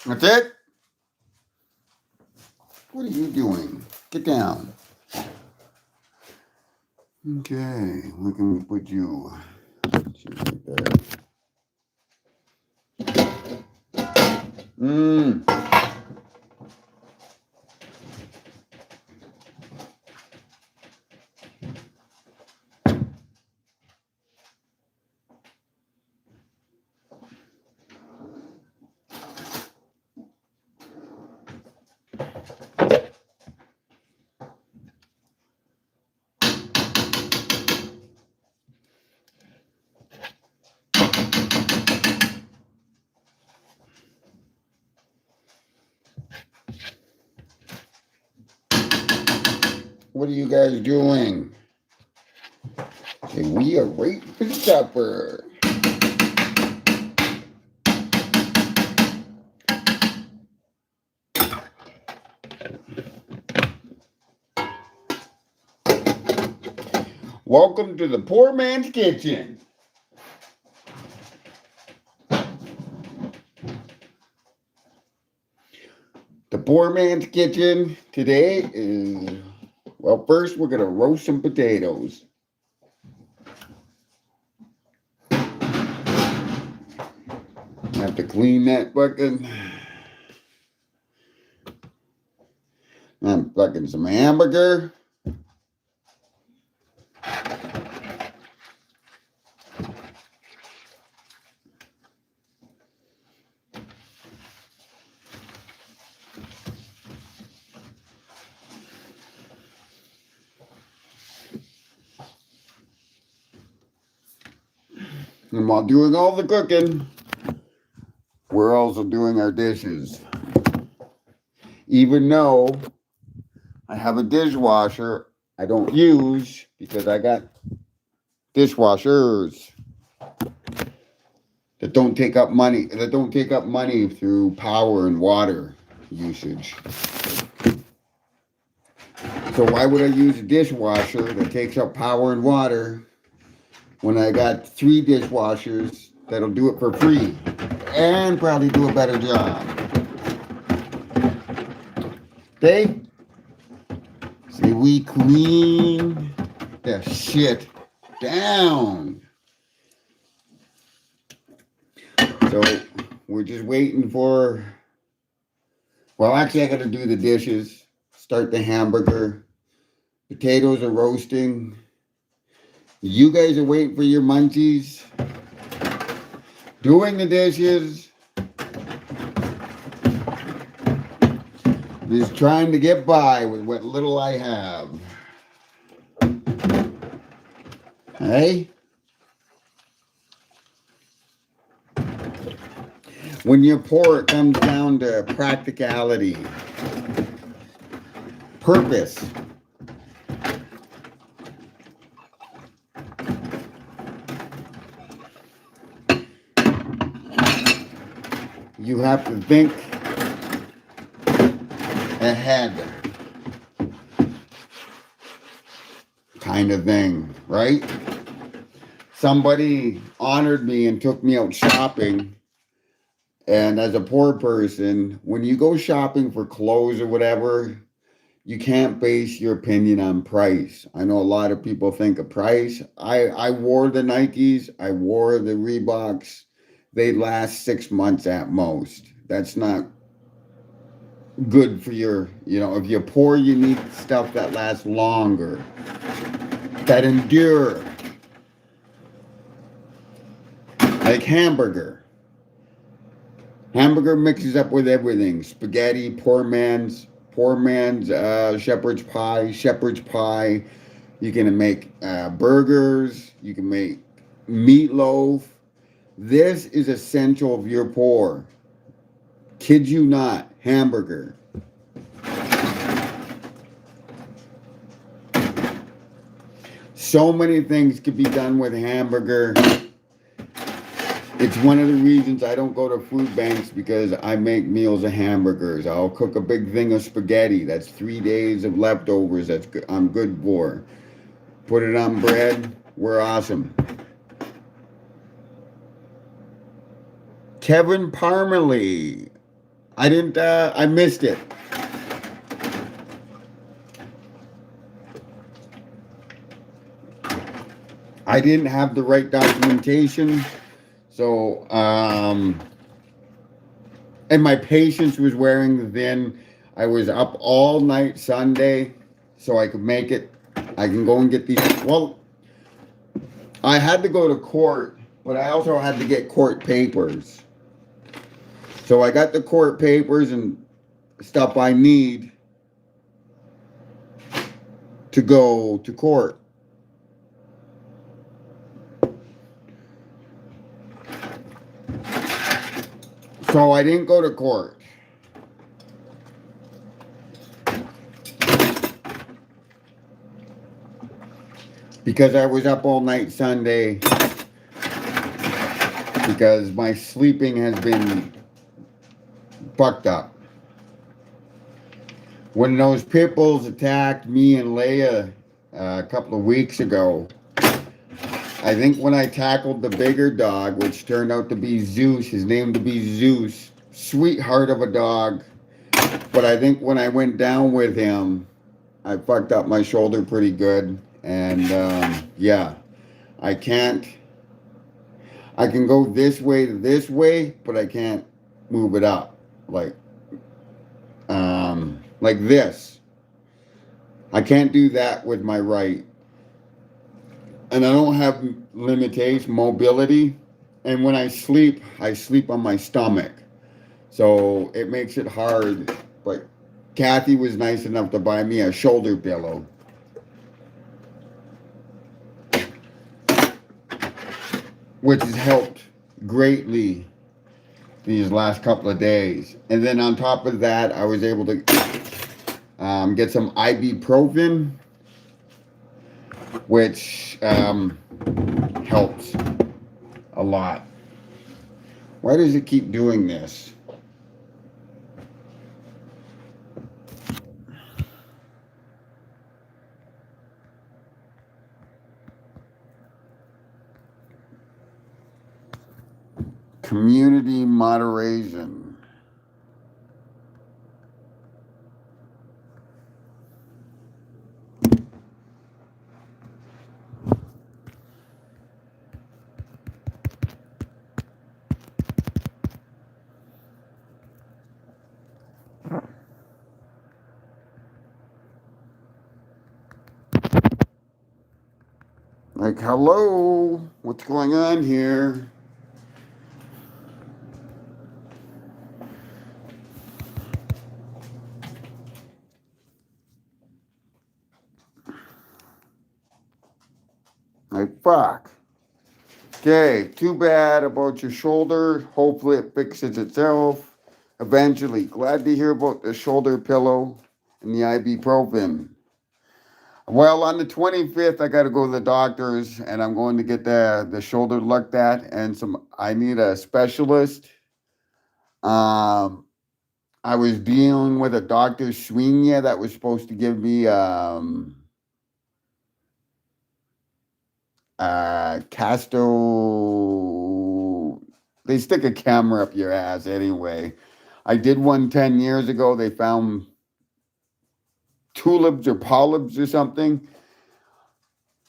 That's it? What are you doing? Get down. Okay, where can we put you? Like that. Mmm. What are you guys doing? Okay, we are waiting for supper. Welcome to the poor man's kitchen. The poor man's kitchen today is, well, first we're going to roast some potatoes. Have to clean that fucking. I'm fucking some hamburger. And while doing all the cooking, we're also doing our dishes. Even though I have a dishwasher I don't use because I got dishwashers that don't take up money through power and water usage. So why would I use a dishwasher that takes up power and water when I got 3 dishwashers that'll do it for free and probably do a better job? Okay? See, we clean the shit down. So we're just waiting for, well, actually I got to do the dishes, start the hamburger. Potatoes are roasting. You guys are waiting for your munchies. Doing the dishes. Just trying to get by with what little I have. Hey? When you're poor, it comes down to practicality. Purpose. You have to think ahead. Kind of thing, right? Somebody honored me and took me out shopping. And as a poor person, when you go shopping for clothes or whatever, you can't base your opinion on price. I know a lot of people think of price. I wore the Nikes. I wore the Reeboks. They last 6 months at most. That's not good for your, if you're poor, you need stuff that lasts longer, that endure. Like hamburger. Hamburger mixes up with everything. Spaghetti, poor man's shepherd's pie. You can make burgers. You can make meatloaf. This is essential if you're poor. Kid you not, hamburger. So many things could be done with hamburger. It's one of the reasons I don't go to food banks, because I make meals of hamburgers. I'll cook a big thing of spaghetti. That's 3 days of leftovers. I'm good for. Put it on bread. We're awesome. Kevin Parmalee. I missed it. I didn't have the right documentation. So, and my patience was wearing thin. I was up all night Sunday so I could make it. I can go and get these. Well, I had to go to court, but I also had to get court papers. So I got the court papers and stuff I need to go to court. So I didn't go to court. Because I was up all night Sunday. Because my sleeping has been fucked up. When those pit bulls attacked me and Leia a couple of weeks ago, I think when I tackled the bigger dog, which turned out to be Zeus, his name to be Zeus, sweetheart of a dog, but I think when I went down with him, I fucked up my shoulder pretty good, and yeah, I can go this way to this way, but I can't move it up, like this. I can't do that with my right. And I don't have limitation, mobility. And when I sleep on my stomach. So it makes it hard. But Kathy was nice enough to buy me a shoulder pillow. Which has helped greatly these last couple of days. And then on top of that, I was able to get some ibuprofen, which helps a lot. Why does it keep doing this? Community moderation. Like, hello, what's going on here? Like, fuck. Okay, too bad about your shoulder. Hopefully it fixes itself eventually. Glad to hear about the shoulder pillow and the ibuprofen. Well, on the 25th, I got to go to the doctor's, and I'm going to get the shoulder looked at, and I need a specialist. I was dealing with a Dr. Sweeney that was supposed to give me Casto. They stick a camera up your ass anyway. I did one 10 years ago. They found tulips or polyps or something.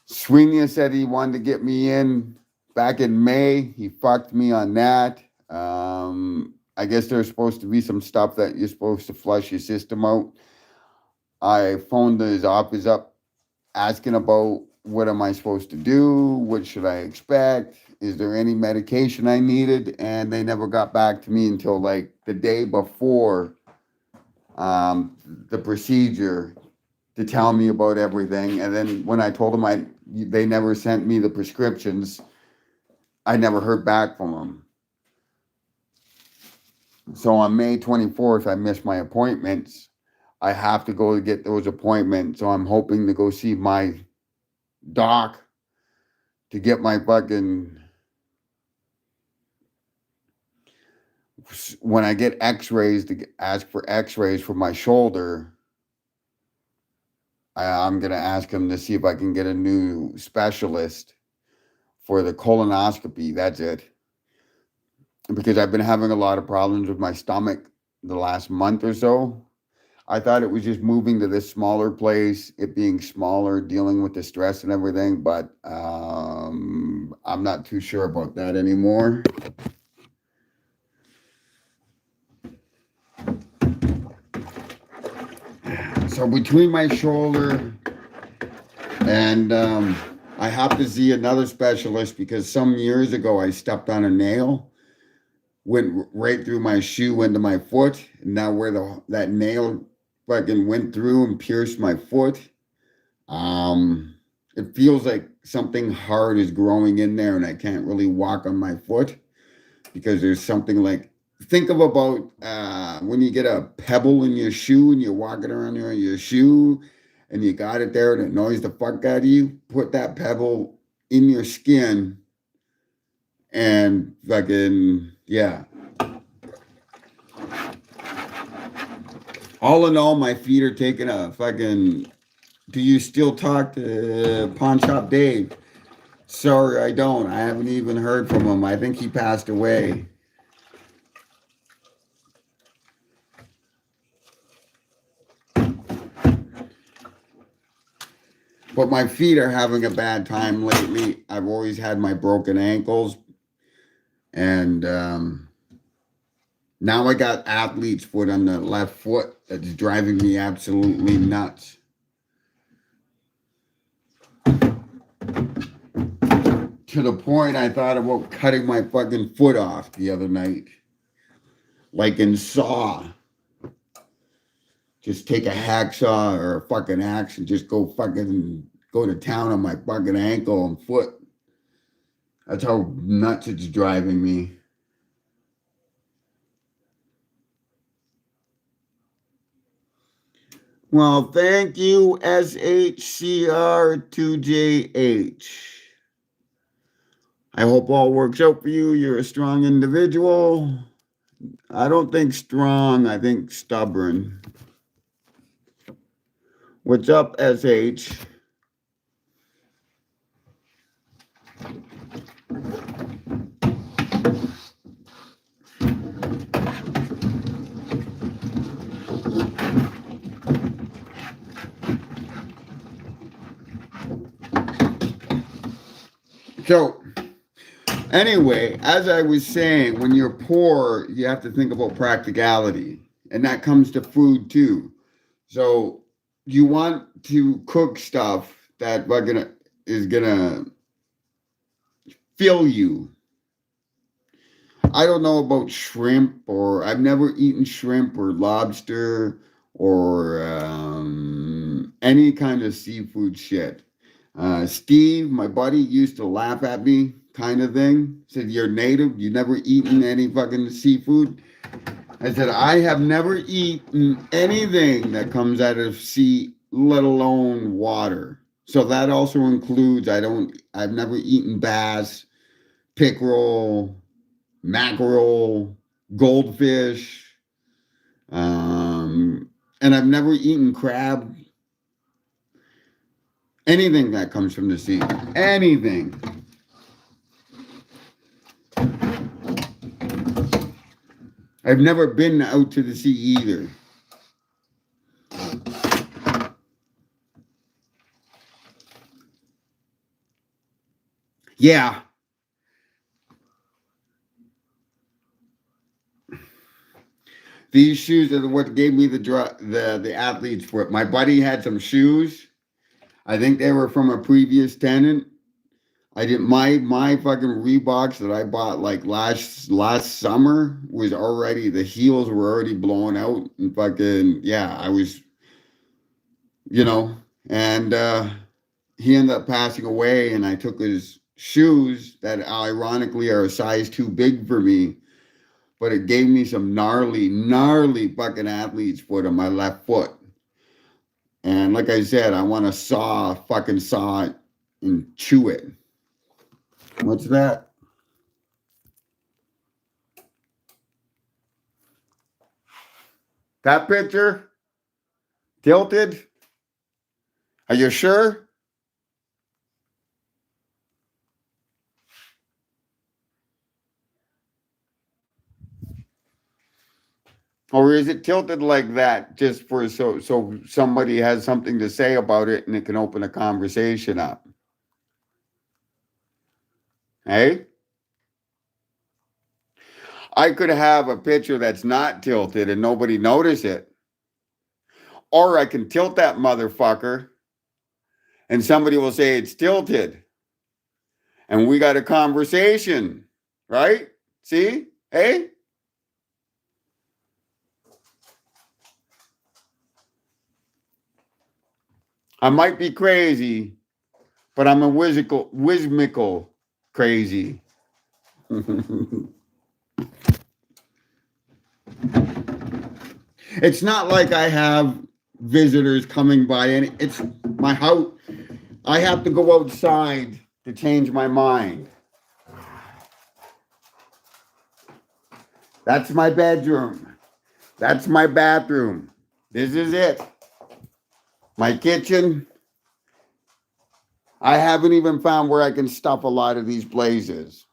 Sweeney said he wanted to get me in back in May. He fucked me on that. I guess there's supposed to be some stuff that you're supposed to flush your system out. I phoned his office up asking about what am I supposed to do? What should I expect? Is there any medication I needed? And they never got back to me until like the day before the procedure to tell me about everything. And then when I told them they never sent me the prescriptions, I never heard back from them. So on May 24th, I missed my appointments. I have to go to get those appointments. So I'm hoping to go see my doc to get my fucking, when I get x-rays, to ask for x-rays for my shoulder. I'm going to ask him to see if I can get a new specialist for the colonoscopy. That's it. Because I've been having a lot of problems with my stomach the last month or so. I thought it was just moving to this smaller place, it being smaller, dealing with the stress and everything, but I'm not too sure about that anymore. So between my shoulder and I have to see another specialist because some years ago I stepped on a nail, went right through my shoe into my foot, and now where that nail fucking went through and pierced my foot. It feels like something hard is growing in there, and I can't really walk on my foot because there's something like think of about when you get a pebble in your shoe and you're walking around there in your shoe and you got it there and it annoys the fuck out of you. Put that pebble in your skin and fucking yeah. All in all, my feet are taking a fucking. Do you still talk to Pawn Shop Dave? Sorry, I don't. I haven't even heard from him. I think he passed away. But my feet are having a bad time lately. I've always had my broken ankles. And now I got athlete's foot on the left foot that's driving me absolutely nuts. To the point I thought about cutting my fucking foot off the other night. Like in Saw. Just take a hacksaw or a fucking axe and just go to town on my fucking ankle and foot. That's how nuts it's driving me. Well, thank you, SHCR2JH. I hope all works out for you. You're a strong individual. I don't think strong, I think stubborn. What's up, SH? So, anyway, as I was saying, when you're poor, you have to think about practicality, and that comes to food too. So, you want to cook stuff that is gonna fill you. I don't know about shrimp, or I've never eaten shrimp or lobster or any kind of seafood shit. Steve, my buddy, used to laugh at me, kind of thing. Said, "You're native. You never eaten any fucking seafood." I said, "I have never eaten anything that comes out of sea, let alone water." So that also includes I've never eaten bass, pickerel, mackerel, goldfish, and I've never eaten crab. Anything that comes from the sea, anything. I've never been out to the sea either. Yeah. These shoes are what gave me the athlete's foot. My buddy had some shoes. I think they were from a previous tenant. I did my fucking Reeboks that I bought like last summer was already the heels were already blown out and fucking yeah, I was you know and he ended up passing away and I took his shoes that ironically are a size too big for me, but it gave me some gnarly fucking athlete's foot on my left foot. And like I said, I want to fucking saw it and chew it. What's that? That picture? Tilted? Are you sure? Or is it tilted like that just for so somebody has something to say about it and it can open a conversation up? Hey? I could have a picture that's not tilted and nobody notice it. Or I can tilt that motherfucker and somebody will say it's tilted. And we got a conversation, right? See? Hey? I might be crazy, but I'm a whizmical crazy. It's not like I have visitors coming by, and it's my house. I have to go outside to change my mind. That's my bedroom. That's my bathroom. This is it. My kitchen. I haven't even found where I can stuff a lot of these places.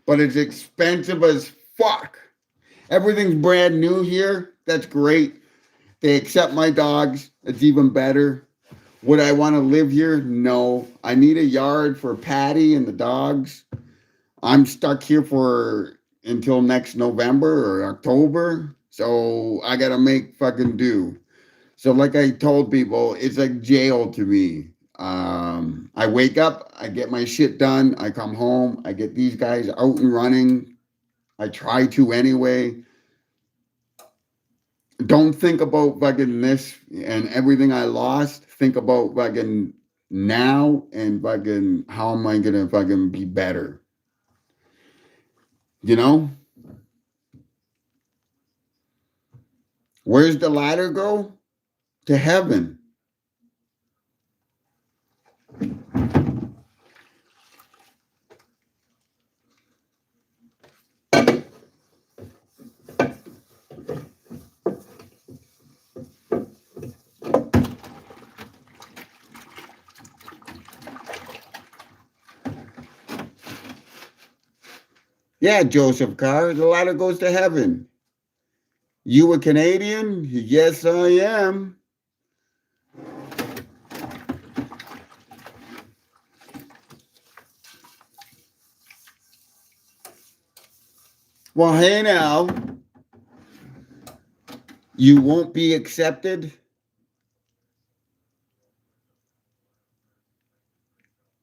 But it's expensive as fuck. Everything's brand new here. That's great. They accept my dogs. It's even better. Would I want to live here? No. I need a yard for Patty and the dogs. I'm stuck here for until next November or October. So I got to make fucking do. So like I told people, it's like jail to me. I wake up, I get my shit done, I come home, I get these guys out and running. I try to anyway. Don't think about fucking this and everything I lost. Think about fucking now and fucking how am I gonna fucking be better? You know? Where's the ladder go? To heaven. Yeah, Joseph Carr, the ladder goes to heaven. You a Canadian? Yes, I am. Well, hey now, you won't be accepted.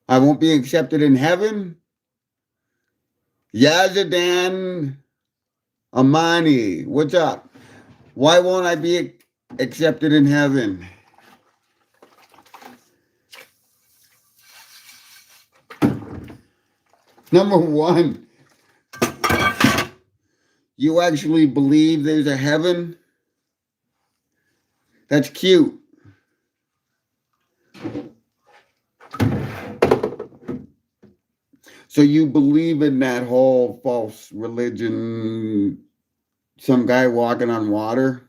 I won't be accepted in heaven. Yazadan Amani, what's up? Why won't I be accepted in heaven? Number one, you actually believe there's a heaven? That's cute. So you believe in that whole false religion, some guy walking on water?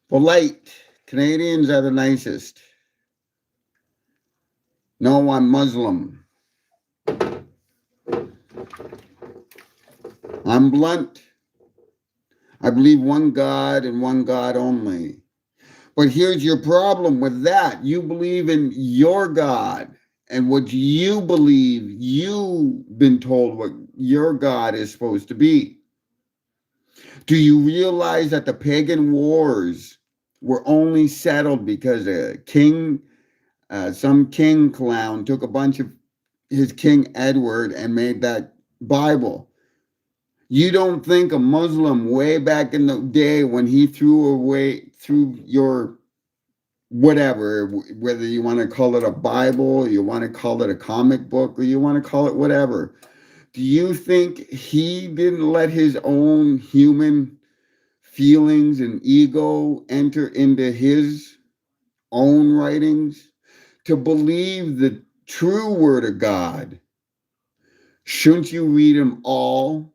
Polite. Canadians are the nicest. No, I'm Muslim. I'm blunt. I believe one God and one God only. But here's your problem with that. You believe in your God and what you believe you've been told what your God is supposed to be. Do you realize that the pagan wars were only settled because a king, some king clown took a bunch of his King Edward and made that Bible? You don't think a Muslim way back in the day when he threw your whatever, whether you want to call it a Bible, you want to call it a comic book, or you want to call it whatever. Do you think he didn't let his own human feelings and ego enter into his own writings? To believe that true word of God, shouldn't you read them all?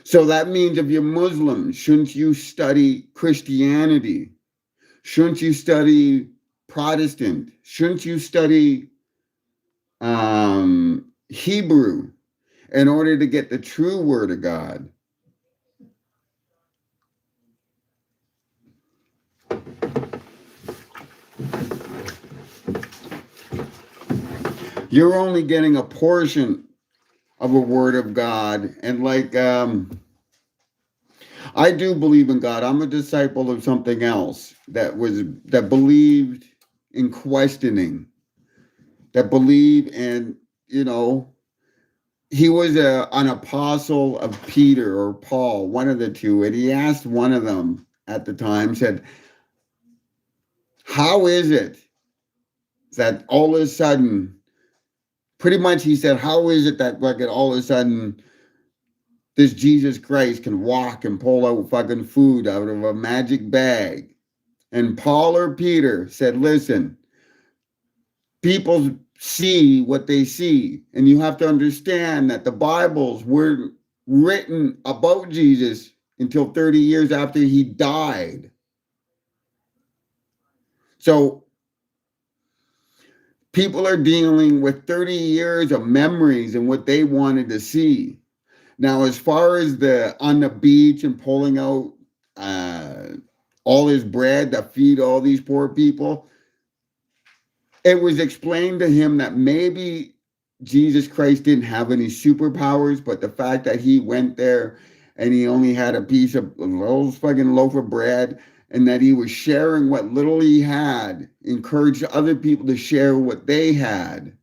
So that means if you're Muslim, shouldn't you study Christianity? Shouldn't you study Protestant? Shouldn't you study Hebrew in order to get the true word of God? You're only getting a portion of a word of God. And like, I do believe in God. I'm a disciple of something else that believed in questioning, that believed in, he was an apostle of Peter or Paul, one of the two. And he asked one of them at the time, said, how is it that all of a sudden, pretty much he said, how is it that like all of a sudden this Jesus Christ can walk and pull out fucking food out of a magic bag? And Paul or Peter said, listen, people see what they see. And you have to understand that the Bibles were written about Jesus until 30 years after he died. So people are dealing with 30 years of memories and what they wanted to see. Now, as far as the on the beach and pulling out all his bread to feed all these poor people, it was explained to him that maybe Jesus Christ didn't have any superpowers, but the fact that he went there and he only had a piece of a little fucking loaf of bread and that he was sharing what little he had, encouraged other people to share what they had.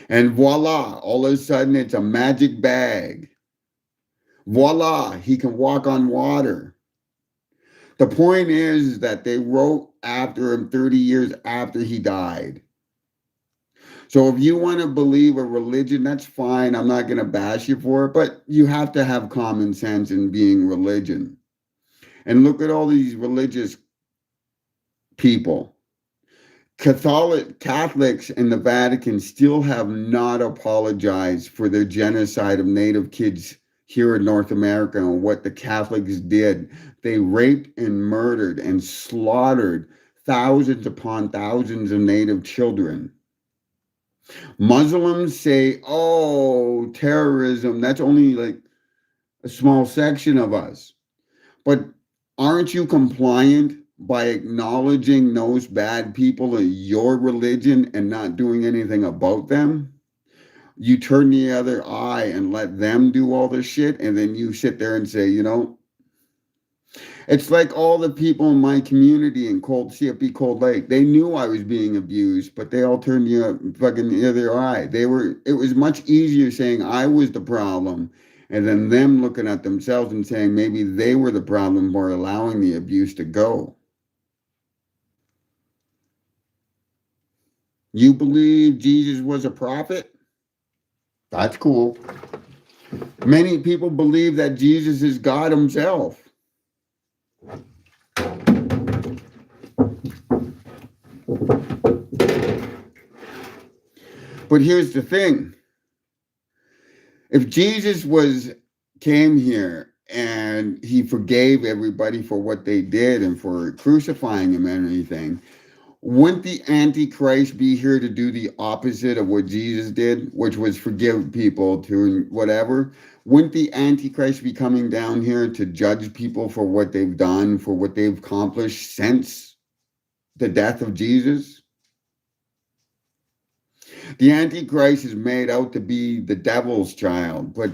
And voila, all of a sudden it's a magic bag. Voila, he can walk on water. The point is that they wrote after him 30 years after he died. So if you want to believe a religion, that's fine. I'm not going to bash you for it, but you have to have common sense in being religion. And look at all these religious people. Catholics in the Vatican still have not apologized for their genocide of Native kids here in North America and what the Catholics did. They raped and murdered and slaughtered thousands upon thousands of Native children. Muslims say, oh, terrorism, that's only like a small section of us. But aren't you compliant by acknowledging those bad people in your religion and not doing anything about them? You turn the other eye and let them do all this shit, and then you sit there and say, it's like all the people in my community in CFP Cold Lake. They knew I was being abused, but they all turned the other eye. It was much easier saying I was the problem, and then them looking at themselves and saying maybe they were the problem for allowing the abuse to go. You believe Jesus was a prophet? That's cool. Many people believe that Jesus is God himself. But here's the thing. If Jesus came here and he forgave everybody for what they did and for crucifying him and everything, wouldn't the Antichrist be here to do the opposite of what Jesus did, which was forgive people to whatever? Wouldn't the Antichrist be coming down here to judge people for what they've done, for what they've accomplished since the death of Jesus? The Antichrist is made out to be the devil's child, but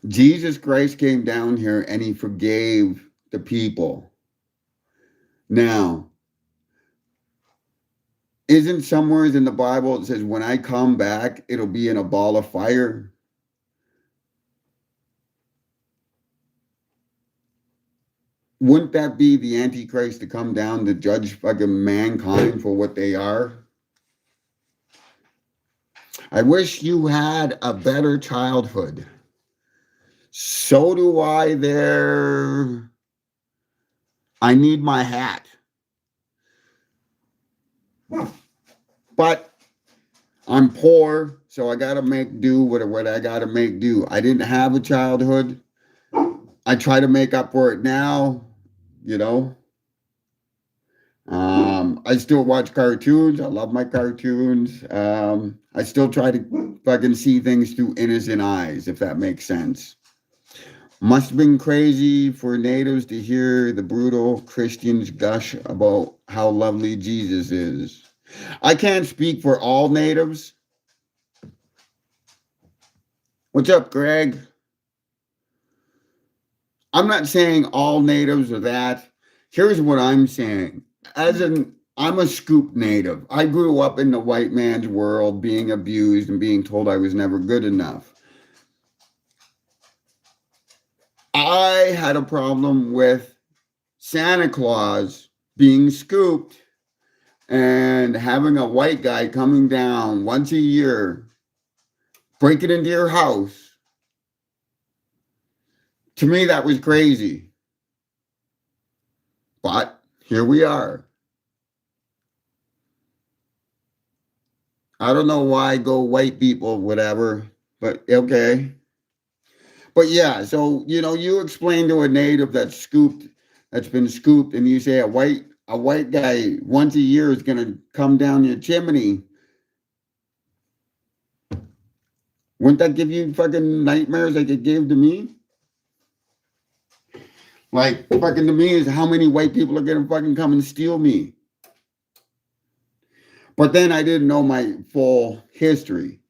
Jesus Christ came down here and he forgave the people. Now, isn't somewhere in the Bible it says, when I come back, it'll be in a ball of fire? Wouldn't that be the Antichrist to come down to judge fucking mankind for what they are? I wish you had a better childhood. So do I there. I need my hat. But I'm poor, so I gotta make do with what I gotta make do. I didn't have a childhood. I try to make up for it now, you know. I still watch cartoons. I love my cartoons. I still try to fucking see things through innocent eyes, if that makes sense. Must have been crazy for natives to hear the brutal Christians gush about how lovely Jesus is. I can't speak for all natives. What's up, Greg? I'm not saying all natives are that. Here's what I'm saying. I'm a Scoop native. I grew up in the white man's world, being abused and being told I was never good enough. I had a problem with Santa Claus being scooped and having a white guy coming down once a year, breaking into your house. To me, that was crazy. But here we are. I don't know why go white people, whatever, but okay. But yeah, so you explain to a native that's been scooped, and you say a white guy once a year is gonna come down your chimney. Wouldn't that give you fucking nightmares like it gave to me? Like fucking to me is how many white people are gonna fucking come and steal me. But then I didn't know my full history.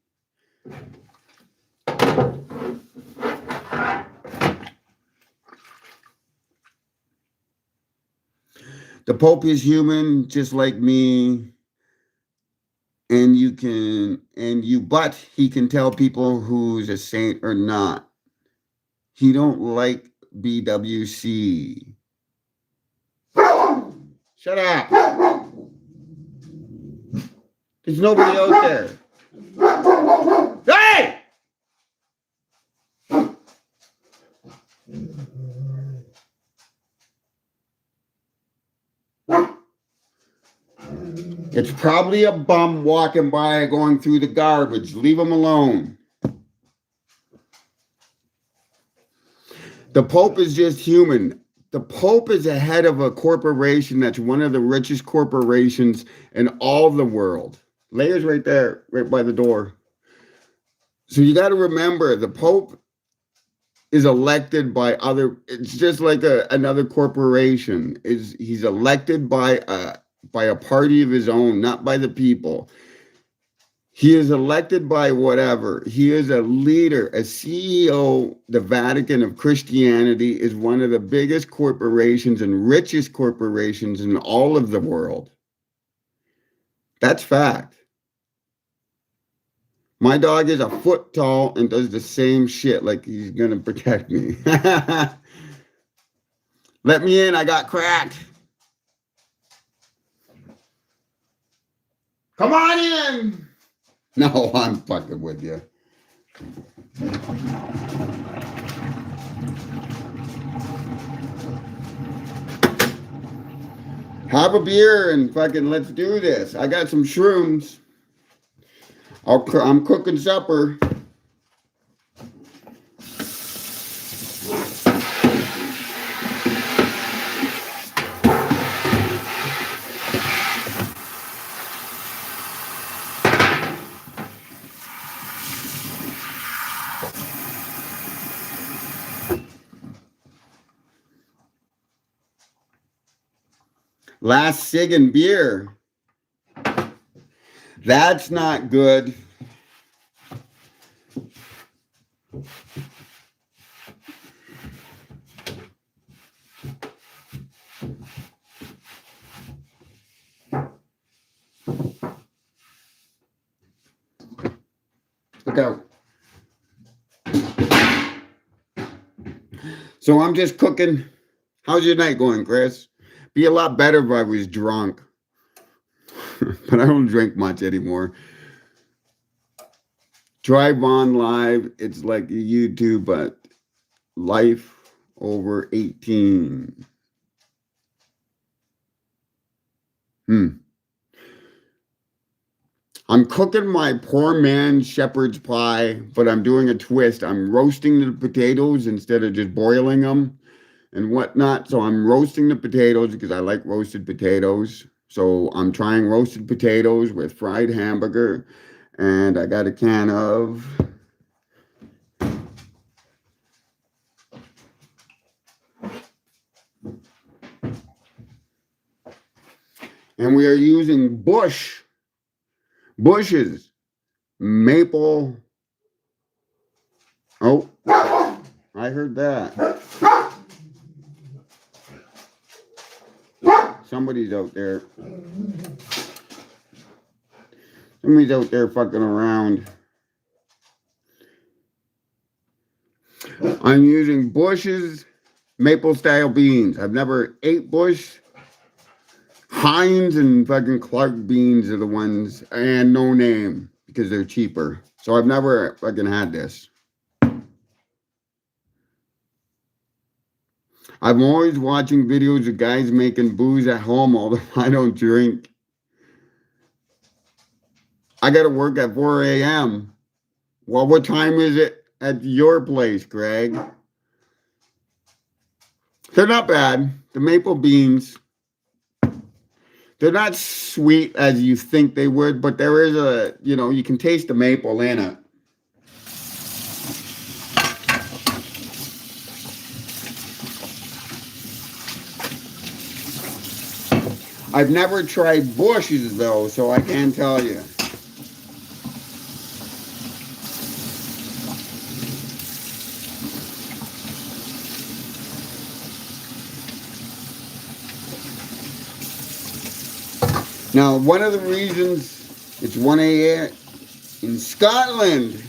The Pope is human, just like me, but he can tell people who's a saint or not. He don't like BWC. Shut up. There's nobody out there. Hey! It's probably a bum walking by going through the garbage. Leave him alone. The Pope is just human. The Pope is a head of a corporation that's one of the richest corporations in all the world. Leia's right there, right by the door. So you got to remember, the Pope is elected by it's just like another corporation. He's elected by a party of his own, not by the people. He is elected by whatever. He is a leader, a CEO. The Vatican of Christianity is one of the biggest corporations and richest corporations in all of the world. That's fact. My dog is a foot tall and does the same shit like he's going to protect me. Let me in. I got cracked. Come on in. No, I'm fucking with you. Have a beer and fucking let's do this. I got some shrooms. I'm cooking supper. Last cig and beer. That's not good. Look out. So I'm just cooking. How's your night going, Chris? Be a lot better if I was drunk. But I don't drink much anymore. Drive on live. It's like YouTube, but life over 18. I'm cooking my poor man's shepherd's pie, but I'm doing a twist. I'm roasting the potatoes instead of just boiling them and whatnot. So I'm roasting the potatoes because I like roasted potatoes. So I'm trying roasted potatoes with fried hamburger. And I got a can of and we are using Bush's maple. Oh, I heard that. Somebody's out there. Somebody's out there fucking around. I'm using Bush's maple style beans. I've never ate Bush. Heinz and fucking Clark beans are the ones, and No Name because they're cheaper. So I've never fucking had this. I'm always watching videos of guys making booze at home, although I don't drink. I got to work at 4 a.m. Well, what time is it at your place, Greg? They're not bad. The maple beans, they're not sweet as you think they would, but there is a, you can taste the maple in it. I've never tried Bush's though, so I can't tell you. Now, one of the reasons it's 1 a.m. in Scotland.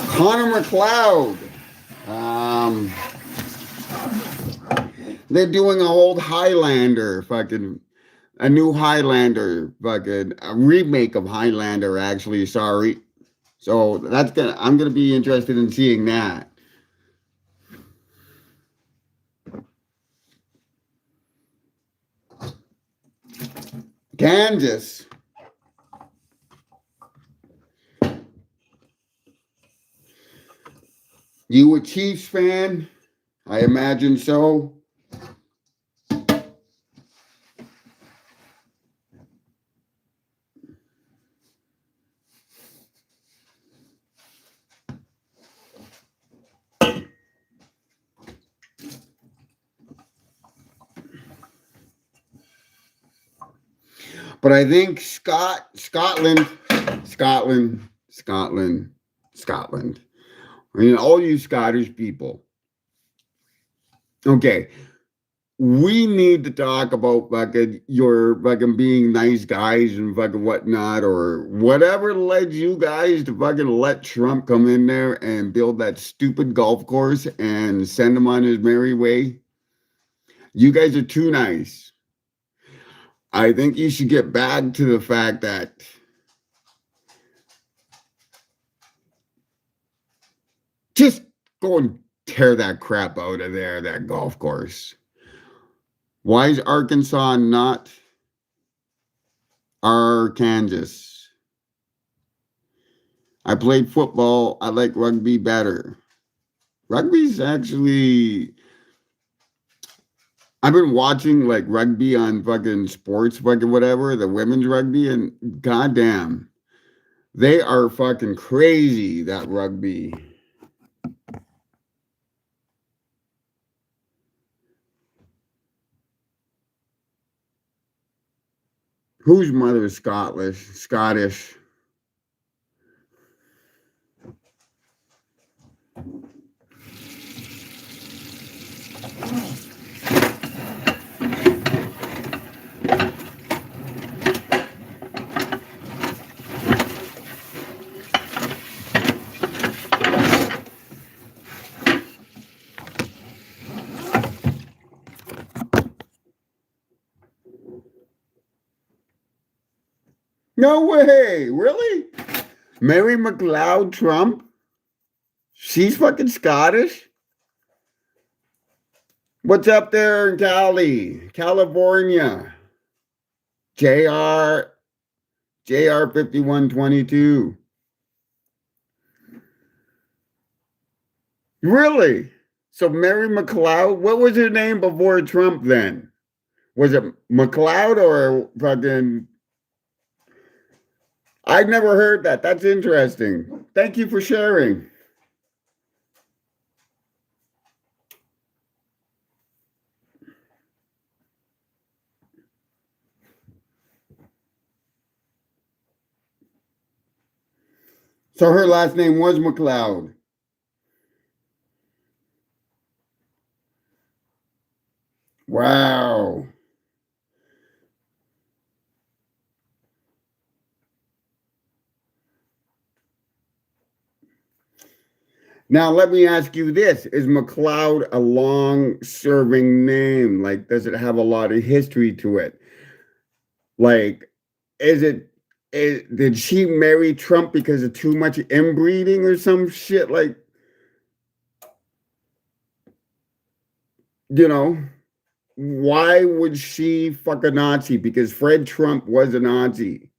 Connor McLeod. They're doing a old Highlander, a new Highlander, a remake of Highlander, actually, sorry. So I'm gonna be interested in seeing that. Kansas. You a Chiefs fan? I imagine so. But I think Scotland. I mean, all you Scottish people. Okay, we need to talk about your being nice guys and whatnot, or whatever led you guys to let Trump come in there and build that stupid golf course and send him on his merry way. You guys are too nice. I think you should get back to the fact that just go and tear that crap out of there, that golf course. Why is Arkansas not Arkansas? I played football. I like rugby better. Rugby's actually... I've been watching rugby on fucking sports, whatever, the women's rugby, and goddamn, they are fucking crazy, that rugby. Whose mother is Scottish? No way, really? Mary McLeod Trump? She's fucking Scottish? What's up there in Cali, California? JR 5122. Really? So Mary McLeod, what was her name before Trump then? Was it McLeod or fucking? I've never heard that. That's interesting. Thank you for sharing. So her last name was McLeod. Wow. Now, let me ask you this. Is McLeod a long serving name? Like, does it have a lot of history to it? Like, is it, did she marry Trump because of too much inbreeding or some shit? Like, you know, why would she fuck a Nazi? Because Fred Trump was a Nazi.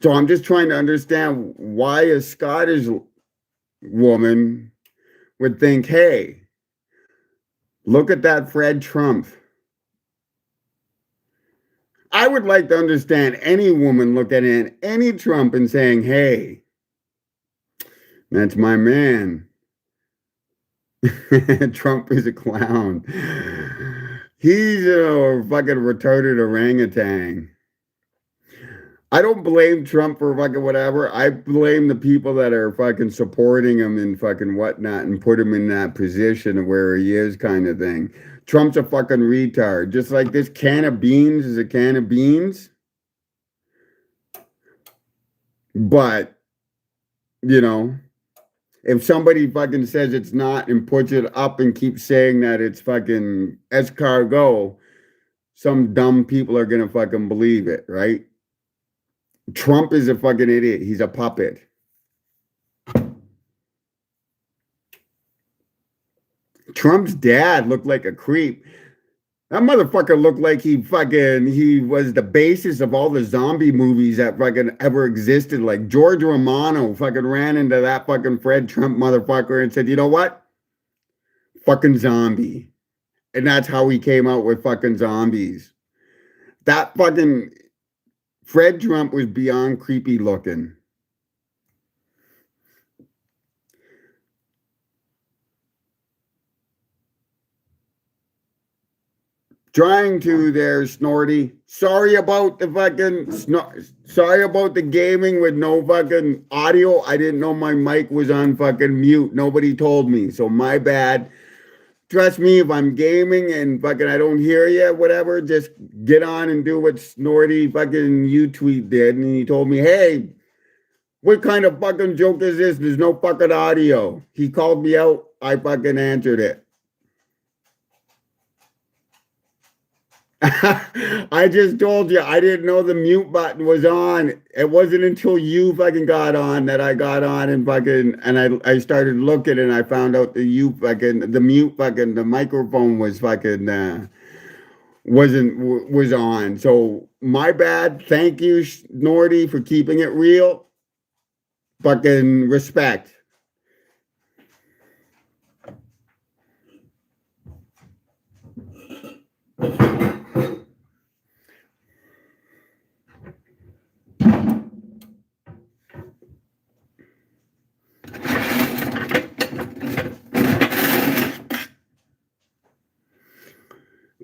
So I'm just trying to understand why a Scottish woman would think, hey, look at that Fred Trump. I would like to understand any woman looking at any Trump and saying, hey, that's my man. Trump is a clown. He's a fucking retarded orangutan. I don't blame Trump for fucking whatever. I blame the people that are fucking supporting him and fucking whatnot and put him in that position of where he is, kind of thing. Trump's a fucking retard. Just like this can of beans is a can of beans. But, you know, if somebody fucking says it's not and puts it up and keeps saying that it's fucking escargot, some dumb people are gonna fucking believe it, right? Trump is a fucking idiot. He's a puppet. Trump's dad looked like a creep. That motherfucker looked like he was the basis of all the zombie movies that fucking ever existed. Like George Romano fucking ran into that fucking Fred Trump motherfucker and said, you know what? Fucking zombie. And that's how he came out with fucking zombies. That fucking Fred Trump was beyond creepy looking. Trying to there, Snorty. Sorry about the fucking sorry about the gaming with no fucking audio. I didn't know my mic was on fucking mute. Nobody told me. So my bad. Trust me, if I'm gaming and fucking I don't hear you, whatever, just get on and do what Snorty fucking you tweet did. And he told me, hey, what kind of fucking joke is this? There's no fucking audio. He called me out. I fucking answered it. I just told you I didn't know the mute button was on. It wasn't until you fucking got on that I got on and fucking and I started looking and I found out that you fucking the mute fucking the microphone was fucking was on. So my bad. Thank you, Nordy, for keeping it real. Fucking respect.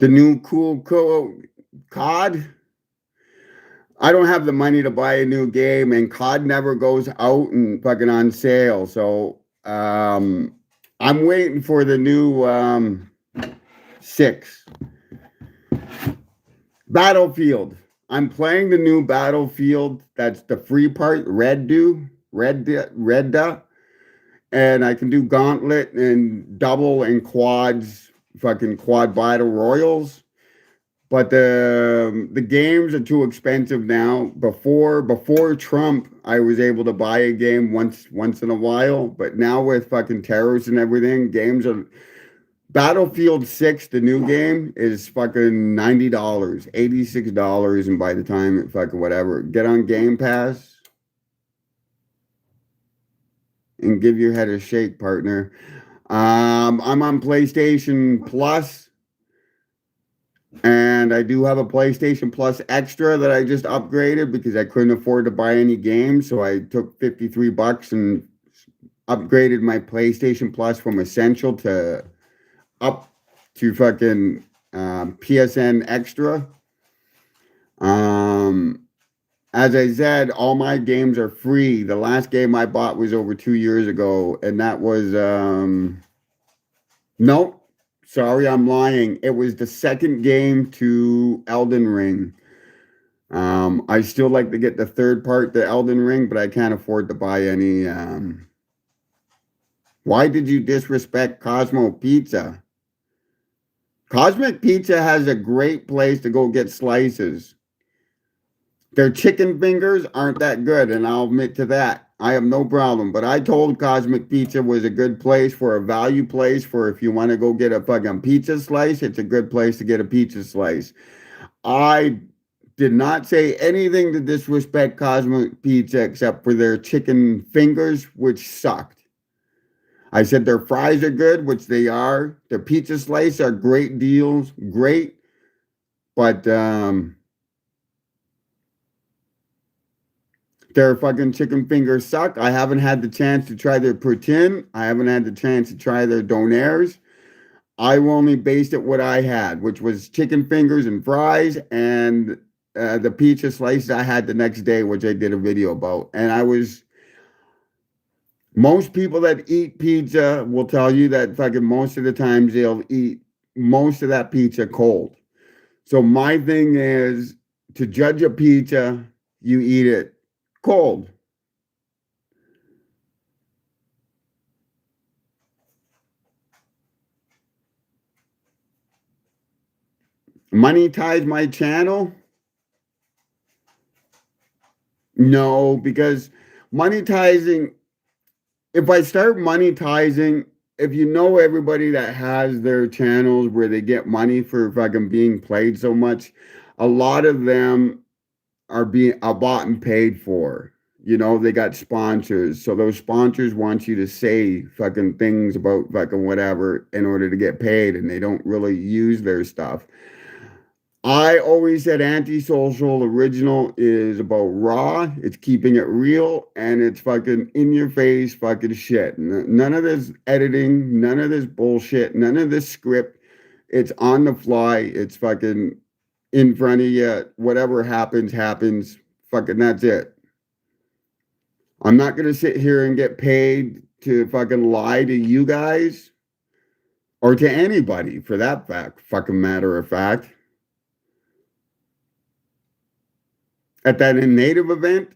The new cool COD. I don't have the money to buy a new game, and COD never goes out and fucking on sale. So I'm waiting for the new 6 Battlefield. I'm playing the new Battlefield. That's the free part, Redda, and I can do Gauntlet and double and quads, fucking quad battle royals. But the games are too expensive now. Before Trump, I was able to buy a game once in a while. But now with fucking terrorists and everything, games are Battlefield 6, the new game, is fucking $90, $86, and by the time it fucking whatever, get on Game Pass and give your head a shake, partner. I'm on PlayStation Plus, and I do have a PlayStation Plus Extra that I just upgraded because I couldn't afford to buy any games, so I took $53 and upgraded my PlayStation Plus from Essential to up to fucking PSN Extra. As I said, all my games are free. The last game I bought was over 2 years ago, and that was nope. Sorry, I'm lying. It was the second game to Elden Ring. I still like to get the third part to Elden Ring, but I can't afford to buy any. Why did you disrespect Cosmo Pizza? Cosmic Pizza has a great place to go get slices. Their chicken fingers aren't that good, and I'll admit to that. I have no problem. But I told Cosmic Pizza was a good place for a value place for if you want to go get a fucking pizza slice, it's a good place to get a pizza slice. I did not say anything to disrespect Cosmic Pizza except for their chicken fingers, which sucked. I said their fries are good, which they are. Their pizza slice are great deals, great. But their fucking chicken fingers suck. I haven't had the chance to try their poutine. I haven't had the chance to try their donaires. I only based it what I had, which was chicken fingers and fries and the pizza slices I had the next day, which I did a video about. And most people that eat pizza will tell you that fucking most of the times they'll eat most of that pizza cold. So my thing is to judge a pizza, you eat it cold. Monetize my channel? No, because monetizing, if I start monetizing, if you know everybody that has their channels where they get money for fucking being played so much, a lot of them are bought and paid for. You know, they got sponsors. So those sponsors want you to say fucking things about fucking whatever in order to get paid, and they don't really use their stuff. I always said antisocial original is about raw, it's keeping it real, and it's fucking in your face fucking shit. None of this editing, none of this bullshit, none of this script. It's on the fly, it's fucking in front of you. Whatever happens, happens. Fucking that's it. I'm not gonna sit here and get paid to fucking lie to you guys or to anybody for that fucking matter of fact. At that native event,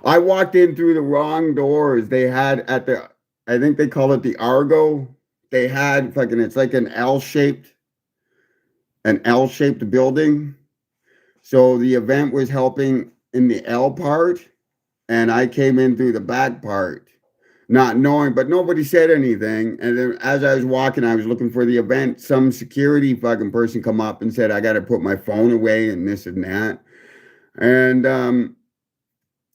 I walked in through the wrong doors. They had at the, I think they call it the Argo. They had fucking, it's like an L-shaped building. So the event was helping in the L part, and I came in through the back part, not knowing, but nobody said anything. And then as I was walking, I was looking for the event. Some security fucking person come up and said, I got to put my phone away and this and that. And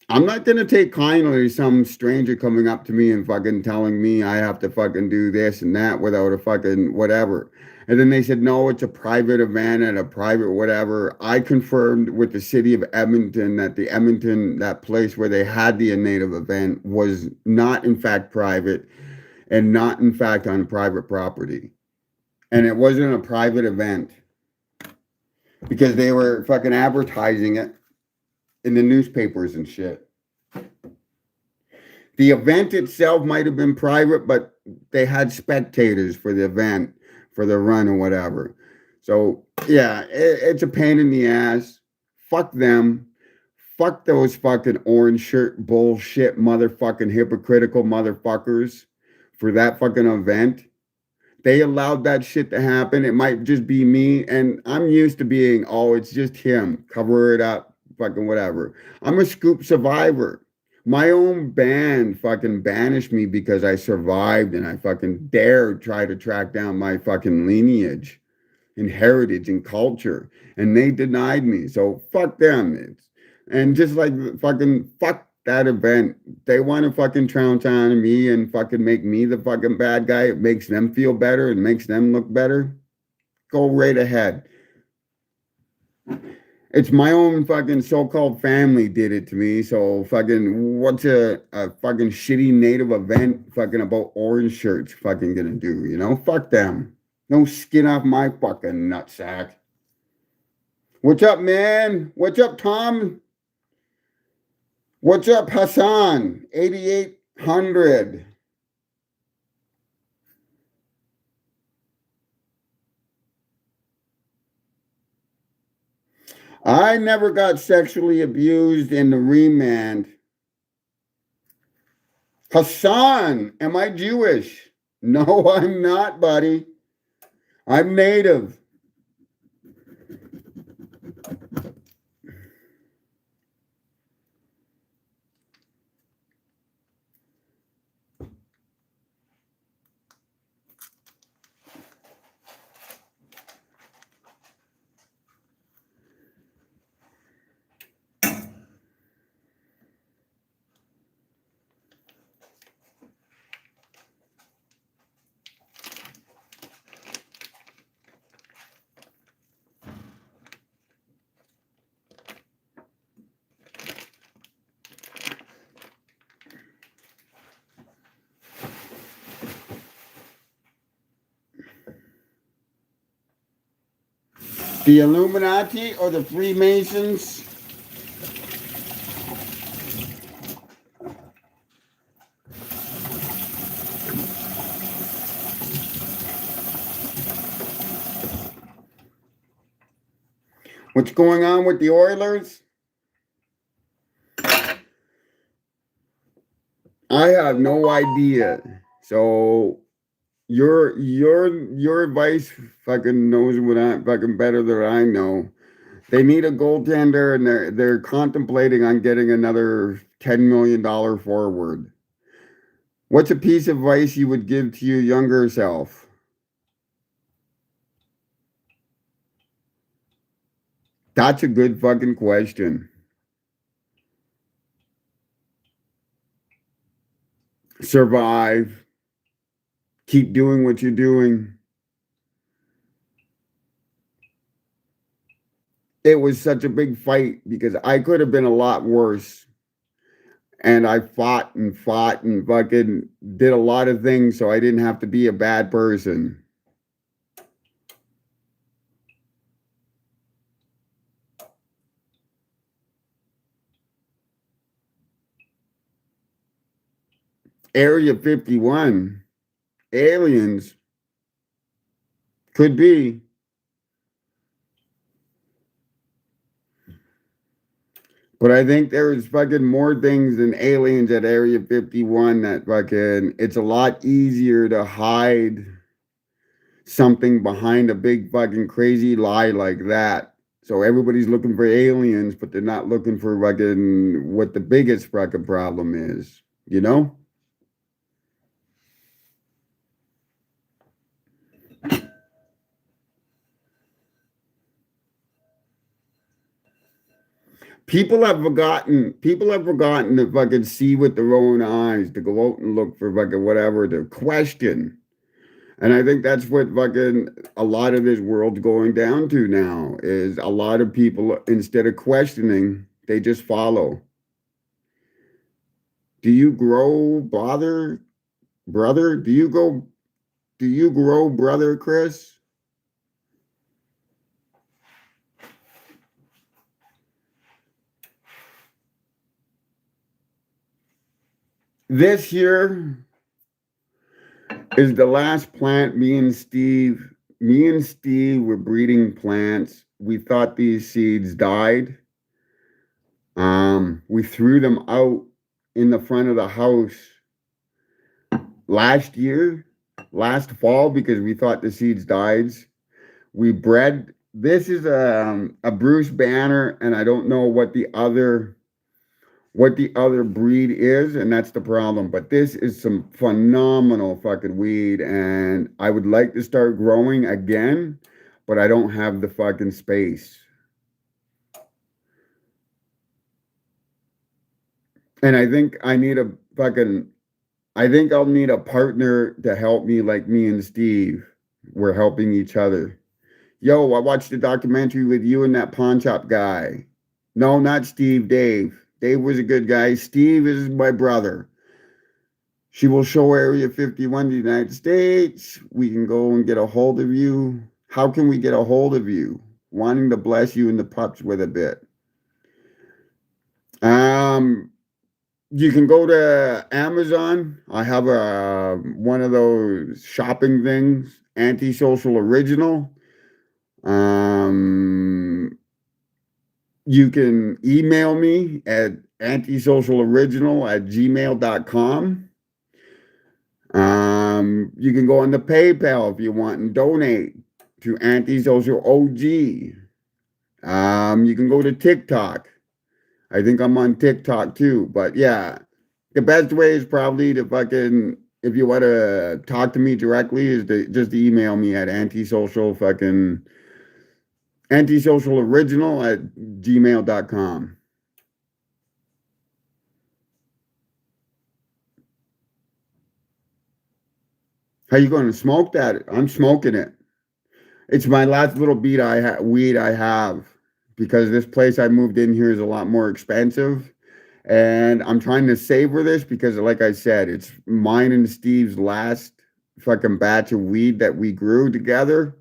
I'm not going to take kindly some stranger coming up to me and fucking telling me I have to fucking do this and that without a fucking whatever. And then they said, no, it's a private event at a private whatever. I confirmed with the city of Edmonton that the Edmonton, that place where they had the native event, was not in fact private and not in fact on private property. And it wasn't a private event because they were fucking advertising it in the newspapers and shit. The event itself might have been private, but they had spectators for the event, for the run or whatever. So yeah, it's a pain in the ass. Fuck them. Fuck those fucking orange shirt bullshit motherfucking hypocritical motherfuckers for that fucking event. they allowed that shit to happen. It might just be me. And I'm used to being, oh, it's just him. Cover it up. Fucking whatever. I'm a scoop survivor. My own band fucking banished me because I survived and I fucking dared try to track down my fucking lineage and heritage and culture. And they denied me. So fuck them. And just like fucking fuck that event. They want to fucking trounce on me and fucking make me the fucking bad guy. It makes them feel better and makes them look better. Go right ahead. It's my own fucking so-called family did it to me. So fucking what's a fucking shitty native event fucking about orange shirts fucking gonna do, you know? Fuck them. No skin off my fucking nutsack. What's up, man? What's up, Tom? What's up, Hassan? 8800. I never got sexually abused in the remand. Hassan, am I Jewish? No, I'm not, buddy. I'm native. The Illuminati or the Freemasons? What's going on with the Oilers? I have no idea. So your advice fucking knows what I fucking better than I know. They need a goaltender and they're contemplating on getting another $10 million forward. What's a piece of advice you would give to your younger self? That's a good fucking question. Survive. Keep doing what you're doing. It was such a big fight because I could have been a lot worse. And I fought and fucking did a lot of things so I didn't have to be a bad person. Area 51, aliens, could be. But I think there's fucking more things than aliens at Area 51 that fucking, it's a lot easier to hide something behind a big fucking crazy lie like that. So everybody's looking for aliens, but they're not looking for fucking what the biggest fucking problem is, you know? People have forgotten to fucking see with their own eyes, to go out and look for fucking whatever, to question. And I think that's what fucking a lot of this world's going down to now is a lot of people, instead of questioning, they just follow. Do you grow, brother? Do you grow, brother Chris? This year is the last plant me and Steve were breeding plants. We thought these seeds died. We threw them out in the front of the house last year. last fall because we thought the seeds died. We bred. This is a Bruce Banner, and I don't know what the other breed is, and that's the problem. But this is some phenomenal fucking weed, and I would like to start growing again, but I don't have the fucking space. And I think I need a fucking, I think I'll need a partner to help me like me and Steve. We're helping each other. Yo, I watched a documentary with you and that pawn shop guy. No, not Steve, Dave. Dave was a good guy. Steve is my brother. She will show Area 51 to the United States. We can go and get a hold of you. How can we get a hold of you? Wanting to bless you and the pups with a bit. You can go to Amazon. I have a one of those shopping things, Antisocial Original. You can email me at antisocialoriginal@gmail.com. You can go on the PayPal if you want and donate to Antisocial OG. You can go to TikTok. I think I'm on TikTok too. But yeah, the best way is probably to fucking, if you want to talk to me directly, is to just email me at antisocialoriginal@gmail.com. How you going to smoke that? I'm smoking it. It's my last little weed I have, because this place I moved in here is a lot more expensive, and I'm trying to savor this because, like I said, it's mine and Steve's last fucking batch of weed that we grew together,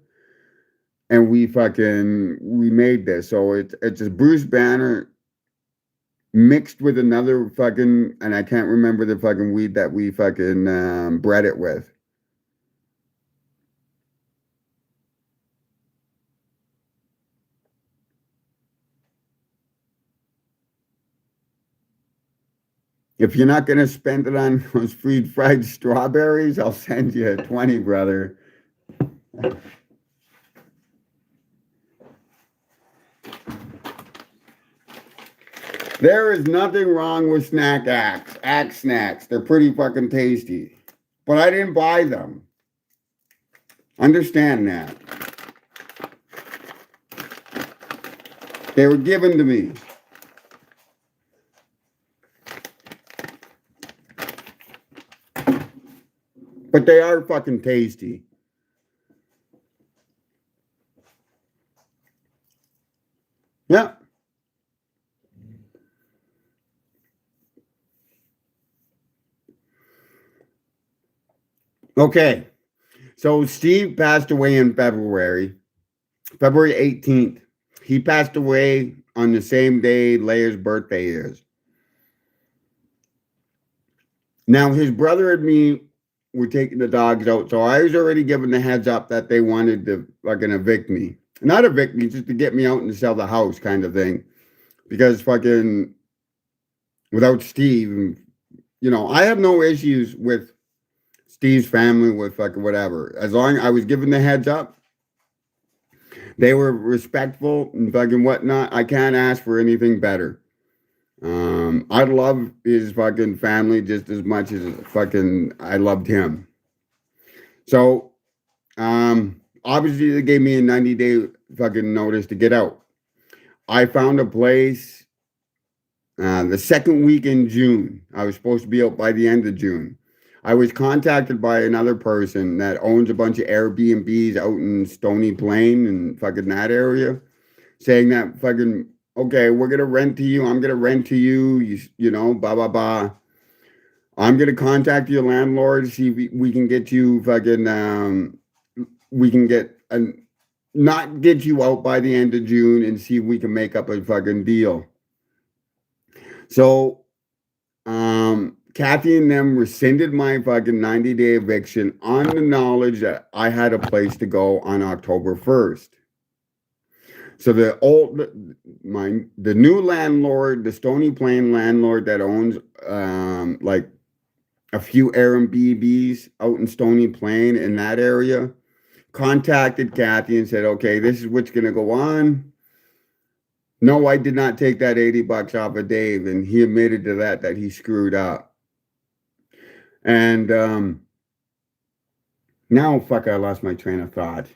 and we made this. So it's a Bruce Banner mixed with another fucking, and I can't remember the fucking weed that we fucking bred it with. If you're not going to spend it on those fried strawberries, I'll send you 20, brother. There is nothing wrong with Axe snacks. They're pretty fucking tasty. But I didn't buy them. Understand that. They were given to me. But they are fucking tasty. Yeah. Okay. So Steve passed away in February 18th. He passed away on the same day Leia's birthday is. Now, his brother and me were taking the dogs out, so I was already given the heads up that they wanted to fucking evict me. Not evict me, just to get me out and sell the house kind of thing. Because fucking without Steve, you know, I have no issues with Steve's family, with fucking whatever. As long as I was given the heads up, they were respectful and fucking whatnot. I can't ask for anything better. I love his fucking family just as much as fucking I loved him. So, obviously they gave me a 90-day fucking notice to get out. I found a place the second week in June. I was supposed to be out by the end of June. I was contacted by another person that owns a bunch of Airbnbs out in Stony Plain and fucking that area, saying that fucking, okay, we're going to rent to you. I'm going to rent to you, you know, blah, blah, blah. I'm going to contact your landlord, see if we can get you fucking, we can get, not get you out by the end of June and see if we can make up a fucking deal. So, Kathy and them rescinded my fucking 90-day eviction on the knowledge that I had a place to go on October 1st. So the new landlord, the Stony Plain landlord that owns like a few Airbnbs out in Stony Plain in that area. Contacted Kathy and said, okay, this is what's going to go on. No, I did not take that $80 off of Dave. And he admitted to that he screwed up. And now, fuck, I lost my train of thought.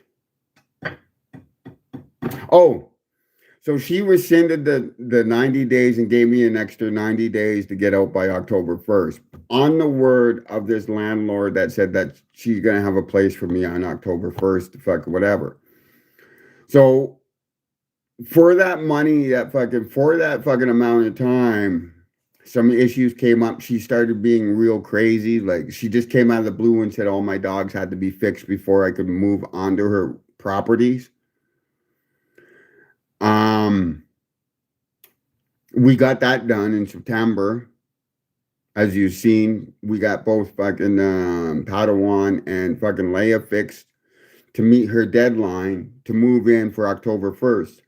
Oh, so she rescinded the 90 days and gave me an extra 90 days to get out by October 1st. On the word of this landlord that said that she's going to have a place for me on October 1st, fuck whatever. So for that money, for that fucking amount of time, some issues came up. She started being real crazy. Like, she just came out of the blue and said all my dogs had to be fixed before I could move onto her properties. We got that done in September. As you've seen, we got both fucking Padawan and fucking Leia fixed to meet her deadline to move in for October 1st.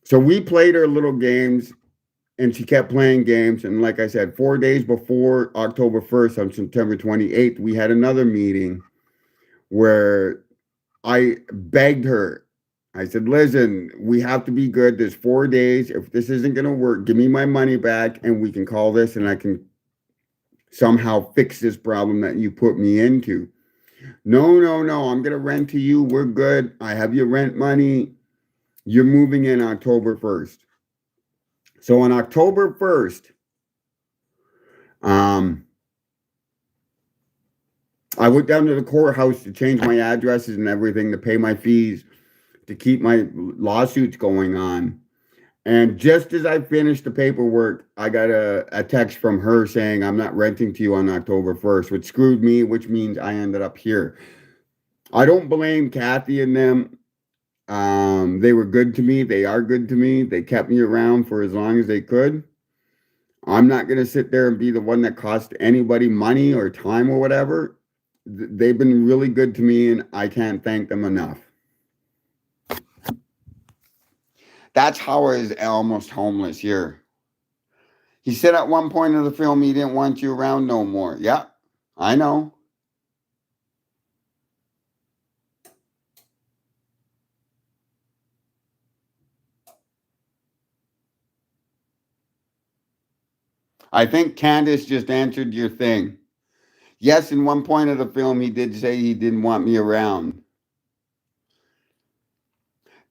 So we played her little games, and she kept playing games. And like I said, 4 days before October 1st, on September 28th, we had another meeting where I begged her. I said, listen, we have to be good. There's 4 days. If this isn't going to work, give me my money back and we can call this and I can somehow fix this problem that you put me into. No. I'm going to rent to you. We're good. I have your rent money. You're moving in October 1st. So on October 1st, I went down to the courthouse to change my addresses and everything to pay my fees, to keep my lawsuits going on. And just as I finished the paperwork, I got a text from her saying, I'm not renting to you on October 1st, which screwed me, which means I ended up here. I don't blame Kathy and them. They were good to me. They are good to me. They kept me around for as long as they could. I'm not going to sit there and be the one that cost anybody money or time or whatever. They've been really good to me, and I can't thank them enough. That's how I was almost homeless here. He said at one point of the film he didn't want you around no more. Yeah, I know. I think Candace just answered your thing. Yes, in one point of the film he did say he didn't want me around.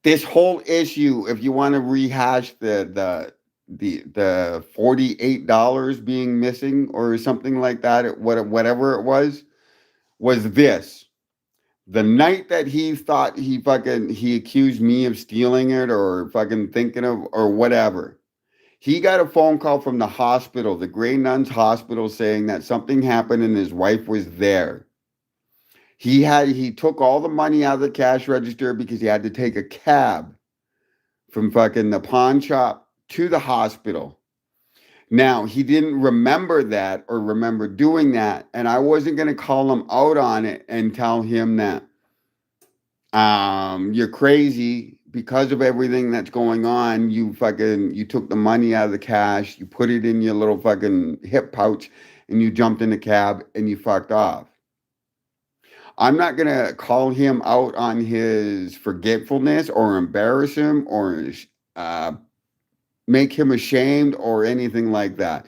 This whole issue, if you want to rehash the $48 being missing or something like that, whatever it was this. The night that he thought he accused me of stealing it or fucking thinking of or whatever, he got a phone call from the hospital, the Grey Nuns Hospital, saying that something happened and his wife was there. He took all the money out of the cash register because he had to take a cab from fucking the pawn shop to the hospital. Now, he didn't remember that or remember doing that, and I wasn't going to call him out on it and tell him that you're crazy because of everything that's going on. You took the money out of the cash, you put it in your little fucking hip pouch, and you jumped in the cab and you fucked off. I'm not going to call him out on his forgetfulness or embarrass him or make him ashamed or anything like that.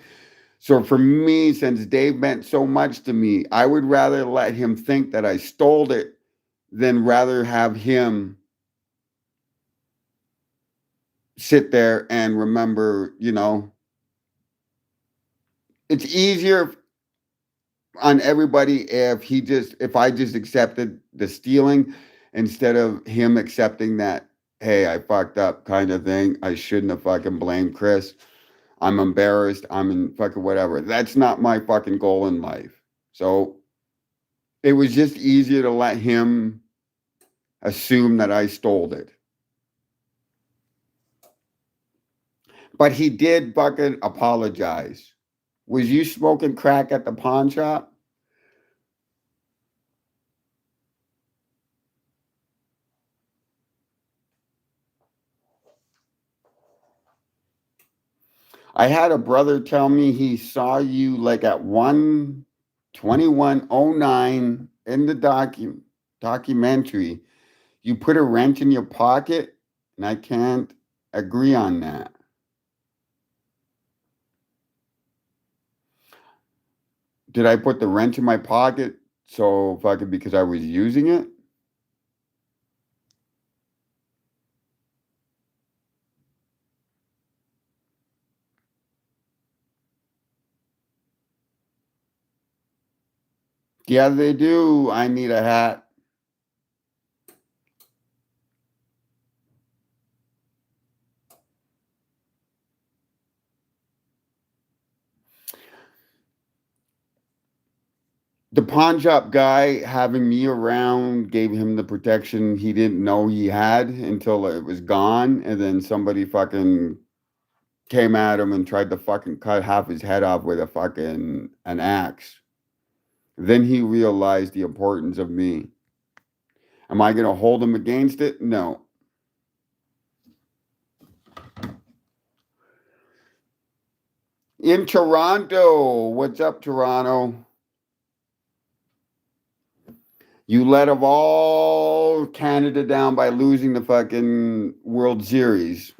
So for me, since Dave meant so much to me, I would rather let him think that I stole it than rather have him sit there and remember, it's easier on everybody if I just accepted the stealing instead of him accepting that, hey, I fucked up kind of thing. I shouldn't have fucking blamed Chris. I'm embarrassed. I'm in fucking whatever. That's not my fucking goal in life. So it was just easier to let him assume that I stole it. But he did fucking apologize. Was you smoking crack at the pawn shop? I had a brother tell me he saw you like at one 2109 in the documentary, you put a wrench in your pocket, and I can't agree on that. Did I put the wrench in my pocket so fucking because I was using it? Yeah, they do. I need a hat. The pawn shop guy having me around gave him the protection he didn't know he had until it was gone. And then somebody fucking came at him and tried to fucking cut half his head off with a fucking an axe. Then he realized the importance of me. Am I going to hold him against it? No. In Toronto, what's up, Toronto? You led of all Canada down by losing the fucking World Series.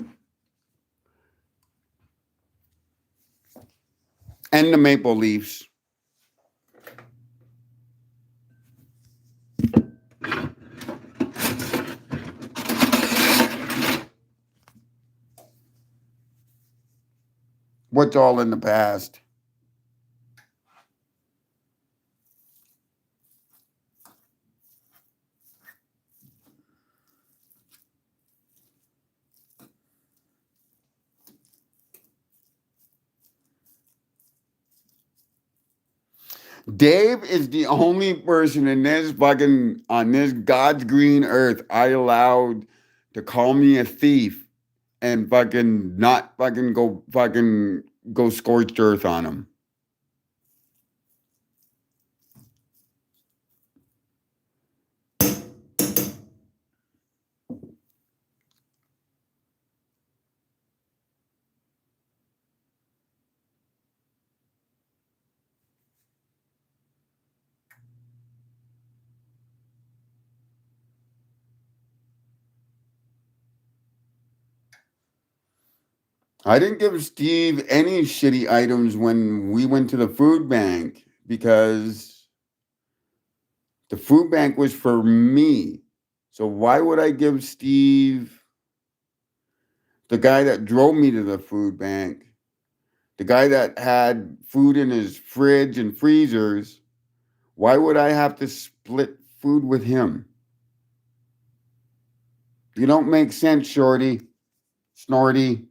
And the Maple Leafs. What's all in the past? Dave is the only person in this fucking on this God's green earth I allowed to call me a thief and fucking not fucking go scorched earth on him. I didn't give Steve any shitty items when we went to the food bank because the food bank was for me. So why would I give Steve, the guy that drove me to the food bank, the guy that had food in his fridge and freezers, why would I have to split food with him? You don't make sense, Shorty, Snorty,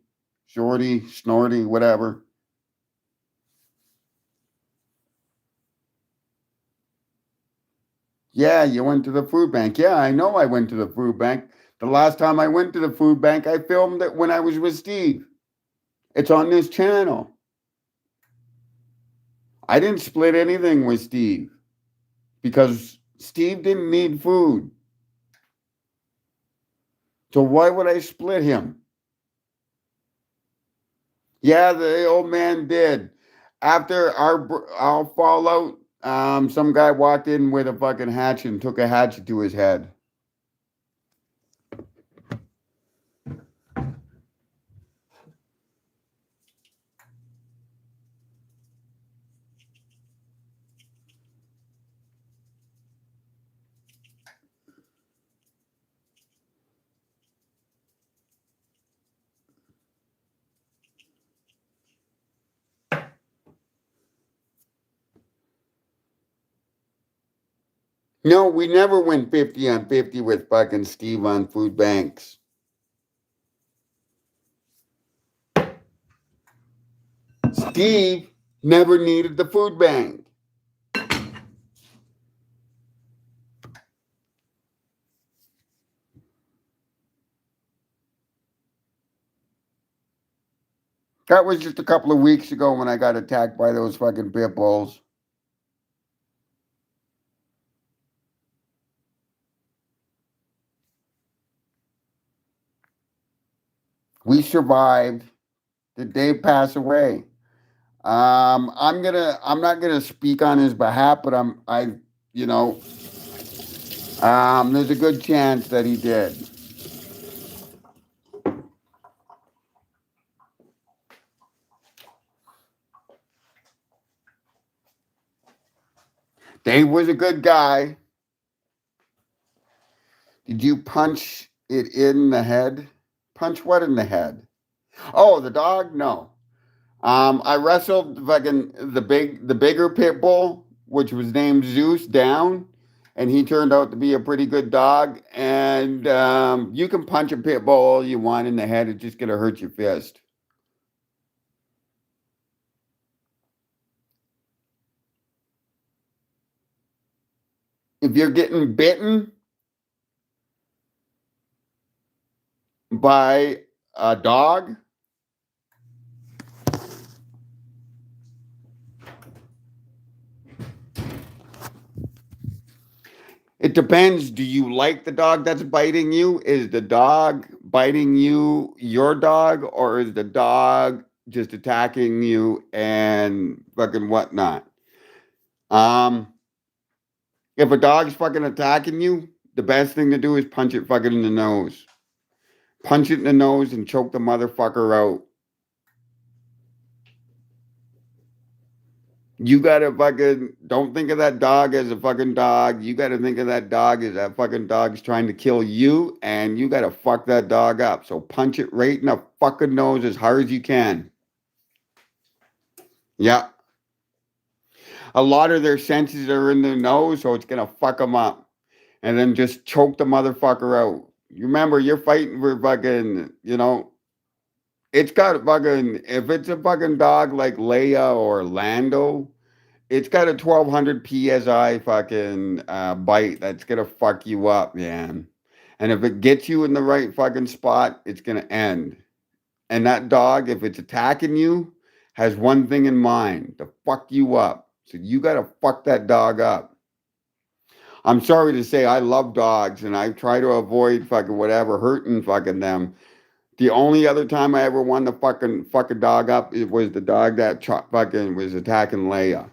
Shorty, Snorty, whatever. Yeah, you went to the food bank. Yeah, I know I went to the food bank. The last time I went to the food bank, I filmed it when I was with Steve. It's on this channel. I didn't split anything with Steve because Steve didn't need food. So why would I split him? Yeah, the old man did. After our fallout, some guy walked in with a fucking hatchet and took a hatchet to his head. No, we never went 50 on 50 with fucking Steve on food banks. Steve never needed the food bank. That was just a couple of weeks ago when I got attacked by those fucking pit bulls. We survived. Did Dave pass away? I'm not gonna speak on his behalf, but you know, there's a good chance that he did. Dave was a good guy. Did you punch it in the head? Punch what in the head? Oh, the dog? No. I wrestled fucking the bigger pit bull, which was named Zeus, down, and he turned out to be a pretty good dog. And you can punch a pit bull all you want in the head; it's just gonna hurt your fist. If you're getting bitten by a dog, it depends. Do you like the dog that's biting you? Is the dog biting you your dog, or is the dog just attacking you and fucking whatnot? Um, if a dog's fucking attacking you, the best thing to do is punch it fucking in the nose. Punch it in the nose and choke the motherfucker out. You gotta fucking don't think of that dog as a fucking dog. You gotta think of that dog as that fucking dog's trying to kill you, and you gotta fuck that dog up. So punch it right in the fucking nose as hard as you can. Yeah. A lot of their senses are in their nose, so it's gonna fuck them up. And then just choke the motherfucker out. You remember, you're fighting for fucking, it's got fucking, if it's a fucking dog like Leia or Lando, it's got a 1200 psi fucking bite that's gonna fuck you up, man. And if it gets you in the right fucking spot, it's gonna end. And that dog, if it's attacking you, has one thing in mind: to fuck you up. So you gotta fuck that dog up. I'm sorry to say, I love dogs, and I try to avoid fucking whatever hurting fucking them. The only other time I ever wanted to fucking fuck a dog up, it was the dog that fucking was attacking Leia.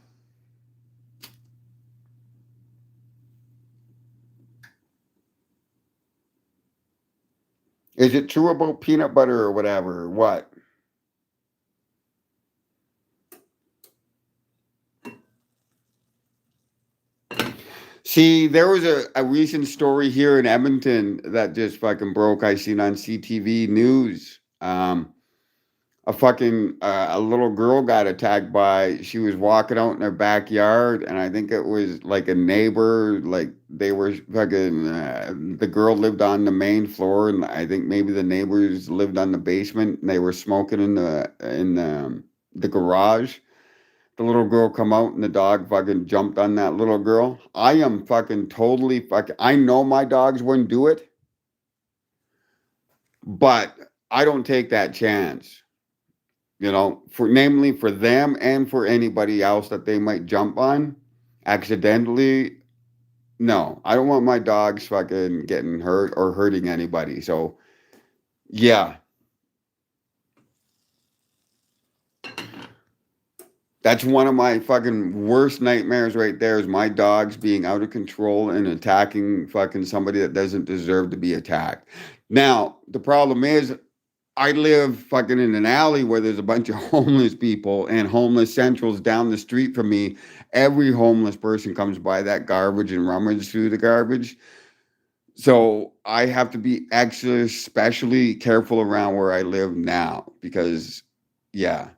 Is it true about peanut butter or whatever? Or what? See, there was a recent story here in Edmonton that just fucking broke. I seen on CTV News. A little girl got attacked by, she was walking out in her backyard, and I think it was like a neighbor, like they were fucking, the girl lived on the main floor, and I think maybe the neighbors lived on the basement, and they were smoking in the garage. The little girl come out and the dog fucking jumped on that little girl. I am fucking totally fucking, I know my dogs wouldn't do it, but I don't take that chance. For namely for them and for anybody else that they might jump on accidentally. No, I don't want my dogs fucking getting hurt or hurting anybody. So, yeah, that's one of my fucking worst nightmares right there, is my dogs being out of control and attacking fucking somebody that doesn't deserve to be attacked. Now, the problem is, I live fucking in an alley where there's a bunch of homeless people, and Homeless Central's down the street from me. Every homeless person comes by that garbage and rummages through the garbage. So I have to be extra especially careful around where I live now because, yeah.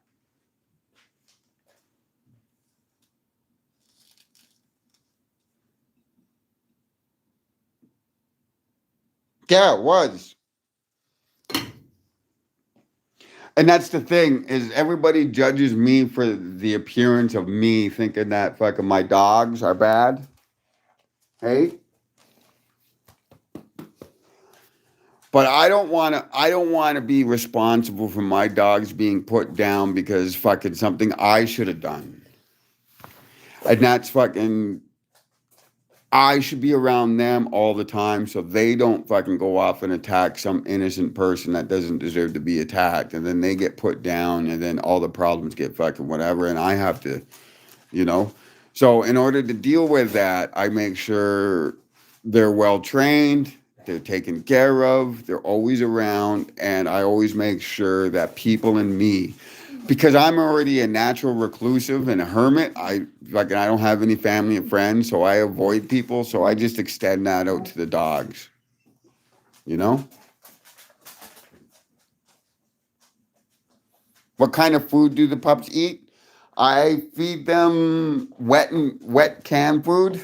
Yeah, it was. And that's the thing, is everybody judges me for the appearance of me thinking that fucking my dogs are bad. Hey? But I don't want to be responsible for my dogs being put down because fucking something I should have done. And that's fucking, I should be around them all the time so they don't fucking go off and attack some innocent person that doesn't deserve to be attacked. And then they get put down and then all the problems get fucking whatever. And I have to, you know. So in order to deal with that, I make sure they're well trained, they're taken care of, they're always around. And I always make sure that people and me, because I'm already a natural reclusive and a hermit. I don't have any family and friends, so I avoid people. So I just extend that out to the dogs. You know? What kind of food do the pups eat? I feed them wet canned food.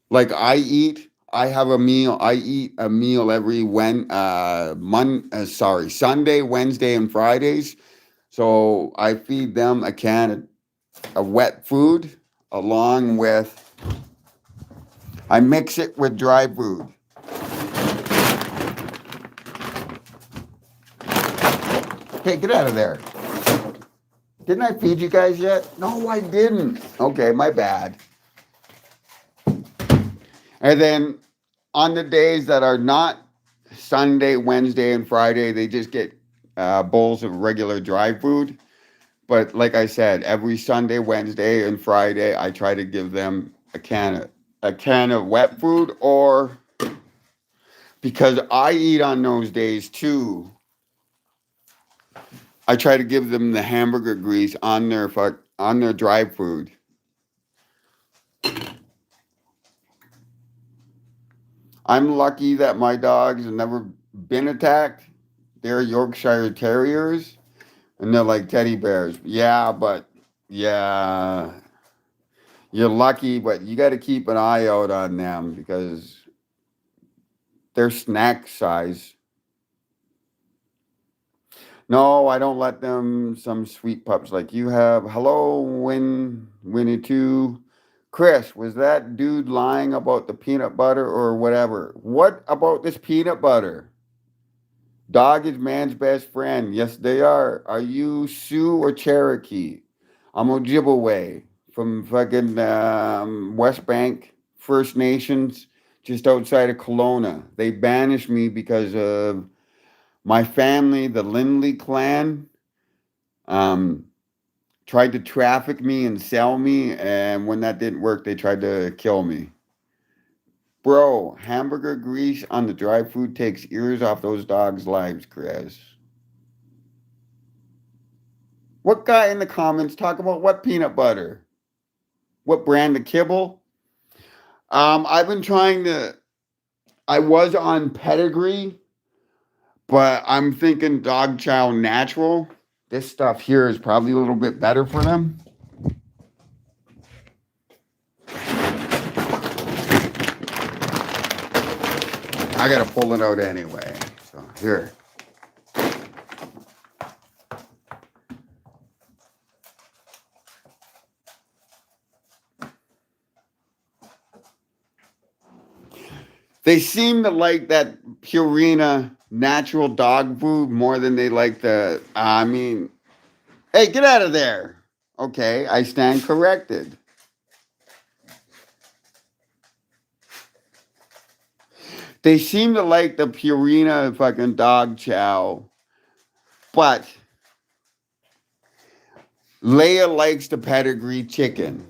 Like I have a meal. I eat a meal every Sunday, Wednesday, and Fridays. So I feed them a can of wet food along with, I mix it with dry food. Hey, get out of there. Didn't I feed you guys yet? No, I didn't. Okay, my bad. And then on the days that are not Sunday, Wednesday, and Friday, they just get bowls of regular dry food. But like I said, every Sunday, Wednesday, and Friday, I try to give them a can of wet food, or because I eat on those days too, I try to give them the hamburger grease on their dry food. I'm lucky that my dogs have never been attacked. They're Yorkshire Terriers, and they're like teddy bears. Yeah, you're lucky, but you got to keep an eye out on them because they're snack size. No, I don't let them some sweet pups like you have. Hello, Winnie 2. Chris, was that dude lying about the peanut butter or whatever? What about this peanut butter? Dog is man's best friend. Yes, they are. Are you Sioux or Cherokee? I'm Ojibwe from fucking West Bank First Nations, just outside of Kelowna. They banished me because of my family, the Lindley clan, tried to traffic me and sell me, and when that didn't work, they tried to kill me. Bro, hamburger grease on the dry food takes ears off those dogs' lives, Chris. What guy in the comments talk about what peanut butter? What brand of kibble? I've been trying to. I was on Pedigree, but I'm thinking Dog Chow Natural. This stuff here is probably a little bit better for them. I gotta pull it out anyway. So here. They seem to like that Purina natural dog food more than they like the. Hey, get out of there. Okay, I stand corrected. They seem to like the Purina fucking dog chow, but Leia likes the pedigree chicken.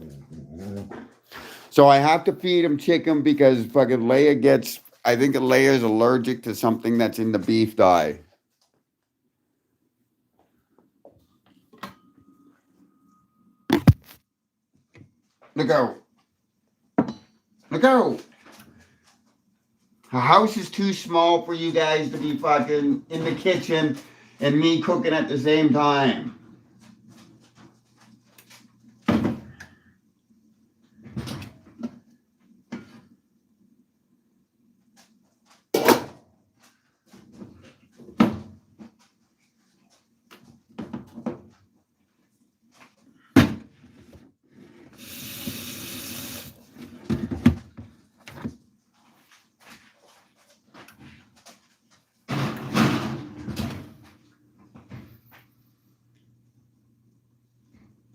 So I have to feed him chicken because fucking Leia gets, I think Leia is allergic to something that's in the beef dye. Look out. Look out. The house is too small for you guys to be fucking in the kitchen and me cooking at the same time.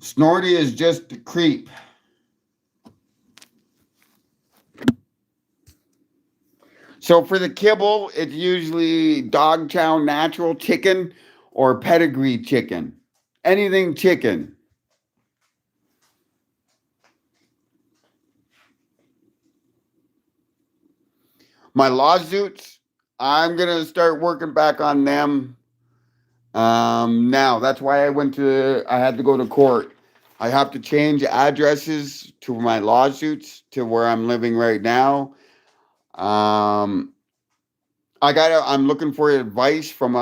Snorty is just a creep. So for the kibble, it's usually Dogtown natural chicken or pedigree chicken. Anything chicken. My lawsuits, I'm gonna start working back on them. Now that's why I had to go to court. I have to change addresses to my lawsuits to where I'm living right now. Um, I'm looking for advice from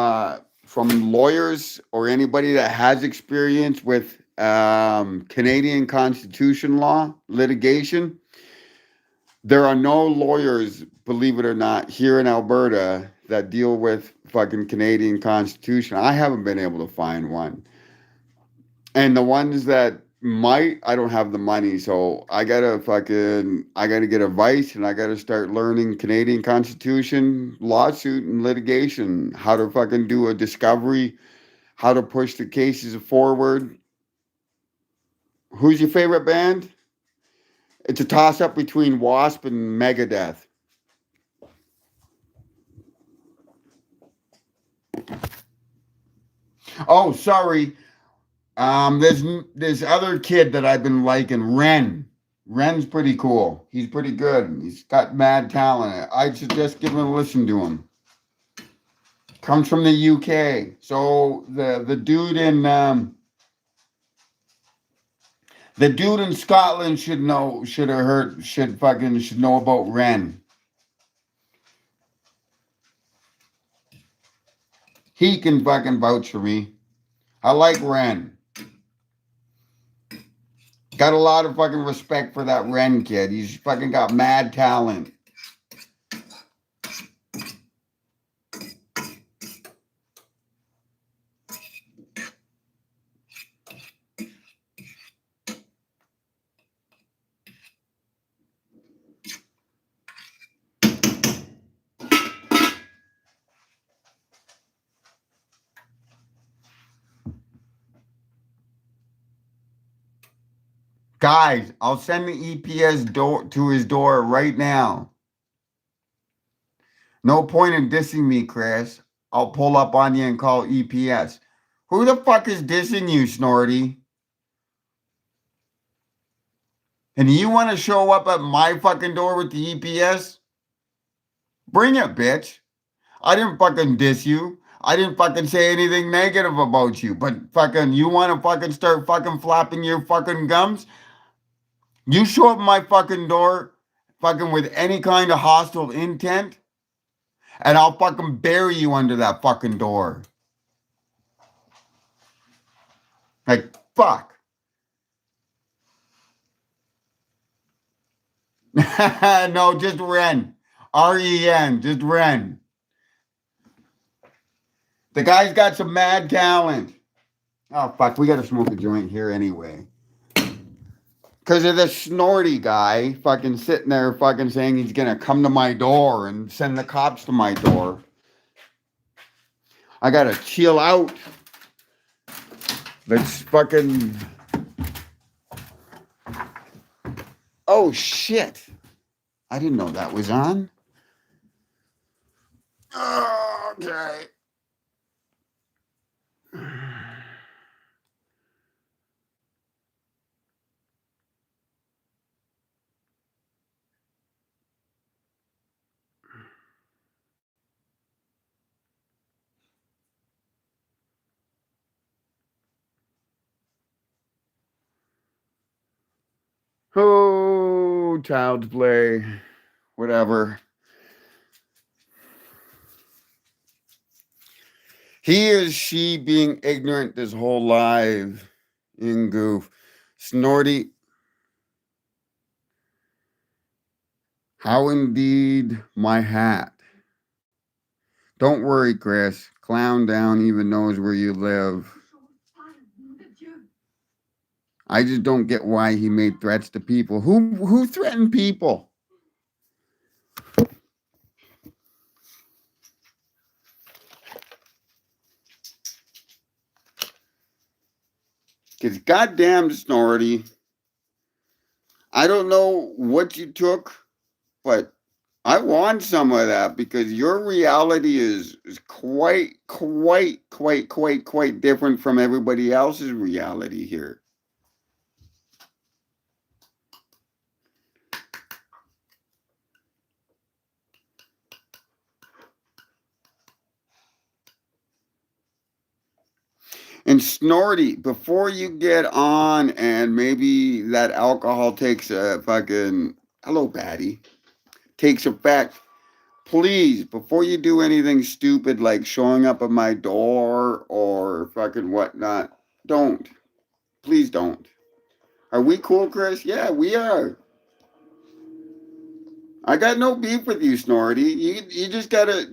lawyers or anybody that has experience with Canadian Constitution law litigation. There are no lawyers, believe it or not, here in Alberta that deal with fucking Canadian Constitution. I haven't been able to find one. And the ones that might, I don't have the money, so I gotta get advice and I gotta start learning Canadian Constitution, lawsuit and litigation, how to fucking do a discovery, how to push the cases forward. Who's your favorite band? It's a toss up between Wasp and Megadeth. Oh, sorry. There's this other kid that I've been liking, Ren. Ren's pretty cool. He's pretty good. He's got mad talent. I suggest giving a listen to him. Comes from the UK. So the dude in Scotland should know should know about Ren. He can fucking vouch for me. I like Ren. Got a lot of fucking respect for that Ren kid. He's fucking got mad talent. Guys, I'll send the EPS door to his door right now. No point in dissing me, Chris. I'll pull up on you and call EPS. Who the fuck is dissing you, Snorty? And you want to show up at my fucking door with the EPS? Bring it, bitch. I didn't fucking diss you. I didn't fucking say anything negative about you. But fucking, you want to fucking start fucking flapping your fucking gums? You show up at my fucking door fucking with any kind of hostile intent, and I'll fucking bury you under that fucking door. Like, fuck. No, just Ren. REN, just Ren. The guy's got some mad talent. Oh, fuck, we gotta smoke a joint here anyway. Because of this Snorty guy fucking sitting there fucking saying he's gonna come to my door and send the cops to my door. I gotta chill out. Let's fucking... Oh, shit. I didn't know that was on. Okay. Oh, child's play. Whatever. He is she being ignorant this whole life in goof. Snorty. How indeed my hat. Don't worry, Chris. Clown Down even knows where you live. I just don't get why he made threats to people. Who threatened people? Because goddamn Snorty, I don't know what you took, but I want some of that because your reality is quite different from everybody else's reality here. And Snorty, before you get on and maybe that alcohol takes a fucking hello, Patty, takes effect, please, before you do anything stupid like showing up at my door or fucking whatnot, don't. Please don't. Are we cool, Chris? Yeah, we are. I got no beef with you, Snorty. You just gotta,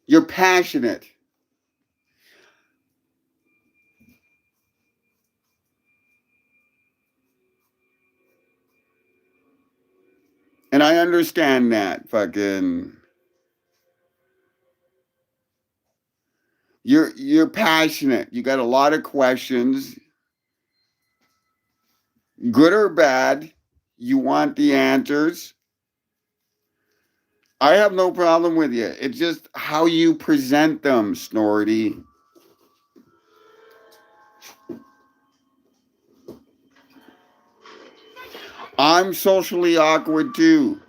you're passionate. And I understand that fucking you're passionate. You got a lot of questions, good or bad. You want the answers. I have no problem with you. It's just how you present them, Snorty. I'm socially awkward too.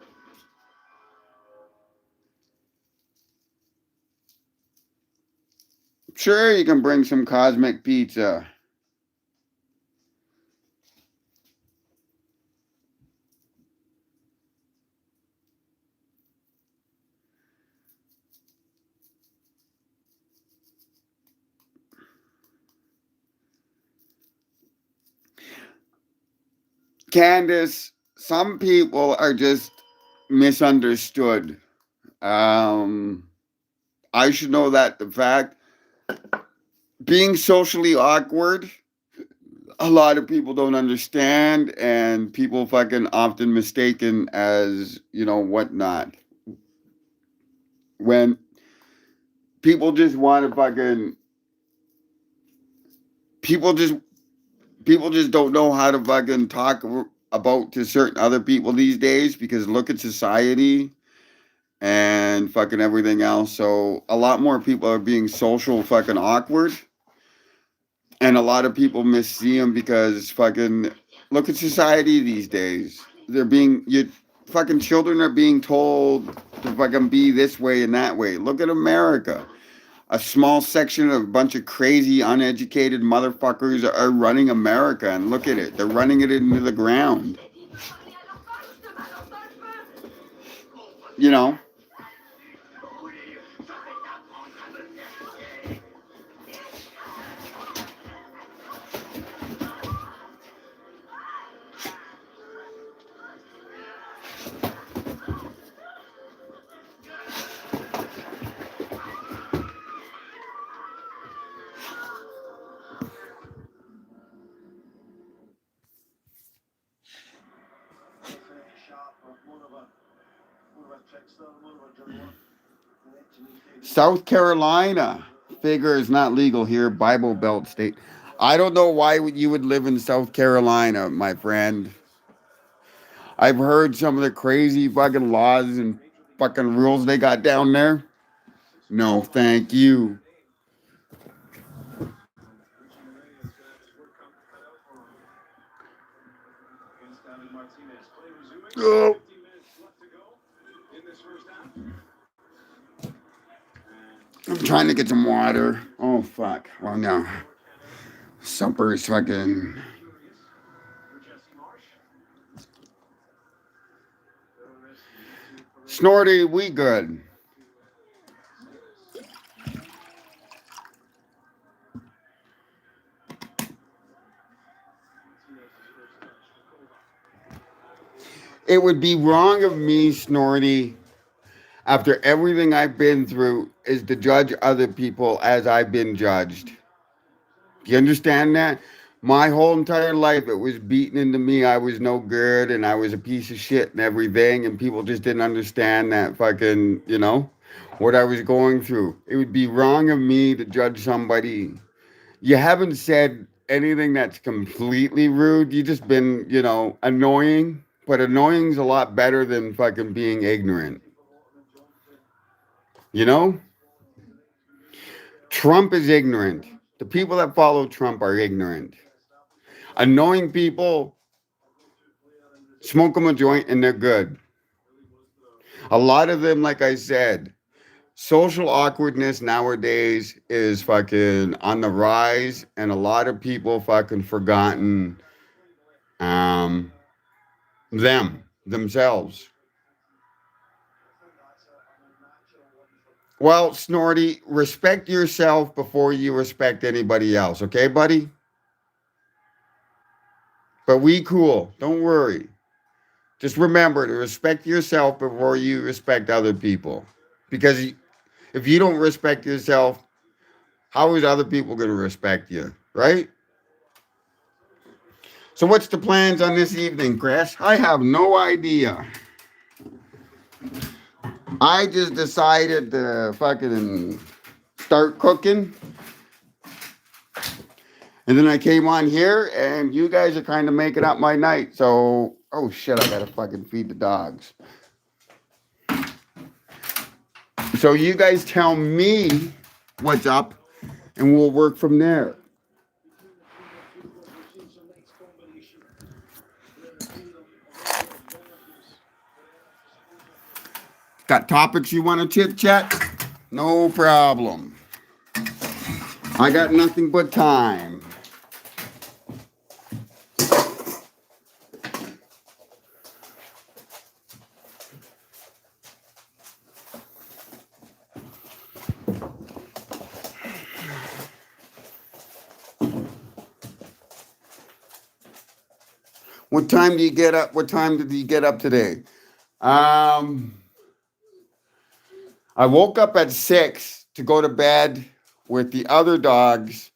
Sure, you can bring some cosmic pizza. Candace, some people are just misunderstood. Um, I should know that the fact being socially awkward, a lot of people don't understand, and people fucking often mistaken as whatnot. When people just want to fucking people just people just don't know how to fucking talk about to certain other people these days because look at society and fucking everything else. So a lot more people are being social fucking awkward, and a lot of people missee them because fucking look at society these days. They're being you fucking children are being told to fucking be this way and that way. Look at America. A small section of a bunch of crazy, uneducated motherfuckers are running America, and look at it. They're running it into the ground. You know? South Carolina. Figure is not legal here. Bible Belt state. I don't know why you would live in South Carolina, my friend. I've heard some of the crazy fucking laws and fucking rules they got down there. No, thank you. Oh. I'm trying to get some water. Oh, fuck. Well, no. Supper is fucking. Snorty, we good. It would be wrong of me, Snorty, after everything I've been through, is to judge other people as I've been judged. Do you understand that? My whole entire life, it was beaten into me. I was no good and I was a piece of shit and everything. And people just didn't understand that fucking, what I was going through. It would be wrong of me to judge somebody. You haven't said anything that's completely rude. You just been, annoying But annoying's a lot better than fucking being ignorant. You know? Trump is ignorant. The people that follow Trump are ignorant. Annoying people smoke them a joint and they're good. A lot of them, like I said, social awkwardness nowadays is fucking on the rise, and a lot of people fucking forgotten um, themselves. Well, Snorty, respect yourself before you respect anybody else, okay, buddy? But we cool. Don't worry. Just remember to respect yourself before you respect other people. Because if you don't respect yourself, how is other people going to respect you, right? So, what's the plans on this evening, Chris? I have no idea. I just decided to fucking start cooking. And then I came on here, and you guys are kind of making up my night. So, oh shit, I gotta fucking feed the dogs. So, you guys tell me what's up, and we'll work from there. Got topics you want to chit chat? No problem. I got nothing but time. What time do you get up? What time did you get up today? I woke up at 6 to go to bed with the other dogs,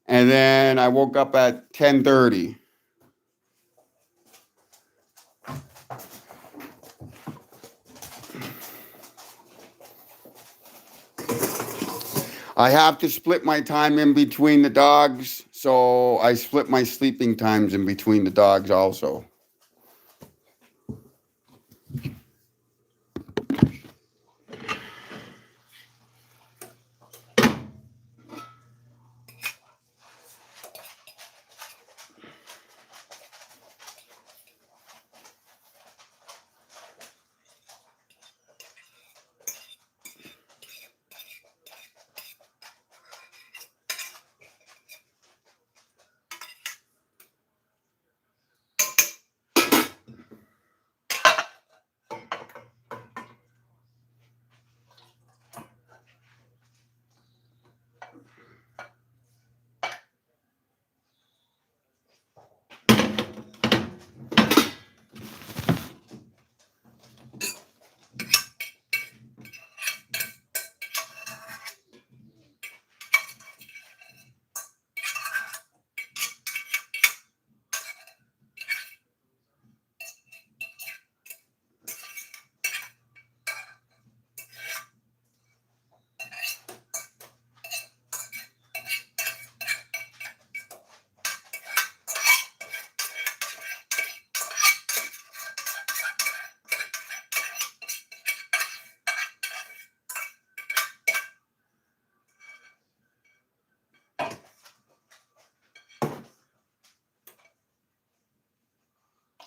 and then I woke up at 10:30. I have to split my time in between the dogs, so I split my sleeping times in between the dogs also.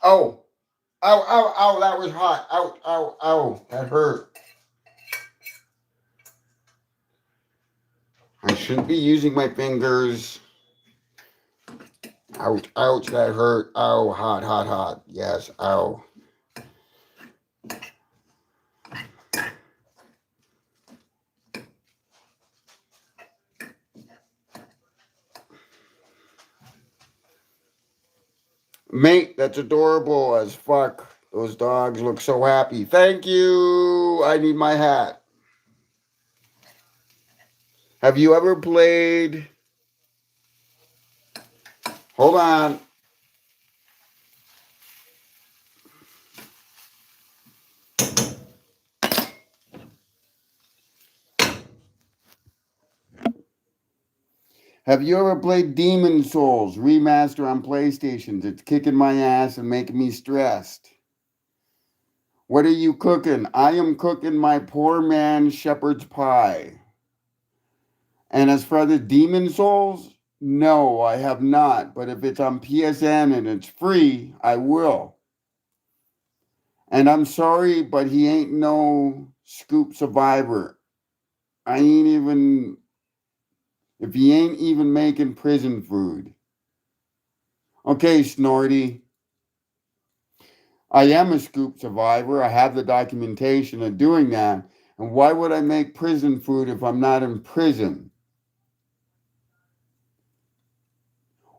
Oh, ow, ow, ow, that was hot. Ow, ow, ow, that hurt. I shouldn't be using my fingers. Ouch, ouch, that hurt. Ow, hot, hot, hot. Yes, ow. Mate, that's adorable as fuck. Those dogs look so happy. Thank you. I need my hat. Have you ever played? Hold on. Have you ever played Demon Souls remaster on PlayStations? It's kicking my ass and making me stressed. What are you cooking? I am cooking my poor man shepherd's pie. And as for the Demon Souls, no, I have not. But if it's on PSN and it's free, I will. And I'm sorry, but he ain't no Scoop Survivor. I ain't even, if he ain't even making prison food. Okay, Snorty. I am a Scoop Survivor. I have the documentation of doing that. And why would I make prison food if I'm not in prison?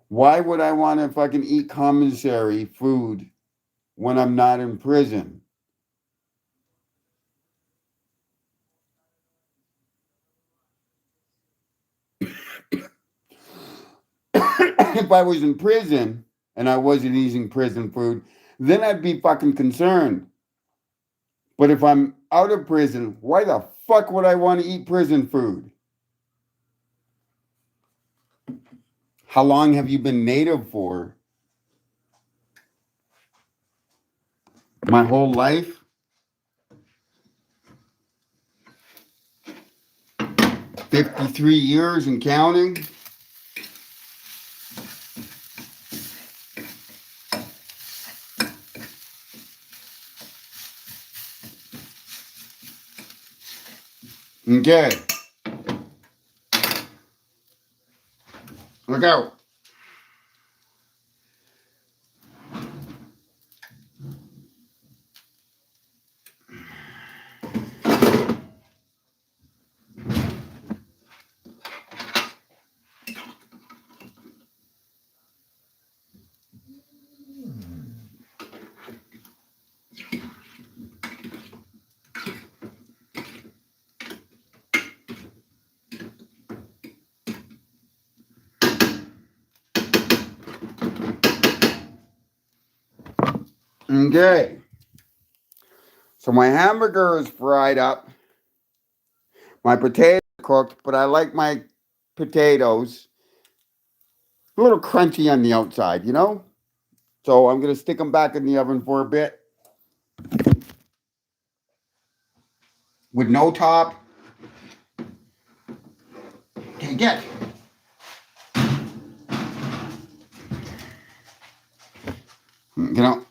Why would I want to fucking eat commissary food when I'm not in prison? If I was in prison and I wasn't eating prison food, then I'd be fucking concerned. But if I'm out of prison, why the fuck would I want to eat prison food? How long have you been native for? My whole life? 53 years and counting? Okay. Look out. Okay. So my hamburger is fried up. My potatoes are cooked, but I like my potatoes a little crunchy on the outside, you know? So I'm going to stick them back in the oven for a bit with no top. Okay, get. You know.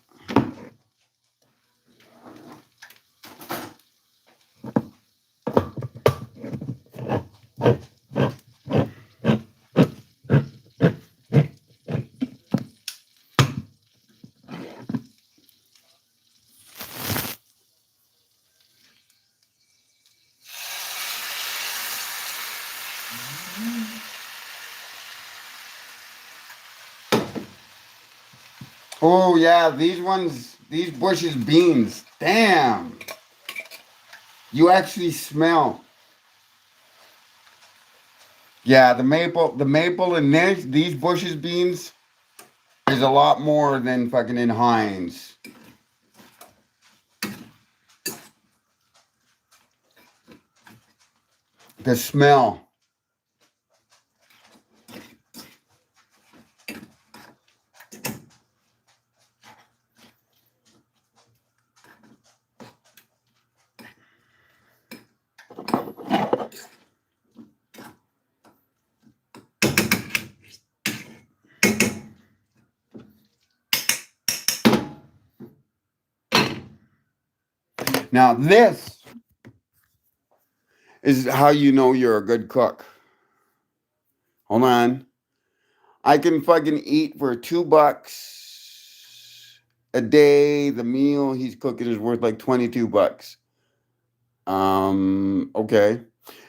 Oh yeah, these Bush's beans. Damn. You actually smell. Yeah, the maple in these Bush's beans is a lot more than fucking in Heinz. The smell. Now this is how you know you're a good cook. Hold on. I can fucking eat for $2 a day. The meal he's cooking is worth like $22. Okay.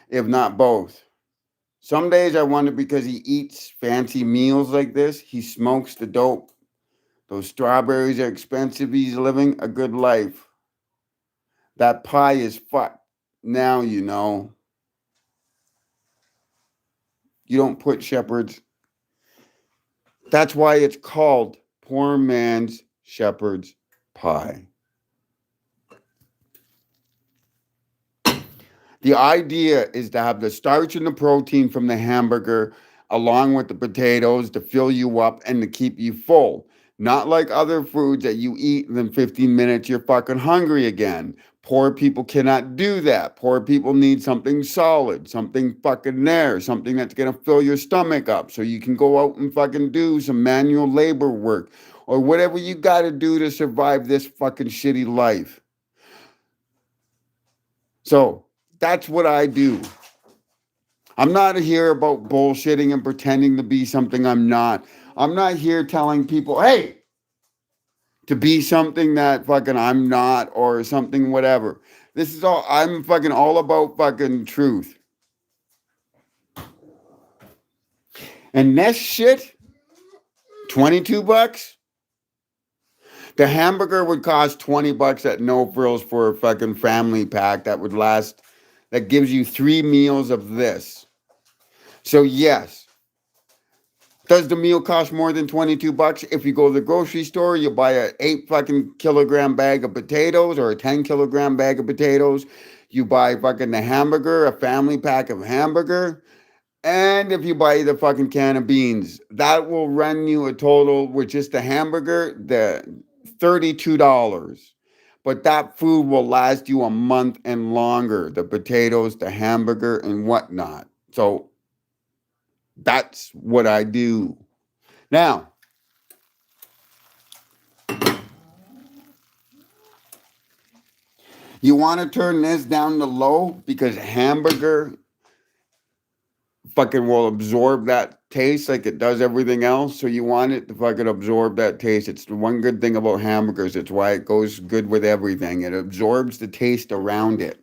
If not both. Some days I wonder because he eats fancy meals like this, he smokes the dope. Those strawberries are expensive. He's living a good life. That pie is fucked. Now you know. You don't put shepherds. That's why it's called poor man's shepherd's pie. The idea is to have the starch and the protein from the hamburger along with the potatoes to fill you up and to keep you full. Not like other foods that you eat and then 15 minutes you're fucking hungry again. Poor people cannot do that. Poor people need something solid, something fucking there, something that's gonna fill your stomach up so you can go out and fucking do some manual labor work or whatever you gotta do to survive this fucking shitty life. So that's what I do. I'm not here about bullshitting and pretending to be something I'm not. I'm not here telling people, hey, to be something that fucking I'm not or something whatever. This is all, I'm fucking all about fucking truth. And this shit, 22 bucks? The hamburger would cost 20 bucks at No Frills for a fucking family pack that would last, that gives you 3 meals of this. So yes, does the meal cost more than 22 bucks? If you go to the grocery store, you buy a 8 fucking kilogram bag of potatoes or a 10 kilogram bag of potatoes. You buy fucking the hamburger, a family pack of hamburger. And if you buy the fucking can of beans, that will run you a total with just the hamburger, the $32. But that food will last you a month and longer. The potatoes, the hamburger, and whatnot. So that's what I do. Now, you want to turn this down to low because hamburger fucking will absorb that taste like it does everything else. So you want it to fucking absorb that taste. It's the one good thing about hamburgers. It's why it goes good with everything. It absorbs the taste around it.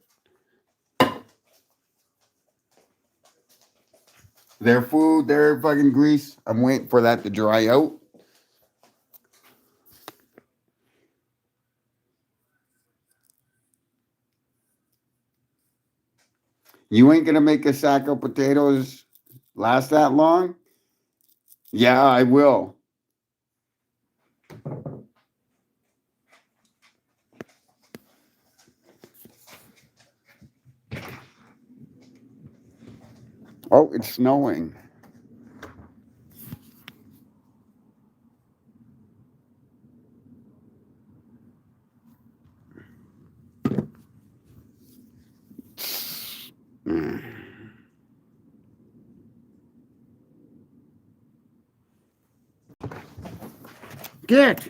Their food, their fucking grease. I'm waiting for that to dry out. You ain't gonna make a sack of potatoes last that long? Yeah, I will. Oh, it's snowing. Get!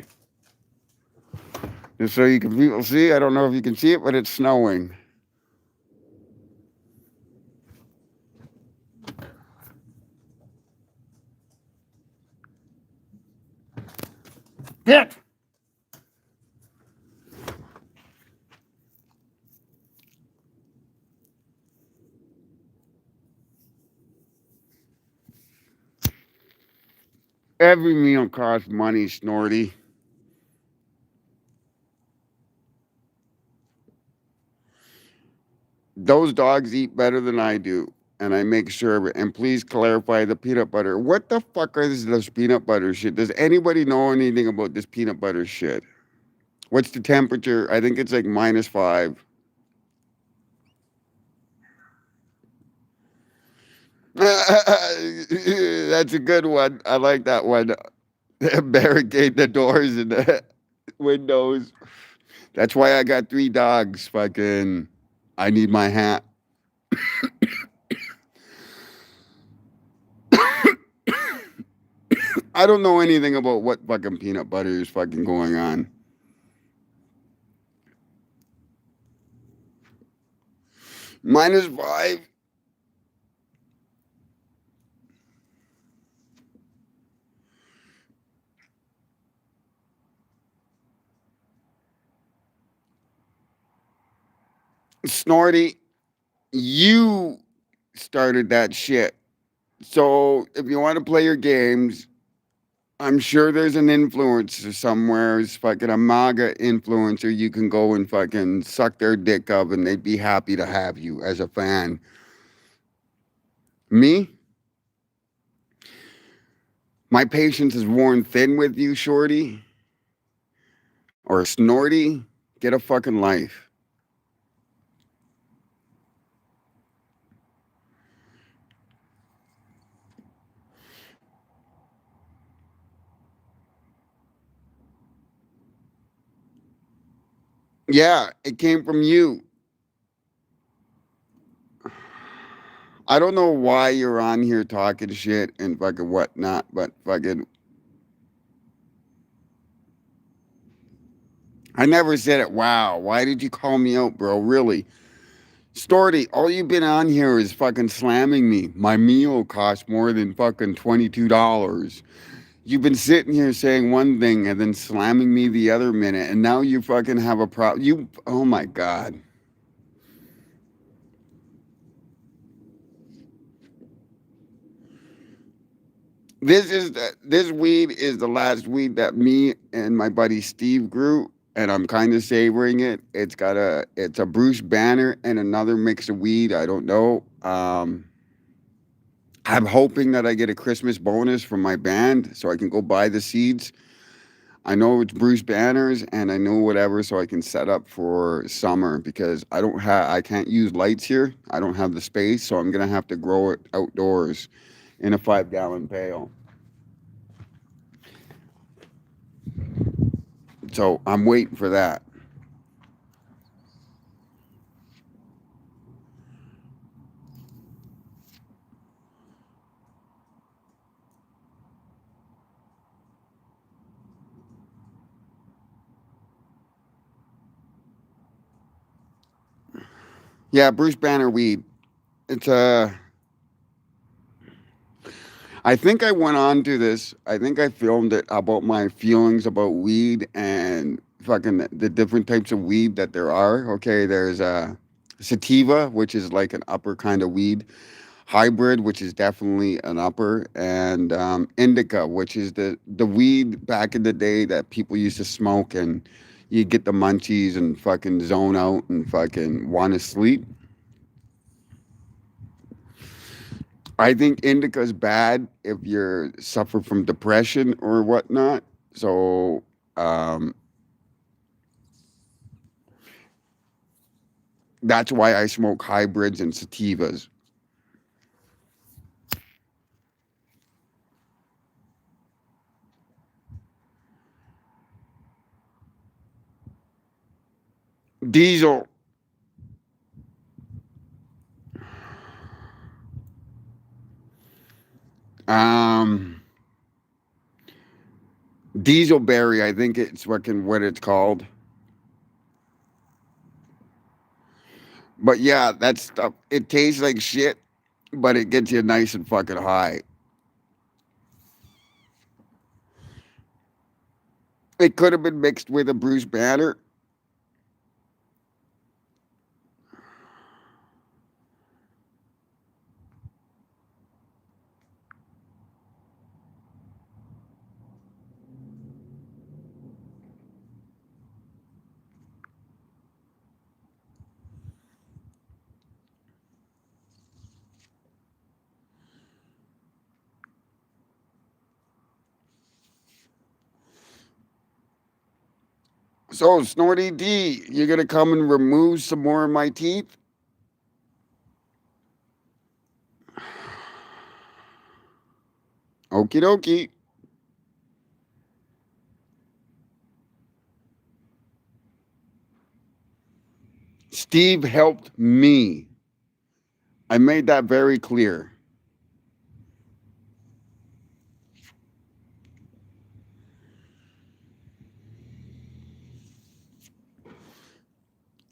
Just so you can people see. I don't know if you can see it, but it's snowing. Get! Every meal costs money, Snorty. Those dogs eat better than I do. And I make sure of it. And please clarify the peanut butter. What the fuck is this peanut butter shit? Does anybody know anything about this peanut butter shit? What's the temperature? I think it's like -5. That's a good one. I like that one. Barricade the doors and the windows. That's why I got 3 dogs. Fucking, I need my hat. I don't know anything about what fucking peanut butter is fucking going on. -5. Snorty, you started that shit. So if you want to play your games, I'm sure there's an influencer somewhere, it's fucking a MAGA influencer you can go and fucking suck their dick up and they'd be happy to have you as a fan. Me? My patience is worn thin with you, Shorty. Or Snorty. Get a fucking life. Yeah, it came from you. I don't know why you're on here talking shit and fucking whatnot, but fucking, I never said it. Wow, why did you call me out, bro? Really? Storty, all you've been on here is fucking slamming me. My meal cost more than fucking $22. You've been sitting here saying one thing and then slamming me the other minute, and now you fucking have a problem. Oh my God. This weed is the last weed that me and my buddy Steve grew, and I'm kind of savoring it. It's a Bruce Banner and another mix of weed. I don't know. I'm hoping that I get a Christmas bonus from my band so I can go buy the seeds. I know it's Bruce Banners and I know whatever, so I can set up for summer because I can't use lights here. I don't have the space, so I'm gonna have to grow it outdoors in a 5-gallon pail. So I'm waiting for that. Yeah, Bruce Banner weed. It's I think I went on to this. I think I filmed it about my feelings about weed and fucking the different types of weed that there are. Okay, there's sativa, which is like an upper kind of weed. Hybrid, which is definitely an upper, and indica, which is the weed back in the day that people used to smoke, and you get the munchies and fucking zone out and fucking want to sleep. I think indica is bad if you're suffer from depression or whatnot. So um, that's why I smoke hybrids and sativas. Diesel. Um, Dieselberry, I think it's fucking what it's called. But yeah, that stuff, it tastes like shit, but it gets you nice and fucking high. It could have been mixed with a Bruce Banner. So, Snorty D, you're gonna come and remove some more of my teeth? Okie dokie. Steve helped me. I made that very clear.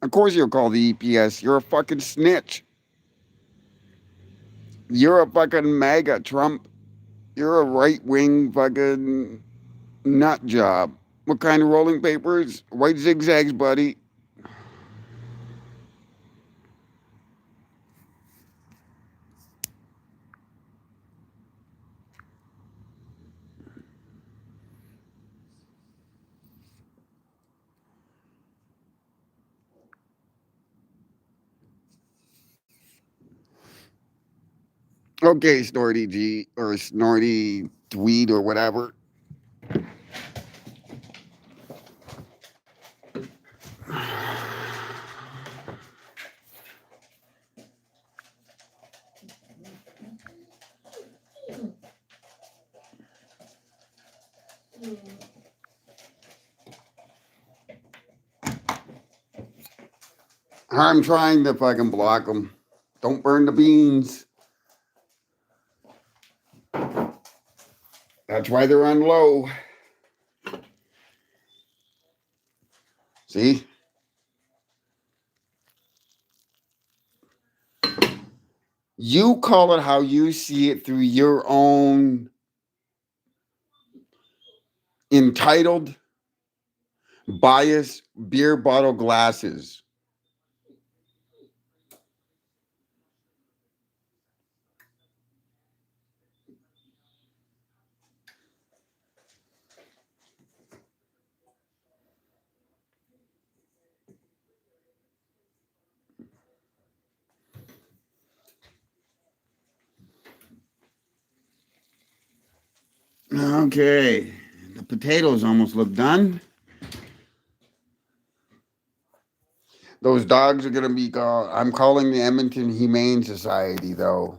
Of course, you'll call the EPS. You're a fucking snitch. You're a fucking MAGA Trump. You're a right wing fucking nut job. What kind of rolling papers? White zigzags, buddy. Okay, Snorty G or Snorty Tweed or whatever. I'm trying to fucking block them. Don't burn the beans. That's why they're on low. See? You call it how you see it through your own entitled, biased beer bottle glasses. Okay. The potatoes almost look done. Those dogs are going to be gone. I'm calling the Edmonton Humane Society, though.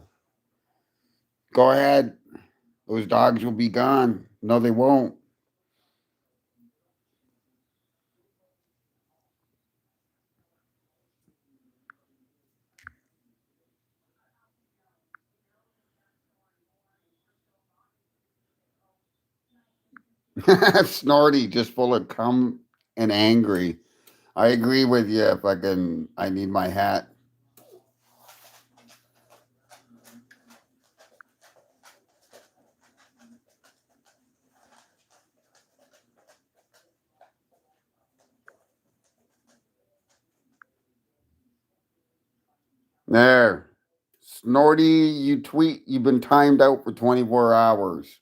Go ahead. Those dogs will be gone. No, they won't. Snorty, just full of cum and angry. I agree with you. If I need my hat. There. Snorty, you tweet, you've been timed out for 24 hours.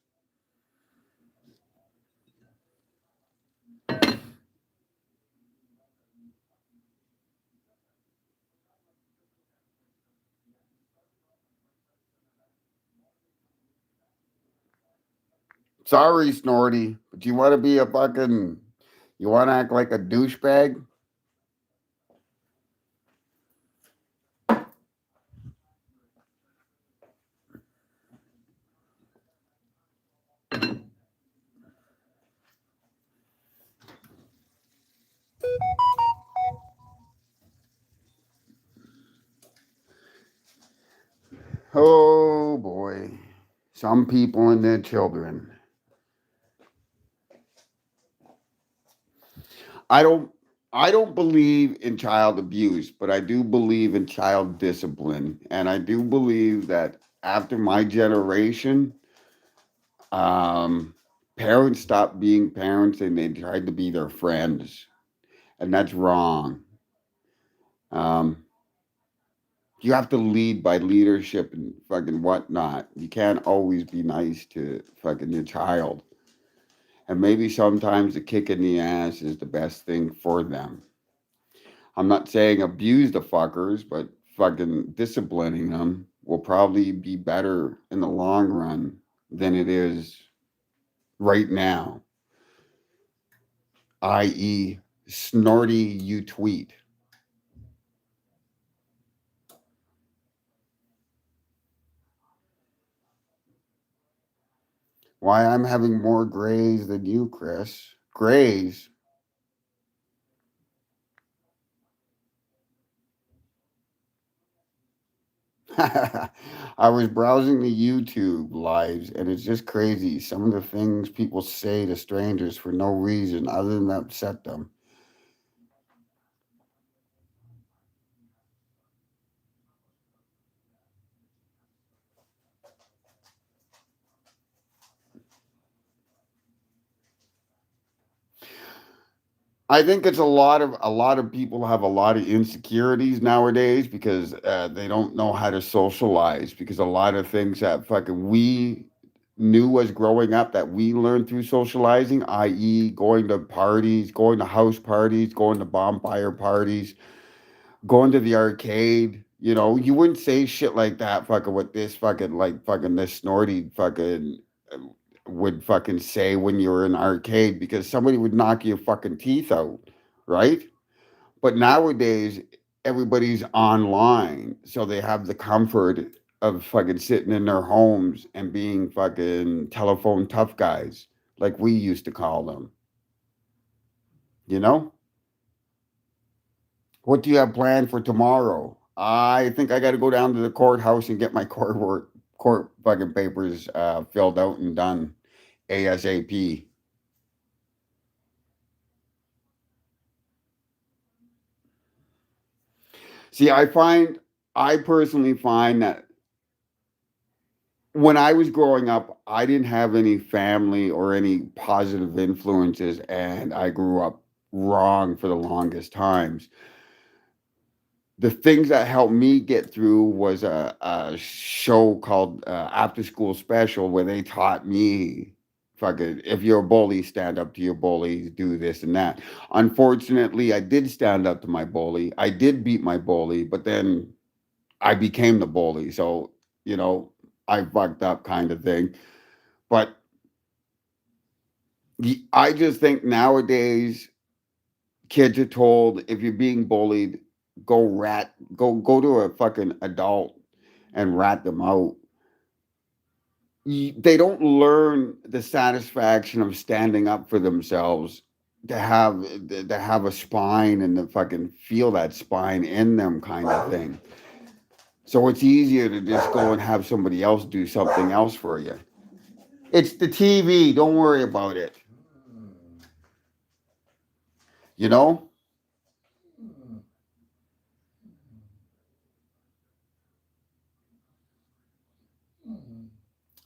Sorry, Snorty, but you want to be a fucking, you want to act like a douchebag? Oh boy. Some people and their children. I don't I don't believe in child abuse, but I do believe in child discipline. And I do believe that after my generation, um, parents stopped being parents and they tried to be their friends. And that's wrong. Um, you have to lead by leadership and fucking whatnot. You can't always be nice to fucking your child. And maybe sometimes a kick in the ass is the best thing for them. I'm not saying abuse the fuckers, but fucking disciplining them will probably be better in the long run than it is right now, i.e., Snorty, you tweet. Why I'm having more grays than you, Chris. Grays. I was browsing the YouTube lives and it's just crazy. Some of the things people say to strangers for no reason other than upset them. I think it's a lot of people have a lot of insecurities nowadays because they don't know how to socialize because a lot of things that fucking we knew as growing up that we learned through socializing, i.e., going to parties, going to house parties, going to bonfire parties, going to the arcade. You know, you wouldn't say shit like that fucking with this fucking like fucking this snorty fucking uh, would fucking say when you were in an arcade because somebody would knock your fucking teeth out, right? But nowadays everybody's online, so they have the comfort of fucking sitting in their homes and being fucking telephone tough guys, like we used to call them, you know? What do you have planned for tomorrow? I think I got to go down to the courthouse and get my court fucking papers filled out and done ASAP. See, I personally find that when I was growing up, I didn't have any family or any positive influences, and I grew up wrong for the longest times. The things that helped me get through was a show called After School Special, where they taught me, fucking, if you're a bully, stand up to your bully, do this and that. Unfortunately, I did stand up to my bully. I did beat my bully, but then I became the bully. So, you know, I fucked up kind of thing. But I just think nowadays kids are told if you're being bullied, go to a fucking adult and rat them out. They don't learn the satisfaction of standing up for themselves, to have a spine and to fucking feel that spine in them kind of thing. So it's easier to just go and have somebody else do something else for you. It's the TV. Don't worry about it. You know?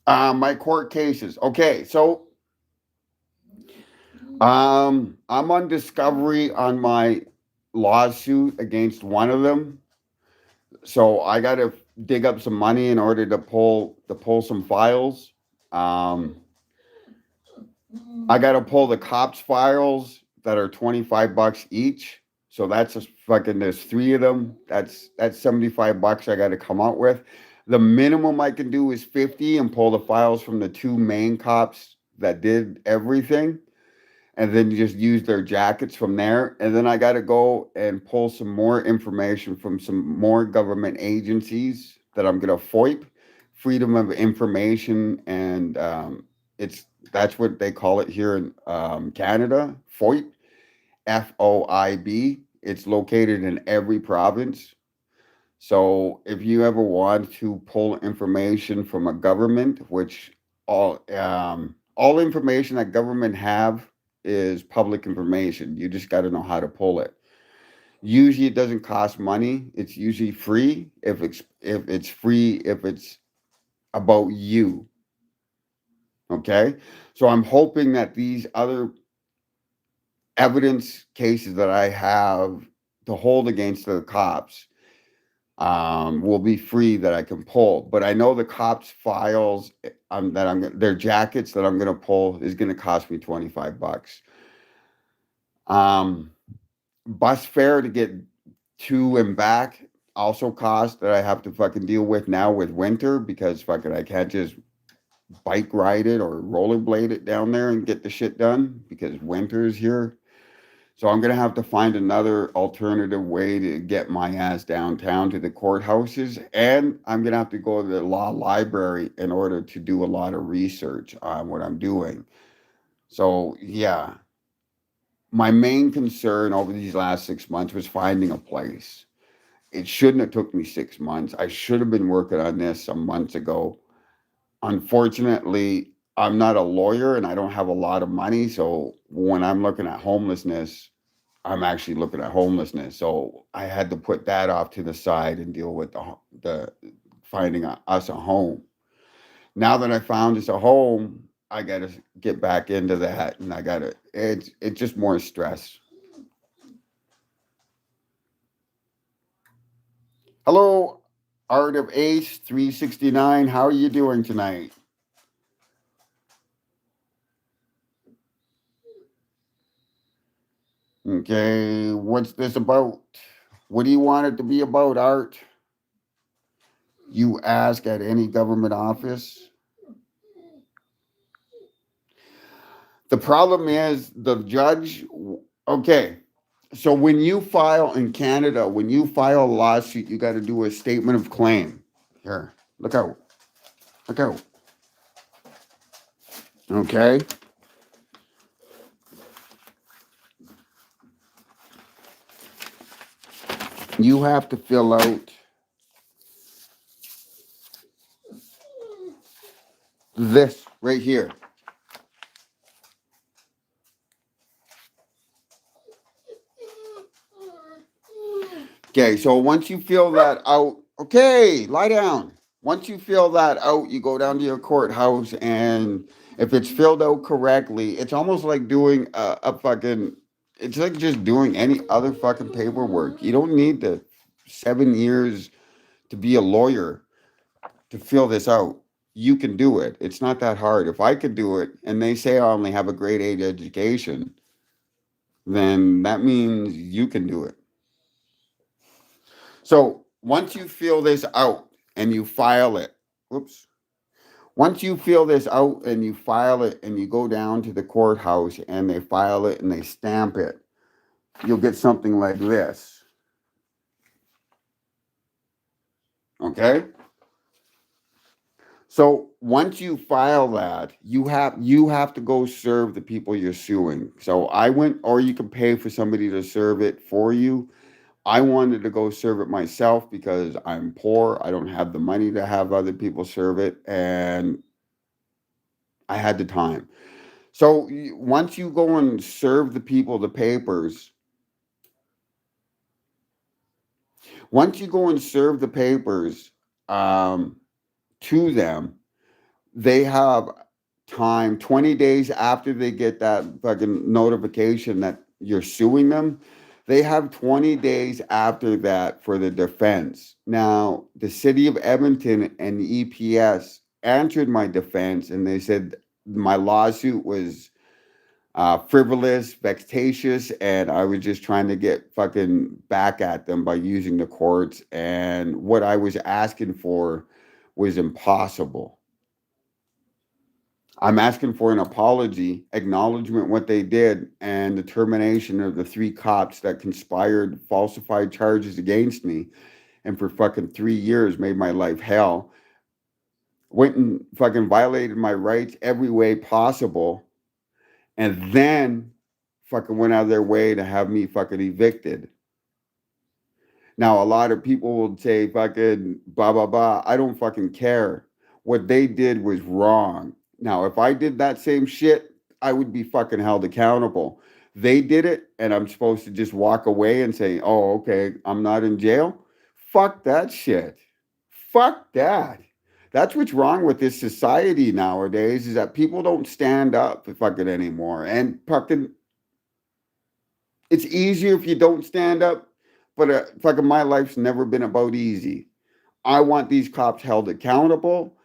My court cases. Okay, so I'm on discovery on my lawsuit against one of them. So I got to dig up some money in order to pull some files. Um, I got to pull the cops files that are $25 each. So that's just fucking. There's three of them. That's $75 I got to come out with. The minimum I can do is 50 and pull the files from the two main cops that did everything, and then just use their jackets from there. And then I got to go and pull some more information from some more government agencies that I'm going to FOIP, Freedom of Information, and it's that's what they call it here in Canada, FOIP, FOIB. It's located in every province. So if you ever want to pull information from a government, which all information that government have is public information. You just got to know how to pull it. Usually, it doesn't cost money. It's usually free. If it's free, if it's about you. Okay, so I'm hoping that these other evidence cases that I have to hold against the cops will be free that I can pull. But I know the cops' files their jackets that I'm going to pull is going to cost me $25. Um, Bus fare to get to and back also cost that I have to fucking deal with now with winter because fucking I can't just bike ride it or rollerblade it down there and get the shit done because winter is here. So I'm gonna have to find another alternative way to get my ass downtown to the courthouses, and I'm gonna have to go to the law library in order to do a lot of research on what I'm doing. So yeah, my main concern over these last 6 months was finding a place. It shouldn't have took me 6 months. I should have been working on this some months ago. Unfortunately, I'm not a lawyer and I don't have a lot of money. So when I'm looking at homelessness, I'm actually looking at homelessness. So I had to put that off to the side and deal with the finding us a home. Now that I found us a home, I got to get back into that, and it's just more stress. Hello, Art of Ace 369. How are you doing tonight? Okay, what's this about? What do you want it to be about, Art? You ask at any government office. The problem is the judge. Okay, so when you file in Canada, when you file a lawsuit, you got to do a statement of claim. Here, look out. Look out. Okay. you have to fill out this right here. Okay, so once you fill that out, okay, lie down. Once you fill that out, you go down to your courthouse, and if it's filled out correctly, it's almost like doing a fucking, it's like just doing any other fucking paperwork. You don't need the 7 years to be a lawyer to fill this out. You can do it. It's not that hard. If I could do it, and they say I only have a grade 8 education, then that means you can do it. So once you fill this out and you file it, whoops. Once you fill this out and you file it and you go down to the courthouse and they file it and they stamp it, you'll get something like this. Okay? So once you file that, you have to go serve the people you're suing. So I went, or you can pay for somebody to serve it for you. I wanted to go serve it myself because I'm poor. I don't have the money to have other people serve it, and I had the time. So once you go and serve the people the papers, once you go and serve the papers to them, they have time 20 days after they get that fucking notification that you're suing them. They have 20 days after that for the defense. Now, the city of Edmonton and the EPS answered my defense, and they said my lawsuit was frivolous, vexatious, and I was just trying to get fucking back at them by using the courts. And what I was asking for was impossible. I'm asking for an apology, acknowledgement what they did, and the termination of the 3 cops that conspired, falsified charges against me, and for fucking 3 years made my life hell. Went and fucking violated my rights every way possible, and then fucking went out of their way to have me fucking evicted. Now, a lot of people will say fucking blah, blah, blah. I don't fucking care. What they did was wrong. Now, if I did that same shit, I would be fucking held accountable. They did it, and I'm supposed to just walk away and say, oh, okay, I'm not in jail? Fuck that shit. Fuck that. That's what's wrong with this society nowadays, is that people don't stand up for fucking anymore. And fucking, it's easier if you don't stand up, but fucking my life's never been about easy. I want these cops held accountable.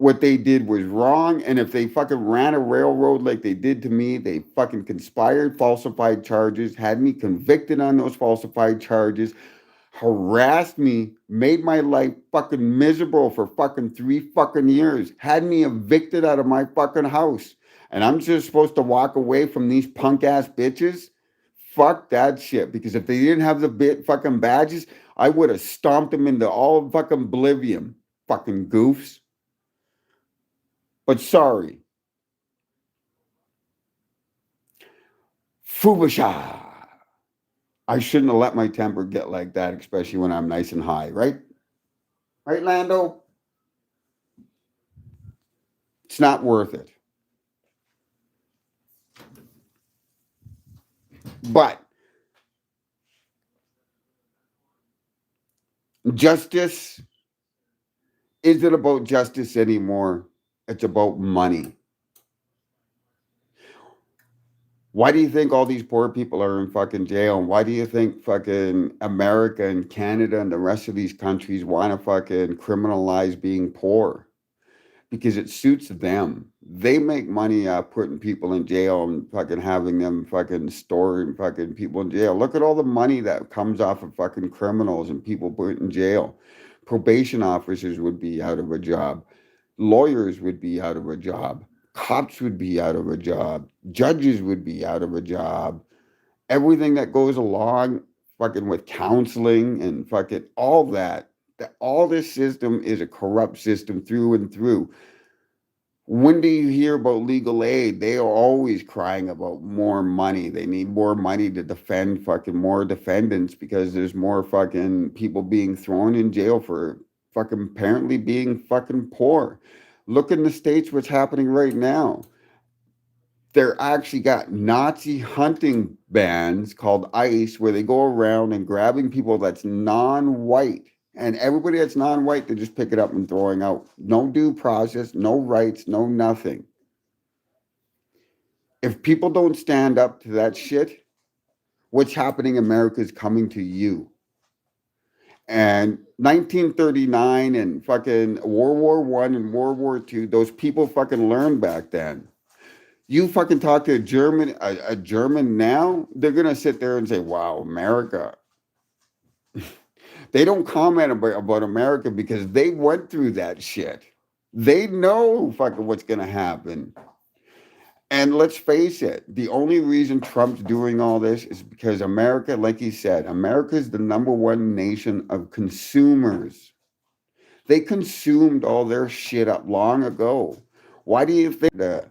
What they did was wrong, and if they fucking ran a railroad like they did to me, they fucking conspired, falsified charges, had me convicted on those falsified charges, harassed me, made my life fucking miserable for fucking 3 fucking years, had me evicted out of my fucking house, and I'm just supposed to walk away from these punk ass bitches? Fuck that shit. Because if they didn't have the fucking badges, I would have stomped them into all fucking oblivion. Fucking goofs. But sorry. Fubasha. I shouldn't have let my temper get like that, especially when I'm nice and high, right? Right, Lando? It's not worth it. But justice isn't about justice anymore. It's about money. Why do you think all these poor people are in fucking jail? And why do you think fucking America and Canada and the rest of these countries want to fucking criminalize being poor? Because it suits them. They make money putting people in jail and fucking having them fucking storing fucking people in jail. Look at all the money that comes off of fucking criminals and people put in jail. Probation officers would be out of a job. Lawyers would be out of a job. Cops would be out of a job. Judges would be out of a job. Everything that goes along fucking with counseling and fucking all that. All this system is a corrupt system through and through. When do you hear about legal aid? They are always crying about more money. They need more money to defend fucking more defendants because there's more fucking people being thrown in jail for fucking apparently being fucking poor. Look in the States what's happening right now. They're actually got Nazi hunting bands called ICE where they go around and grabbing people that's non-white. And everybody that's non-white, they just pick it up and throwing out. No due process, no rights, no nothing. If people don't stand up to that shit, what's happening in America is coming to you. And 1939 and fucking World War One and World War Two, those people fucking learned back then. You fucking talk to a German now, they're gonna sit there and say, "Wow, America." They don't comment about America because they went through that shit. They know fucking what's gonna happen. And let's face it, the only reason Trump's doing all this is because America, like he said, America is the number one nation of consumers. They consumed all their shit up long ago. Why do you think the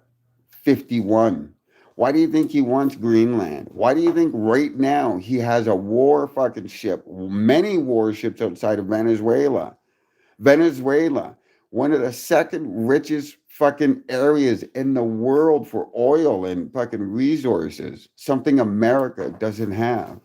51? Why do you think he wants Greenland? Why do you think right now he has a war fucking ship, many warships outside of Venezuela? Venezuela, one of the second richest fucking areas in the world for oil and fucking resources, something America doesn't have.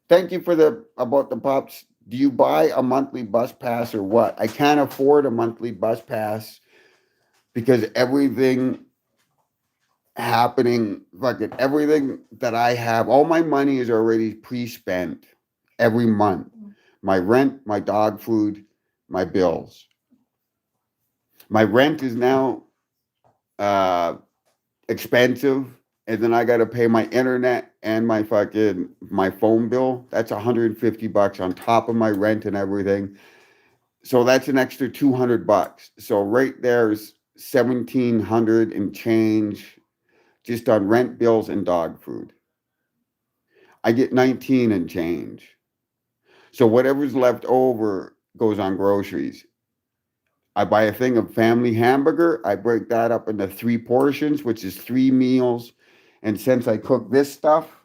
Thank you for the about the pops. Do you buy a monthly bus pass or what? I can't afford a monthly bus pass because everything happening, fucking everything that I have, all my money is already pre-spent every month. My rent, my dog food, my bills. My rent is now expensive, and then I got to pay my internet and my phone bill. That's $150 on top of my rent and everything. So that's an extra $200. So right there's 1,700 and change just on rent, bills, and dog food. I get 19 and change. So whatever's left over goes on groceries. I buy a thing of family hamburger. I break that up into 3 portions, which is 3 meals. And since I cook this stuff,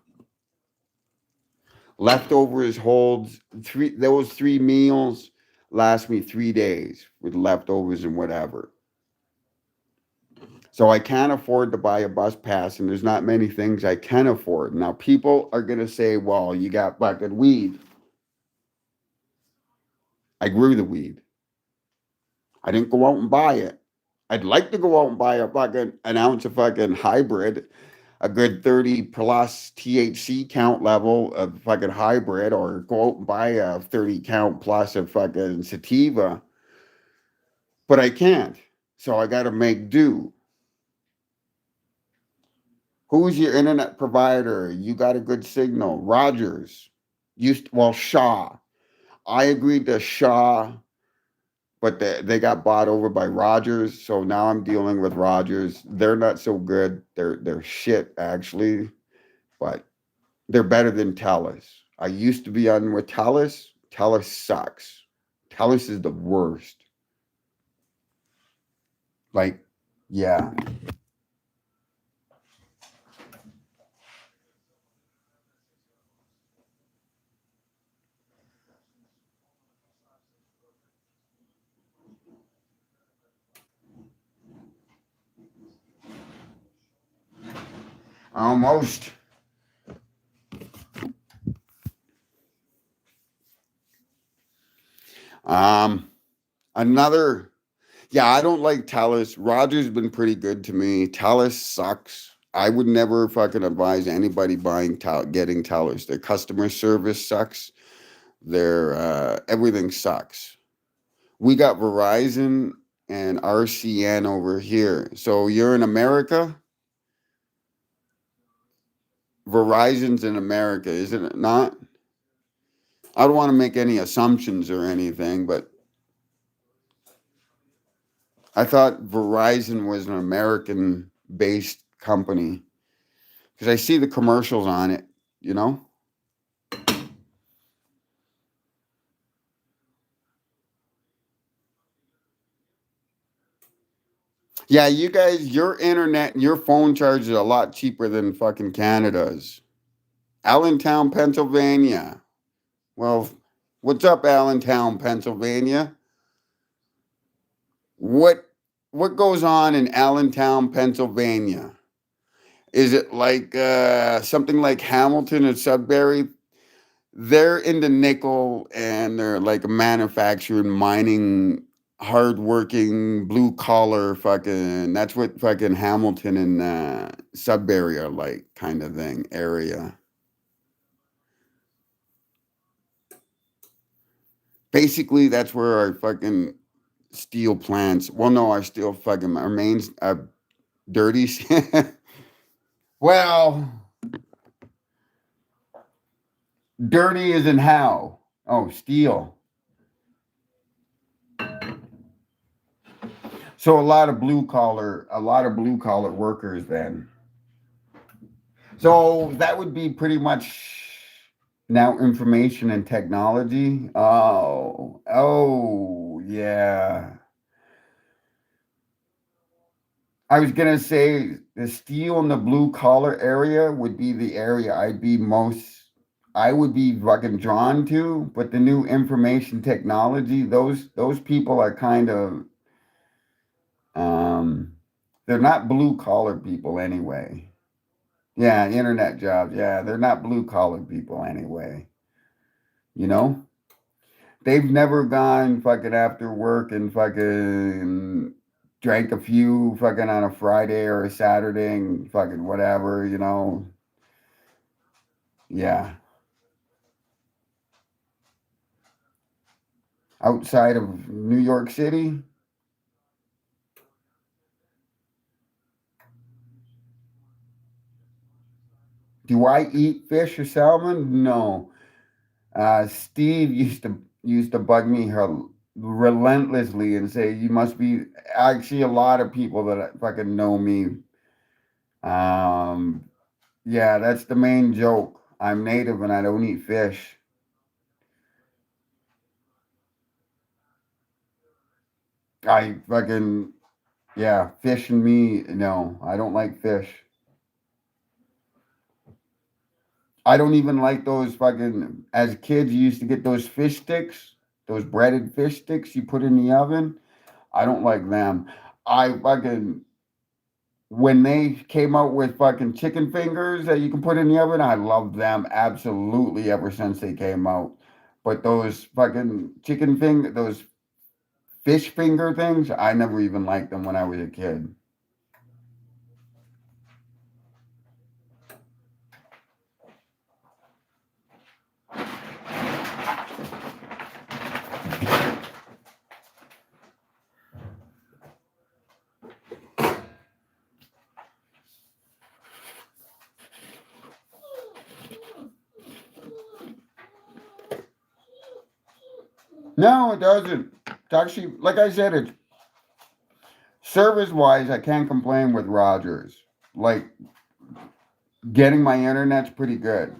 leftovers holds those 3 meals last me 3 days with leftovers and whatever. So I can't afford to buy a bus pass, and there's not many things I can afford. Now people are gonna say, well, you got fucking weed. I grew the weed. I didn't go out and buy it. I'd like to go out and buy an ounce of fucking hybrid, a good 30 plus THC count level of fucking hybrid, or go out and buy a 30 count plus of fucking sativa. But I can't. So I got to make do. Who's your internet provider? You got a good signal. Rogers. Shaw. I agreed to Shaw, but they got bought over by Rogers, so now I'm dealing with Rogers. They're not so good. They're shit actually, but they're better than Telus. I used to be on with Telus. Telus sucks. Telus is the worst. Like, yeah. Almost. Another, yeah, I don't like Telus. Roger's been pretty good to me. Telus sucks. I would never fucking advise anybody getting Telus. Their customer service sucks. Their everything sucks. We got Verizon and RCN over here. So you're in America? Verizon's in America, isn't it not? I don't want to make any assumptions or anything, but I thought Verizon was an American based company because I see the commercials on it, you know? Yeah, you guys, your internet, your phone charge is a lot cheaper than fucking Canada's. Allentown, Pennsylvania. Well, what's up, Allentown, Pennsylvania? What what goes on in Allentown, Pennsylvania? Is it like something like Hamilton or Sudbury? They're into nickel and they're like manufacturing, mining, hardworking, blue collar fucking. That's what fucking Hamilton and Sudbury are like, kind of thing area. Basically, that's where our fucking steel plants. Well, no, our steel fucking our mains are dirty. Well, dirty is in how? Oh, steel. So a lot of blue collar workers then. So that would be pretty much now information and technology. Oh, yeah. I was gonna say the steel and the blue collar area would be the area I would be fucking drawn to, but the new information technology, those people are kind of um they're not blue collar people anyway. Yeah, internet jobs. Yeah, they're not blue collar people anyway. You know? They've never gone fucking after work and fucking drank a few fucking on a Friday or a Saturday and fucking whatever, you know? Yeah. Outside of New York City, do I eat fish or salmon? No. Steve used to bug me relentlessly and say you must be actually a lot of people that fucking know me. Um, yeah, that's the main joke. I'm native and I don't eat fish. I fucking yeah, fish and me. No, I don't like fish. I don't even like those fucking. As kids, you used to get those fish sticks, those breaded fish sticks you put in the oven. I don't like them. I fucking when they came out with fucking chicken fingers that you can put in the oven, I love them absolutely ever since they came out. But those fucking those fish finger things, I never even liked them when I was a kid. No, it doesn't. It's actually, like I said, it's service wise, I can't complain with Rogers. Like getting my internet's pretty good.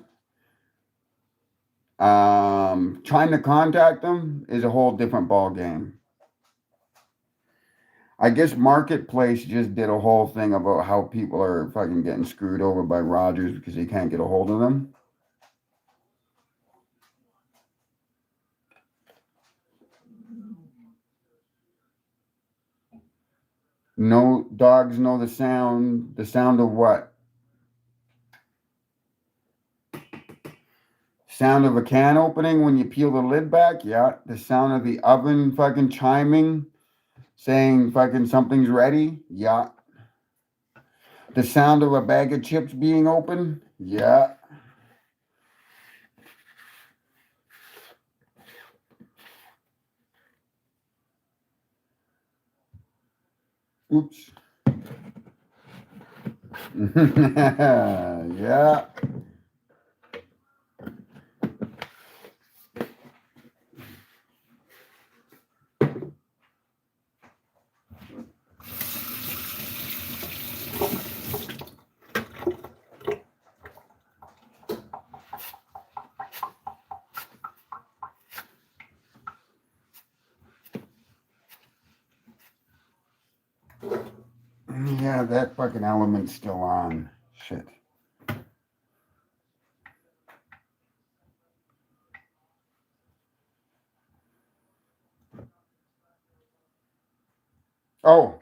Trying to contact them is a whole different ball game. I guess Marketplace just did a whole thing about how people are fucking getting screwed over by Rogers because they can't get a hold of them. No dogs know the sound. The sound of what? Sound of a can opening when you peel the lid back? Yeah. The sound of the oven fucking chiming, saying fucking something's ready? Yeah. The sound of a bag of chips being open? Yeah. Oops. Yeah. That fucking element's still on. Shit. Oh,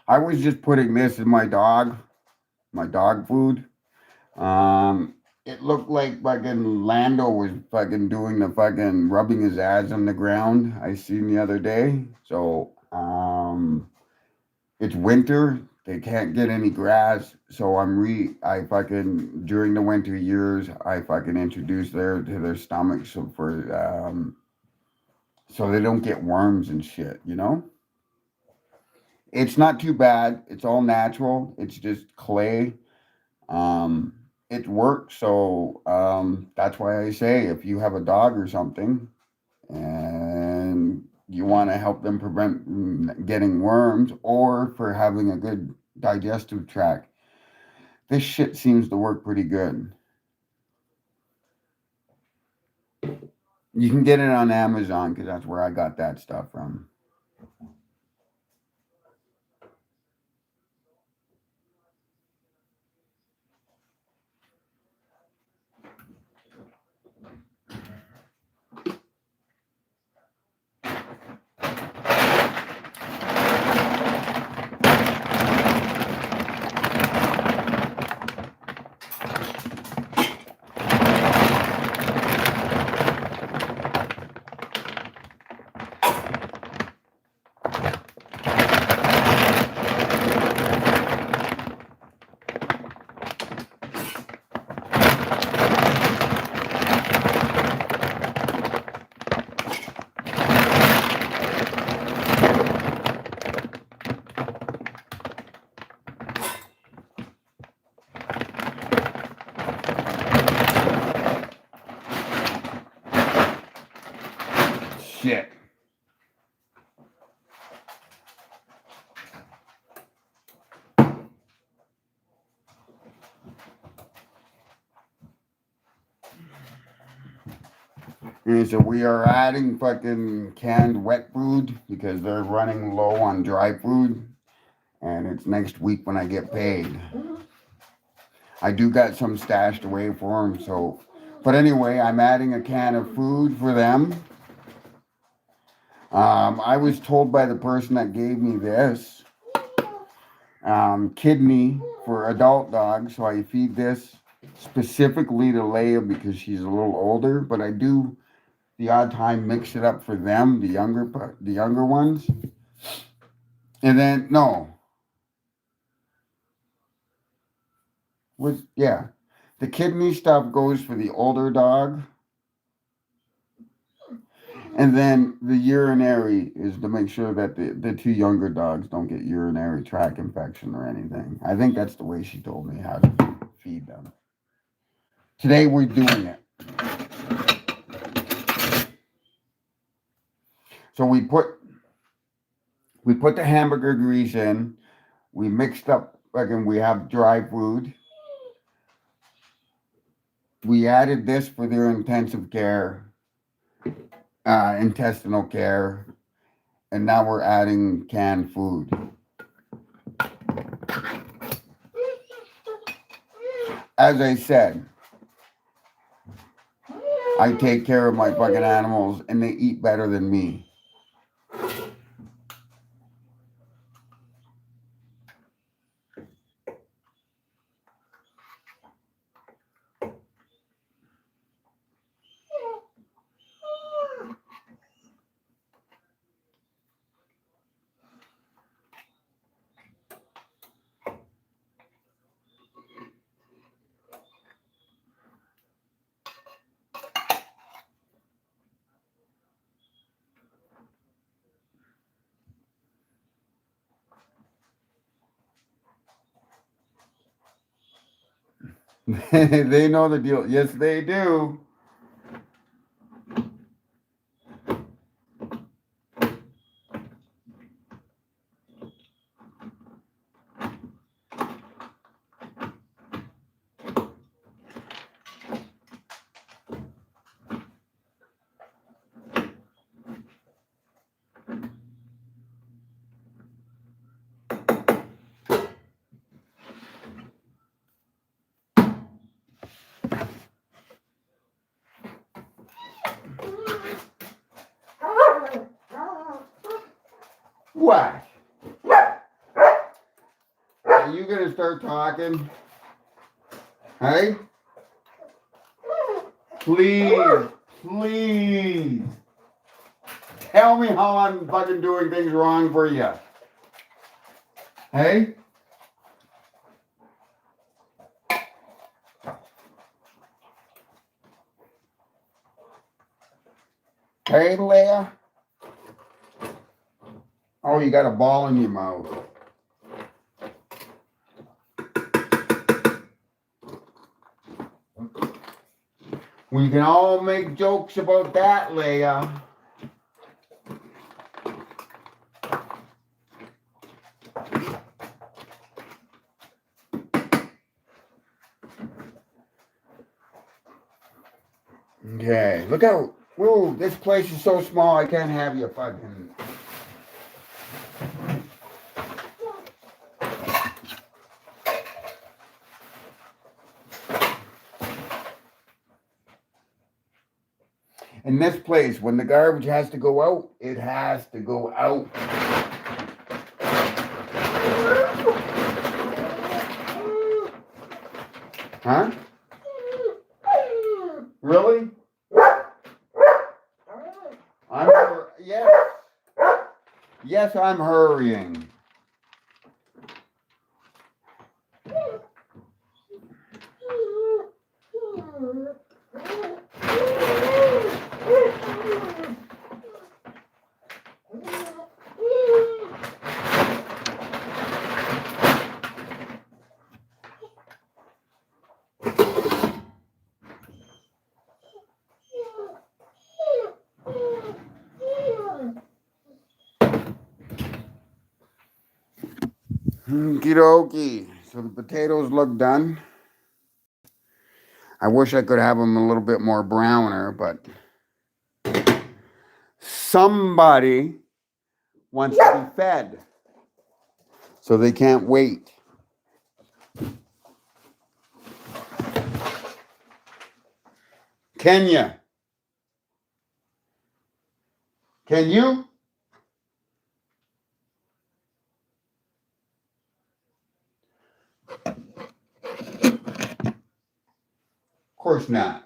I was just putting this in my dog food. It looked like fucking Lando was fucking doing the fucking rubbing his ass on the ground I seen the other day. So, it's winter. They can't get any grass. So I fucking, during the winter years, I fucking introduce to their stomachs so they don't get worms and shit, you know? It's not too bad. It's all natural. It's just clay. Um, it works. So that's why I say if you have a dog or something and you want to help them prevent getting worms or for having a good digestive tract, this shit seems to work pretty good. You can get it on Amazon because that's where I got that stuff from. Shit. And so we are adding fucking canned wet food because they're running low on dry food. And it's next week when I get paid. I do got some stashed away for them. So, but anyway, I'm adding a can of food for them. I was told by the person that gave me this kidney for adult dogs. So I feed this specifically to Leia because she's a little older. But I do the odd time mix it up for them, the younger ones. And then no, the kidney stuff goes for the older dog. And then the urinary is to make sure that the two younger dogs don't get urinary tract infection or anything. I think that's the way she told me how to feed them. Today we're doing it. So we put the hamburger grease in. We mixed up, again, we have dry food. We added this for their intensive care, intestinal care, and now we're adding canned food. As I said, I take care of my fucking animals and they eat better than me. They know the deal. Yes, they do. What? Are you gonna start talking? Hey? Please, please. Tell me how I'm fucking doing things wrong for you. Hey? Hey, Leah? Oh, you got a ball in your mouth. We can all make jokes about that, Leah. Okay, look out. Whoa, this place is so small I can't have you fucking... In this place, when the garbage has to go out, it has to go out. Huh? Really? Yes. Yes, I'm hurrying. Okie dokie. So the potatoes look done. I wish I could have them a little bit more browner, but somebody wants to be fed. So they can't wait. Kenya. Can you? Of course not.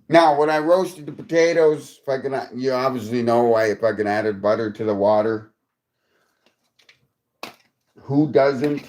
Now, when I roasted the potatoes, if I can, you obviously know why. If I can added butter to the water, who doesn't?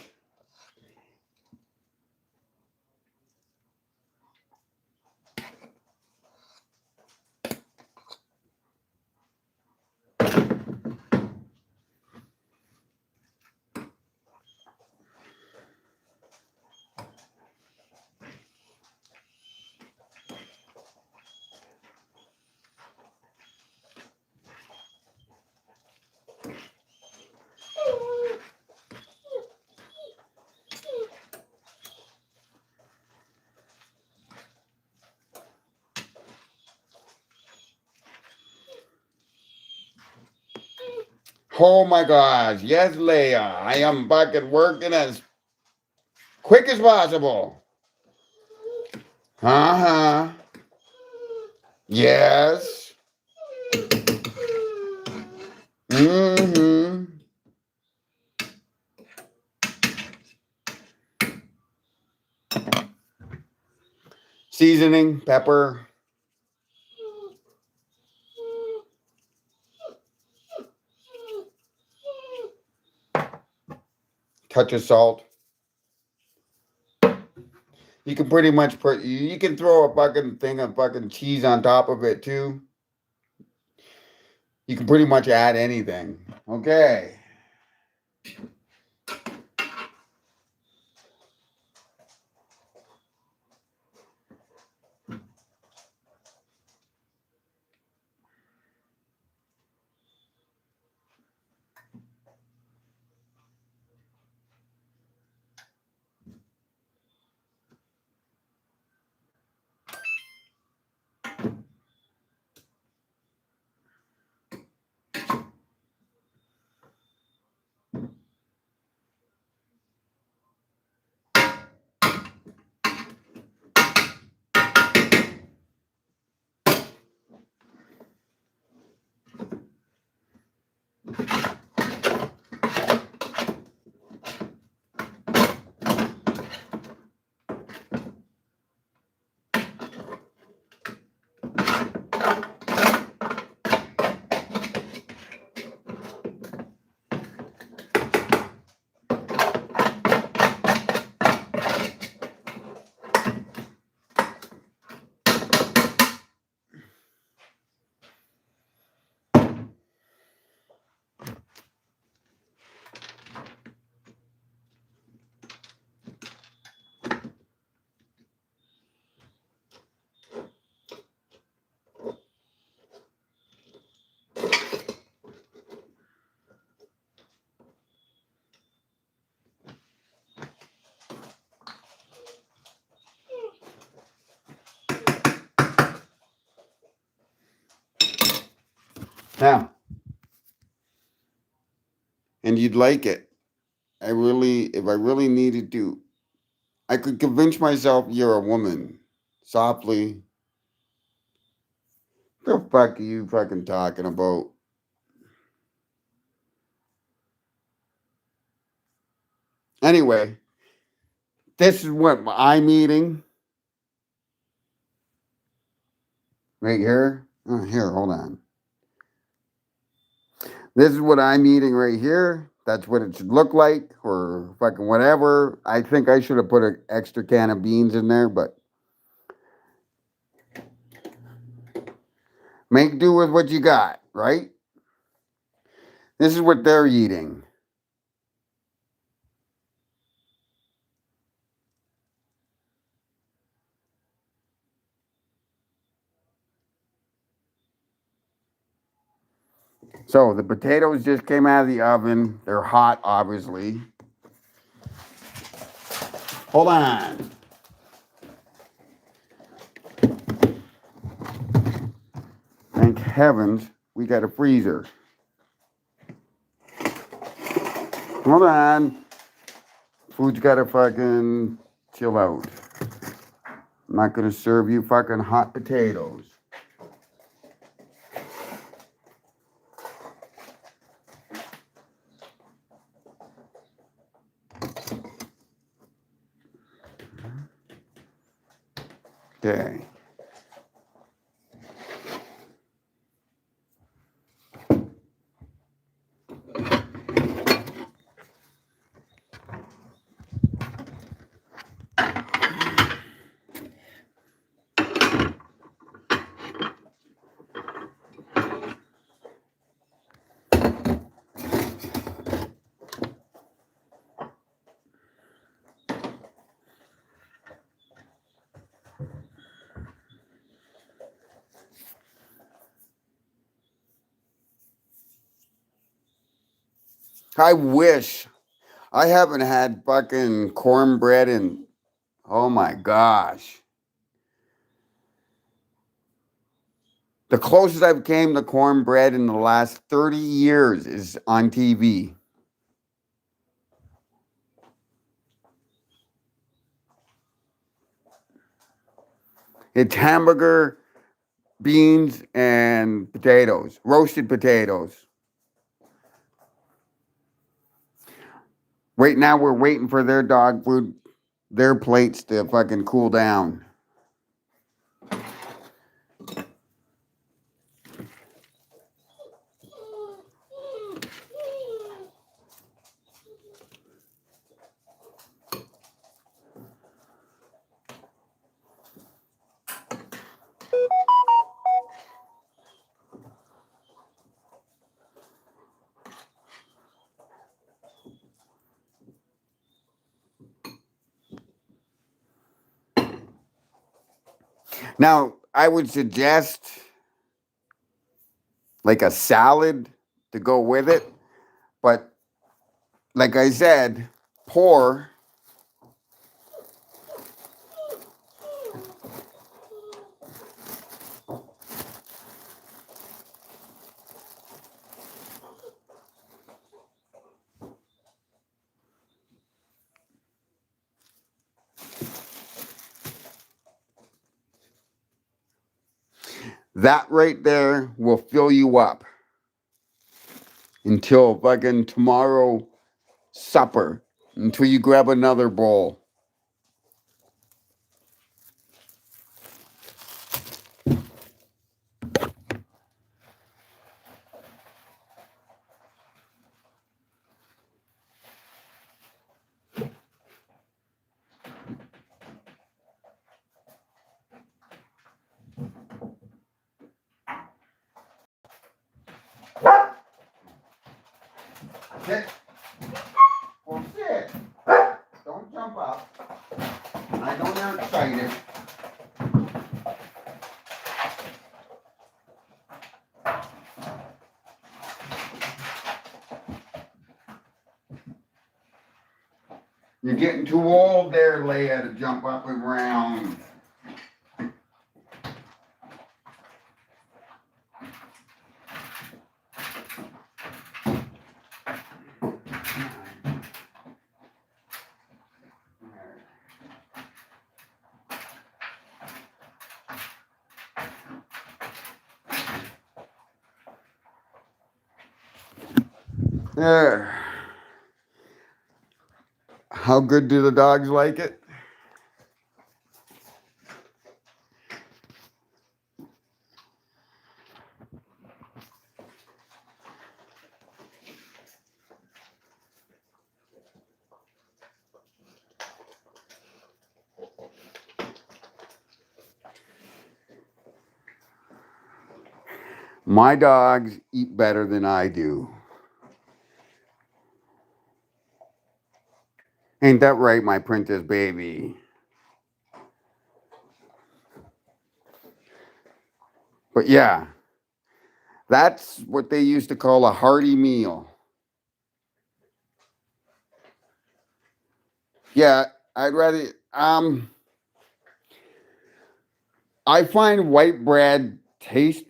Oh my gosh, yes, Leah. I am fucking working as quick as possible. Uh-huh. Yes. Mm-hmm. Seasoning, pepper. Touch of salt. You can pretty much put, you can throw a fucking thing of fucking cheese on top of it too. You can pretty much add anything. Okay. Now, and you'd like it. If I really needed to, I could convince myself you're a woman. Softly. What the fuck are you fucking talking about? Anyway, this is what I'm eating. Right here. Oh, here, hold on. This is what I'm eating right here. That's what it should look like, or fucking whatever. I think I should have put an extra can of beans in there, but make do with what you got, right? This is what they're eating. So the potatoes just came out of the oven. They're hot, obviously. Hold on. Thank heavens we got a freezer. Hold on. Food's gotta fucking chill out. I'm not gonna serve you fucking hot potatoes. Okay. I wish I haven't had fucking cornbread in, oh my gosh. The closest I've came to cornbread in the last 30 years is on TV. It's hamburger, beans, and potatoes, roasted potatoes. Right now, we're waiting for their dog food, their plates to fucking cool down. Now, I would suggest like a salad to go with it, but like I said, pour. That right there will fill you up until fucking tomorrow supper, until you grab another bowl. Sit. Well, sit. Don't jump up. I know you're excited. You're getting too old there, Leia, to jump up and around. There. How good do the dogs like it? My dogs eat better than I do. Ain't that right, my princess baby? But yeah, that's what they used to call a hearty meal. Yeah, I'd rather I find white bread tastes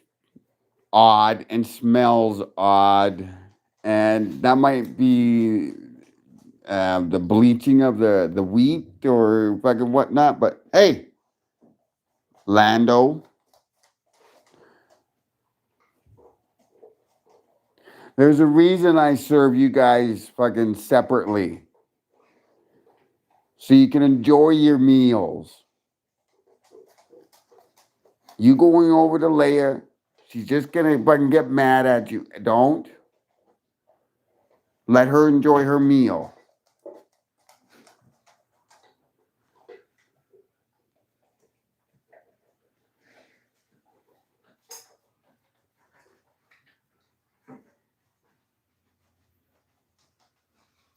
odd and smells odd, and that might be the bleaching of the wheat or fucking whatnot. But hey, Lando, there's a reason I serve you guys fucking separately, so you can enjoy your meals. You going over to Leia, she's just gonna fucking get mad at you. Don't let her enjoy her meal.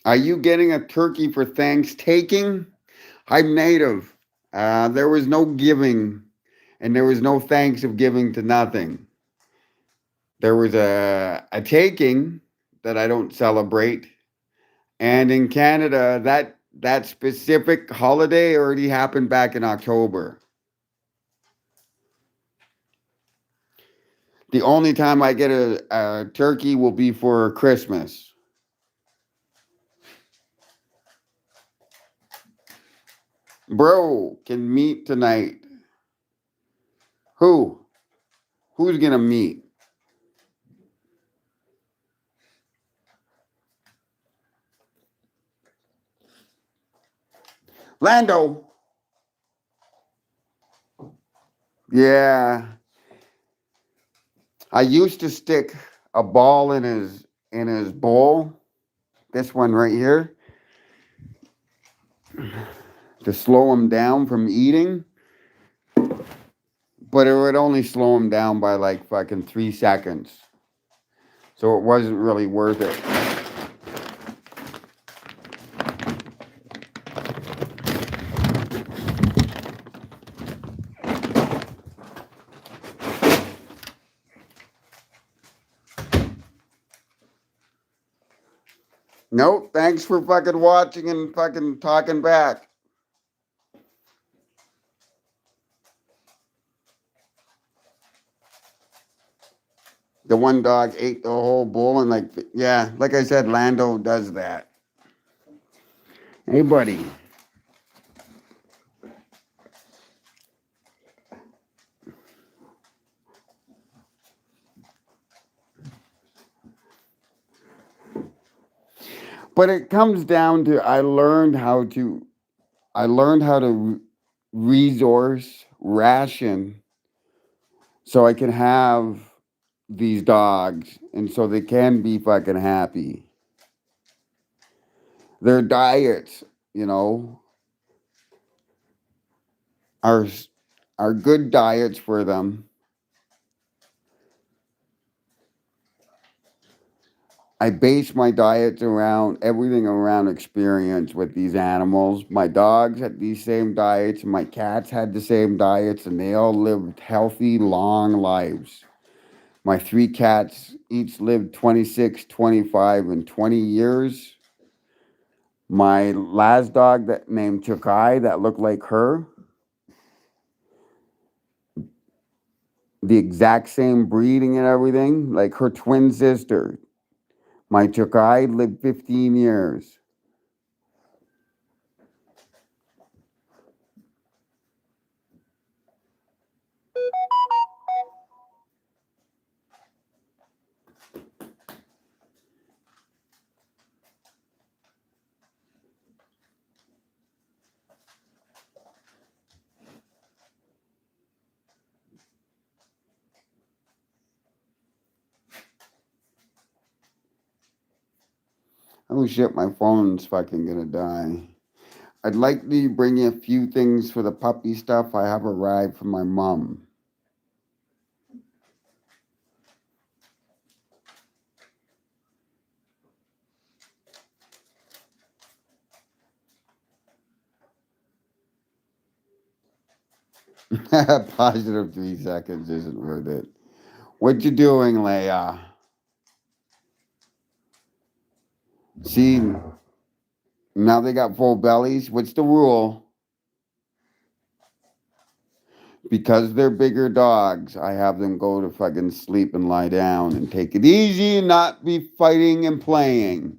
Are you getting a turkey for Thanksgiving? I'm native. There was no giving, and there was no thanks of giving to nothing. There was a taking that I don't celebrate, and in Canada, that specific holiday already happened back in October. The only time I get a turkey will be for Christmas. Bro, can meet tonight. Who? Who's gonna meet? Lando. Yeah. I used to stick a ball in his bowl, this one right here, to slow him down from eating, but it would only slow him down by like fucking 3 seconds. So it wasn't really worth it. Nope, thanks for fucking watching and fucking talking back. The one dog ate the whole bowl and like, yeah, like I said, Lando does that. Hey, buddy. But it comes down to I learned how to resource ration so I can have these dogs and so they can be fucking happy. Their diets, you know, are are good diets for them. I base my diets around everything around experience with these animals. My dogs had these same diets, my cats had the same diets, and they all lived healthy, long lives. My 3 cats each lived 26, 25, and 20 years. My last dog that named Chukai that looked like her, the exact same breeding and everything, like her twin sister. My Chukai lived 15 years. Oh shit, my phone's fucking gonna die. I'd like to bring you a few things for the puppy stuff. I have arrived from my mom. Positive 3 seconds isn't worth it. What you doing, Leia? See, now they got full bellies. What's the rule? Because they're bigger dogs, I have them go to fucking sleep and lie down and take it easy and not be fighting and playing.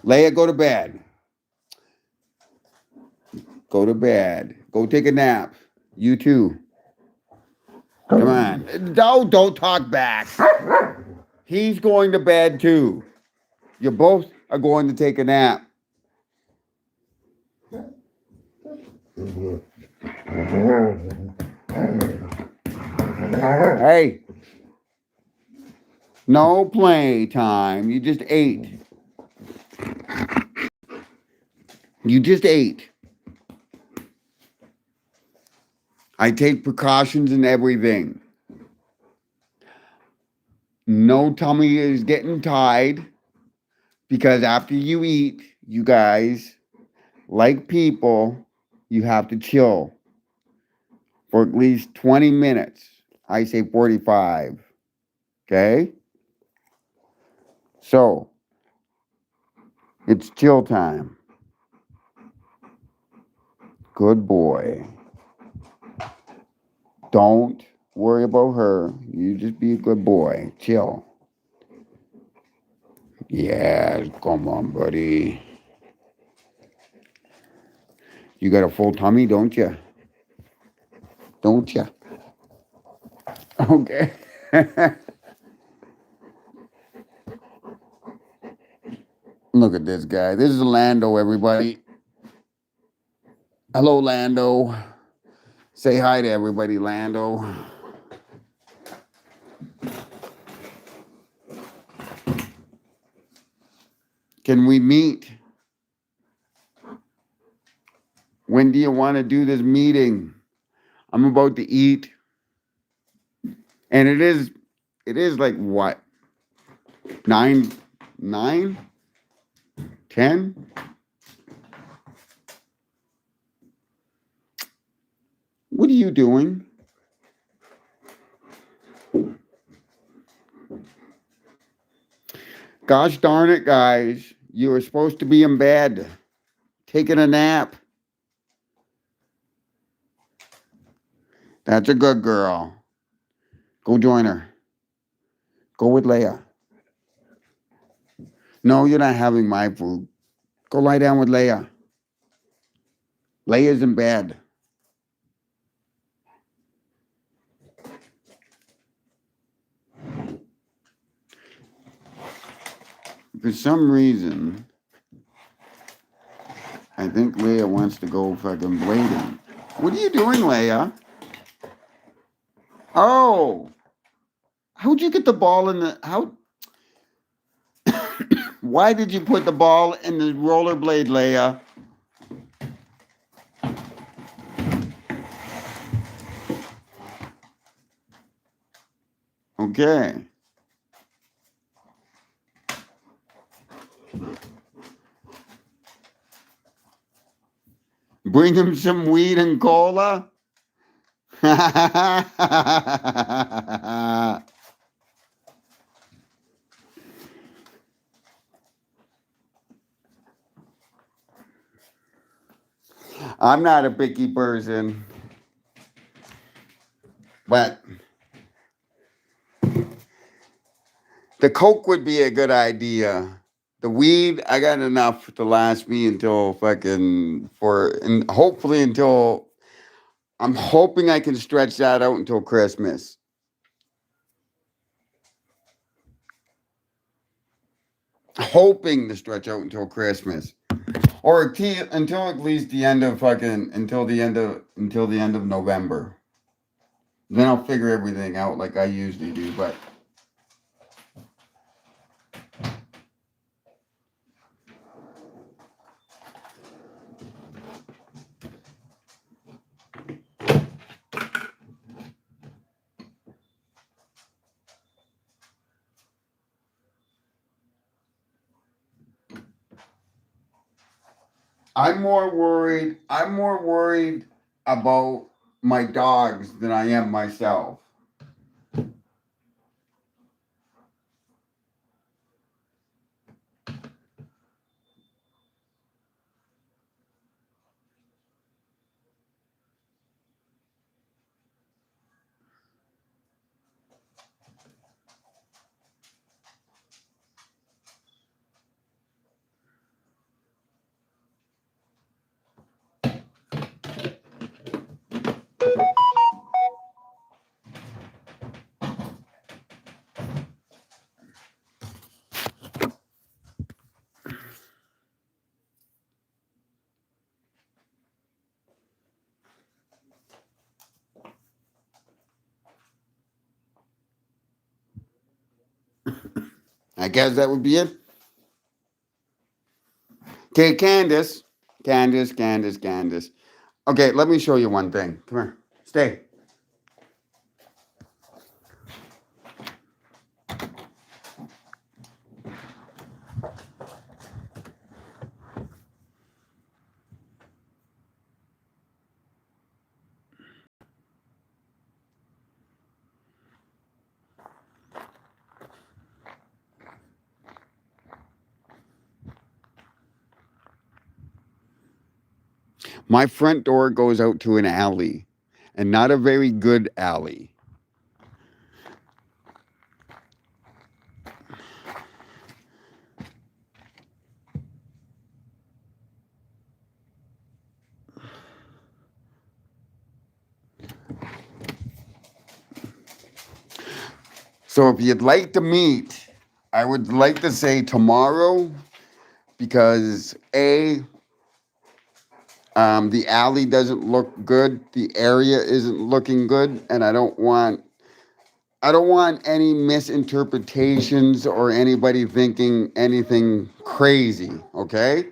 Leia, go to bed. Go to bed. Go take a nap. You too. Come on. Don't talk back. He's going to bed too. You both are going to take a nap. Hey. No play time. You just ate. You just ate. I take precautions and everything. No tummy is getting tied because after you eat, you guys, like people, you have to chill for at least 20 minutes. I say 45. Okay? So, it's chill time. Good boy. Don't worry about her. You just be a good boy. Chill. Yes, come on, buddy. You got a full tummy, don't you? Don't you? Okay. Look at this guy. This is Lando, everybody. Hello, Lando. Say hi to everybody, Lando. Can we meet? When do you want to do this meeting? I'm about to eat. And it is like what? 9, 10? What are you doing? Gosh darn it, guys. You were supposed to be in bed, taking a nap. That's a good girl. Go join her. Go with Leia. No, you're not having my food. Go lie down with Leia. Leia's in bed. For some reason, I think Leia wants to go fucking blading. What are you doing, Leia? Oh, how'd you get the ball in the how? Why did you put the ball in the rollerblade, Leia? Okay. Bring him some weed and cola. I'm not a picky person, but the Coke would be a good idea. The weed, I got enough to last me until and hopefully until, I'm hoping I can stretch that out until Christmas. Hoping to stretch out until Christmas. Or until at least the end of until the end of November. Then I'll figure everything out like I usually do, but I'm more worried about my dogs than I am myself. I guess that would be it. Okay, Candace. Okay, let me show you one thing. Come here. Stay. My front door goes out to an alley, and not a very good alley. So if you'd like to meet, I would like to say tomorrow because the alley doesn't look good, the area isn't looking good, and I don't want any misinterpretations or anybody thinking anything crazy, okay?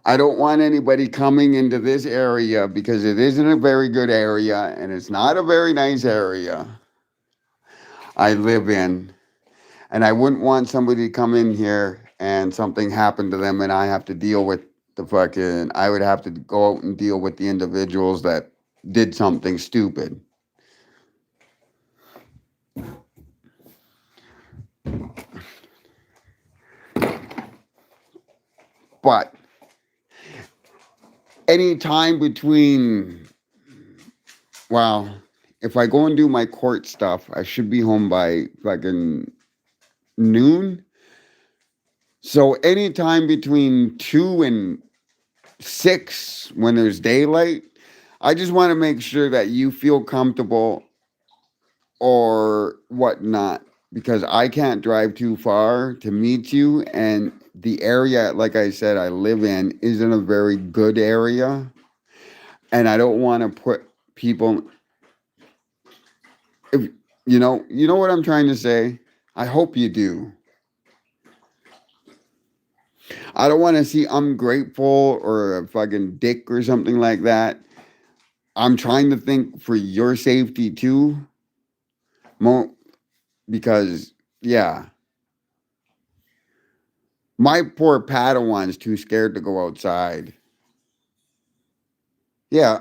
I don't want anybody coming into this area because it isn't a very good area and it's not a very nice area I live in. And I wouldn't want somebody to come in here and something happened to them and I have to deal with I would have to go out and deal with the individuals that did something stupid. But any time between, well, if I go and do my court stuff, I should be home by fucking noon. So any time between 2 and 6 when there's daylight, I just want to make sure that you feel comfortable or whatnot because I can't drive too far to meet you. And the area, like I said, I live in isn't a very good area. And I don't want to put people, if you know what I'm trying to say? I hope you do. I don't want to see ungrateful or a fucking dick or something like that. I'm trying to think for your safety too, Mo, because yeah, my poor Padawan's too scared to go outside. Yeah,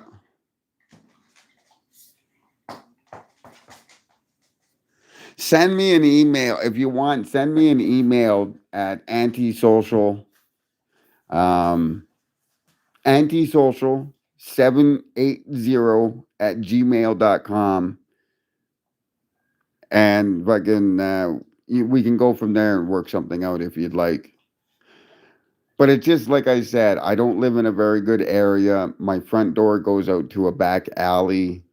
send me an email if you want. Send me an email at um, antisocial 780 at gmail.com, and fucking we can go from there and work something out if you'd like. But it's just like I said, I don't live in a very good area. My front door goes out to a back alley.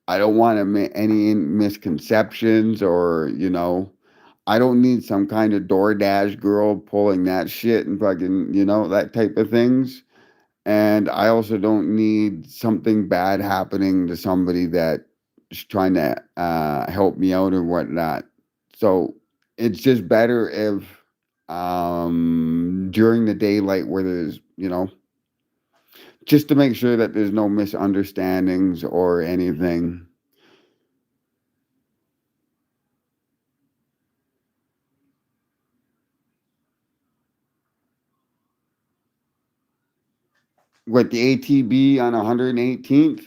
I don't want any misconceptions or I don't need some kind of DoorDash girl pulling that shit and fucking that type of things. And I also don't need something bad happening to somebody that is trying to help me out or whatnot. So it's just better if during the daylight where there's just to make sure that there's no misunderstandings or anything. What, the ATB on 118th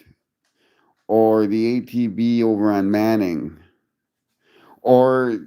or the ATB over on Manning? Or,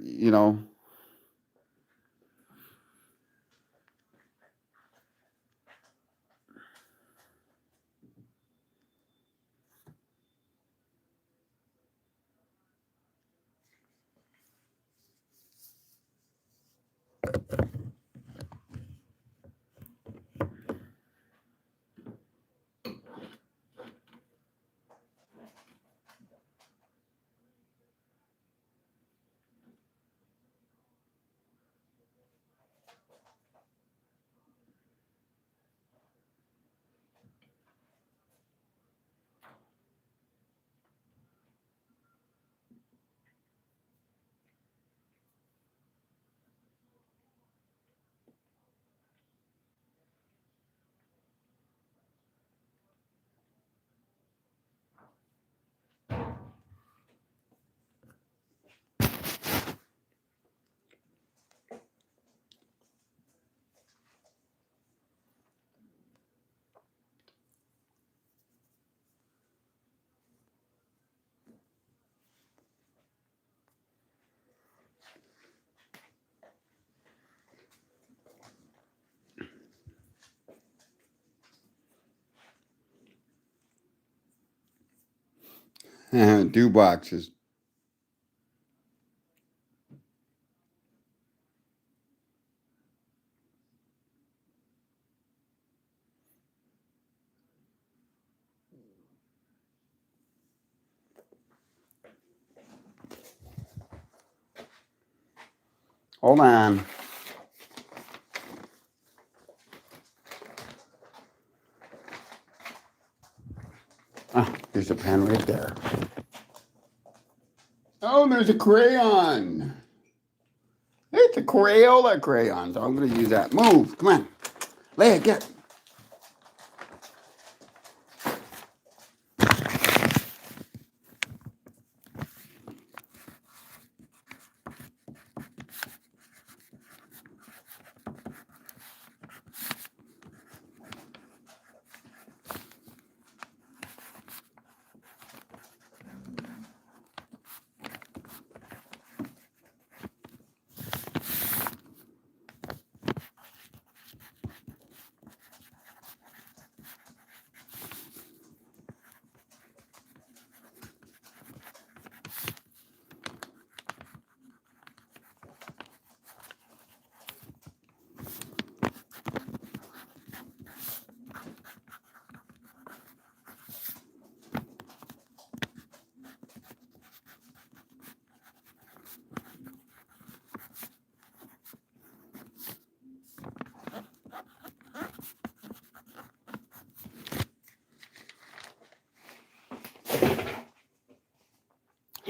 do boxes. Hold on. Ah, there's a pen right there. Oh, there's a crayon. It's a Crayola crayon, so I'm going to use that. Move. Come on. Lay it, get.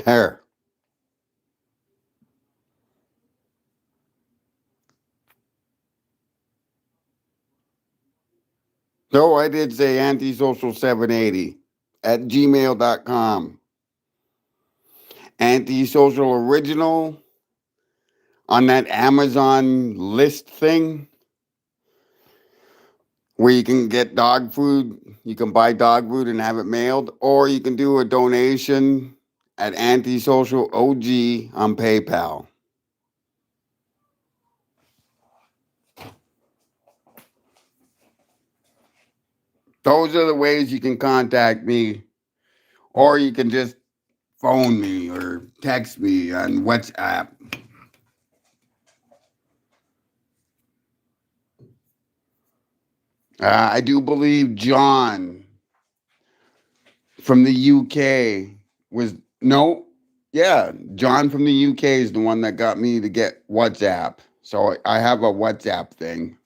There. So I did say antisocial780 at gmail.com. Antisocial original on that Amazon list thing where you can get dog food. You can buy dog food and have it mailed, or you can do a donation at Antisocial OG on PayPal. Those are the ways you can contact me, or you can just phone me or text me on WhatsApp. I do believe John from the UK was, no, yeah, John from the UK is the one that got me to get WhatsApp. So I have a WhatsApp thing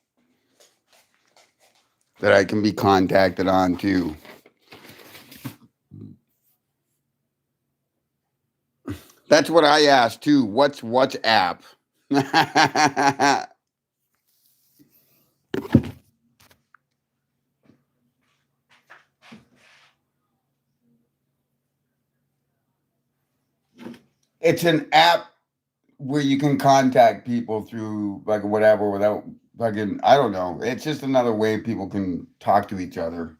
that I can be contacted on too. That's what I asked too. What's WhatsApp? It's an app where you can contact people through like whatever without fucking, I don't know. It's just another way people can talk to each other.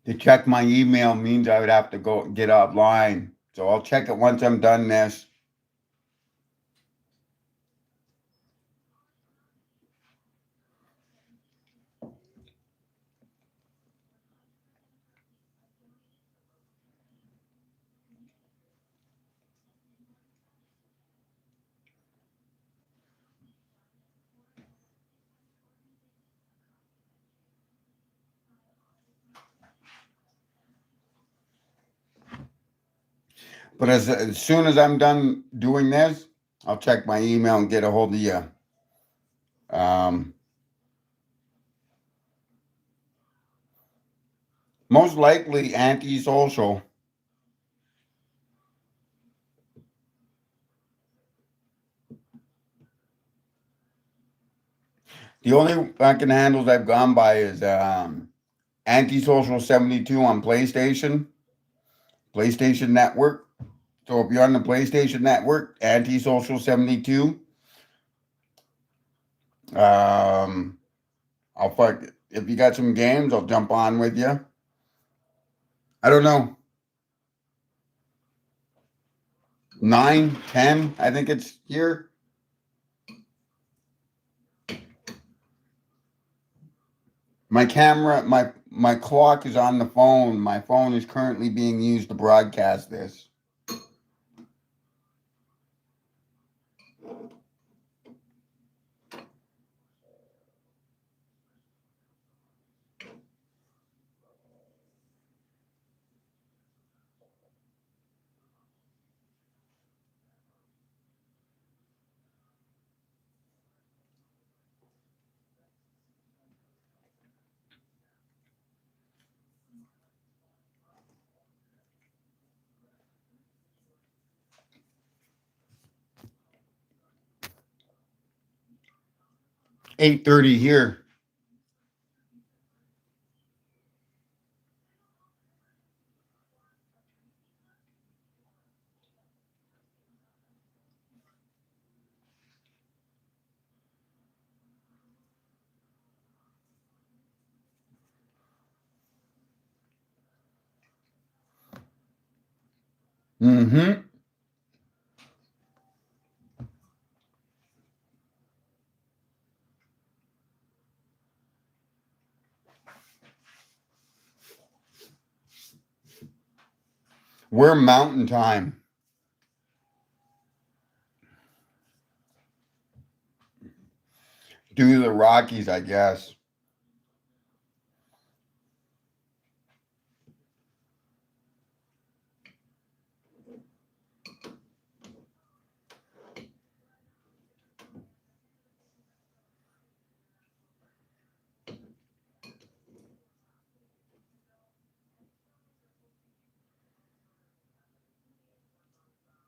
To check my email means I would have to go get offline. So I'll check it once I'm done this. But as soon as I'm done doing this, I'll check my email and get a hold of you. Most likely antisocial. The only fucking handles I've gone by is antisocial 72 on PlayStation Network. So if you're on the PlayStation Network, antisocial 72. I'll fuck if you got some games, I'll jump on with you. I don't know. 9, 10, I think it's here. My camera, my clock is on the phone. My phone is currently being used to broadcast this. $8:30 here. Mm-hmm. We're mountain time. Due to the Rockies, I guess.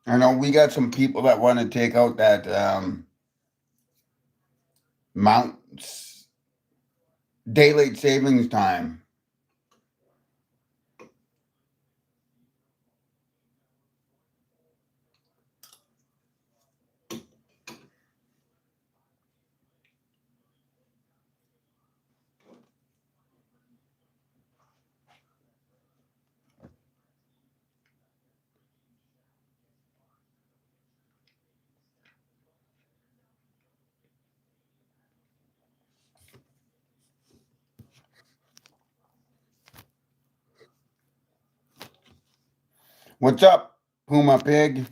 I know we got some people that want to take out that mounts daylight savings time. What's up, Puma Pig?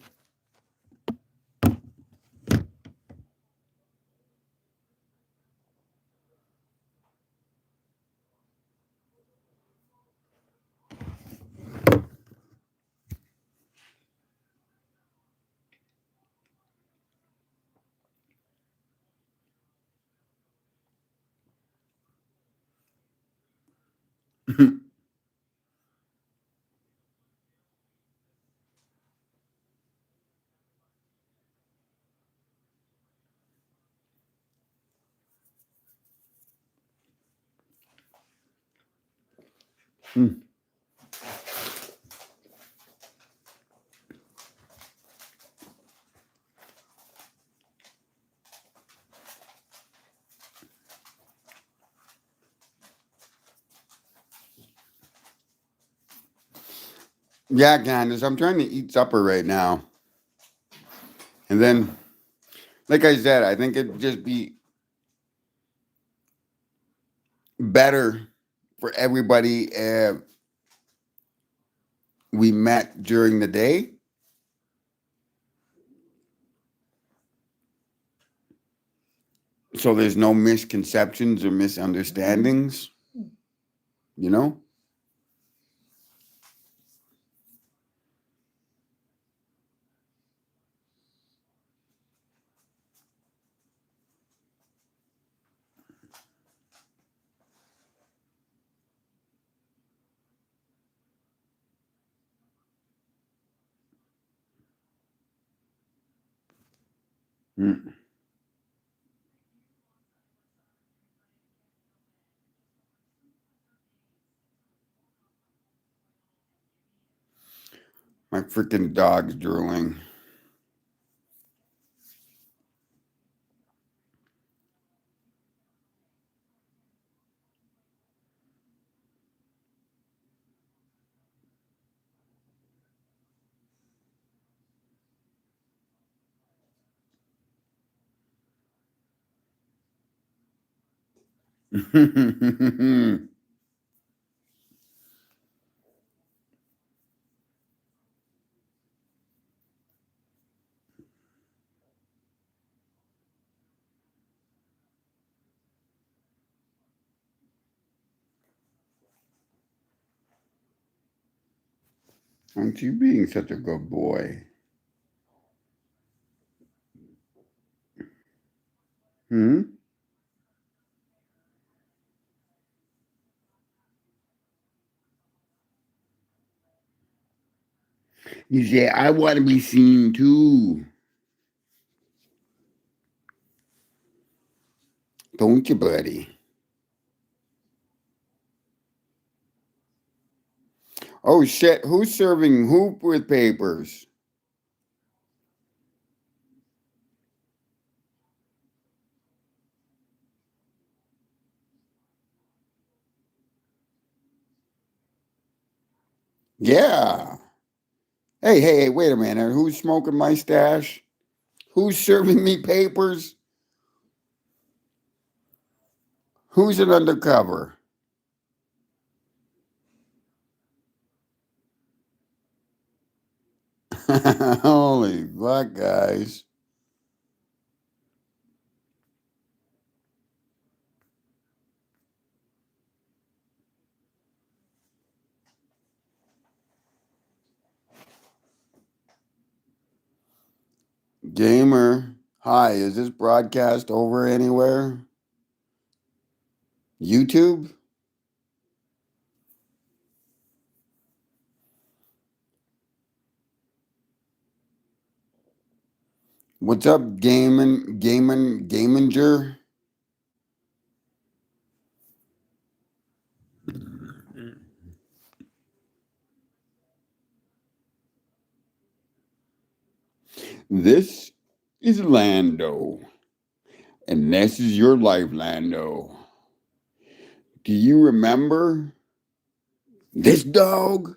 Yeah, Candace, I'm trying to eat supper right now. And then, like I said, I think it'd just be better for everybody if we met during the day. So there's no misconceptions or misunderstandings, you know? Mm. My freaking dog's drooling. Aren't you being such a good boy? Hmm? You say, I want to be seen too. Don't you, buddy? Oh, shit. Who's serving hoop with papers? Yeah. Hey, wait a minute. Who's smoking my stash? Who's serving me papers? Who's an undercover? Holy fuck, guys. Gamer. Hi, is this broadcast over anywhere? YouTube? What's up, Gaminger? This is Lando, and this is your life, Lando. Do you remember this dog?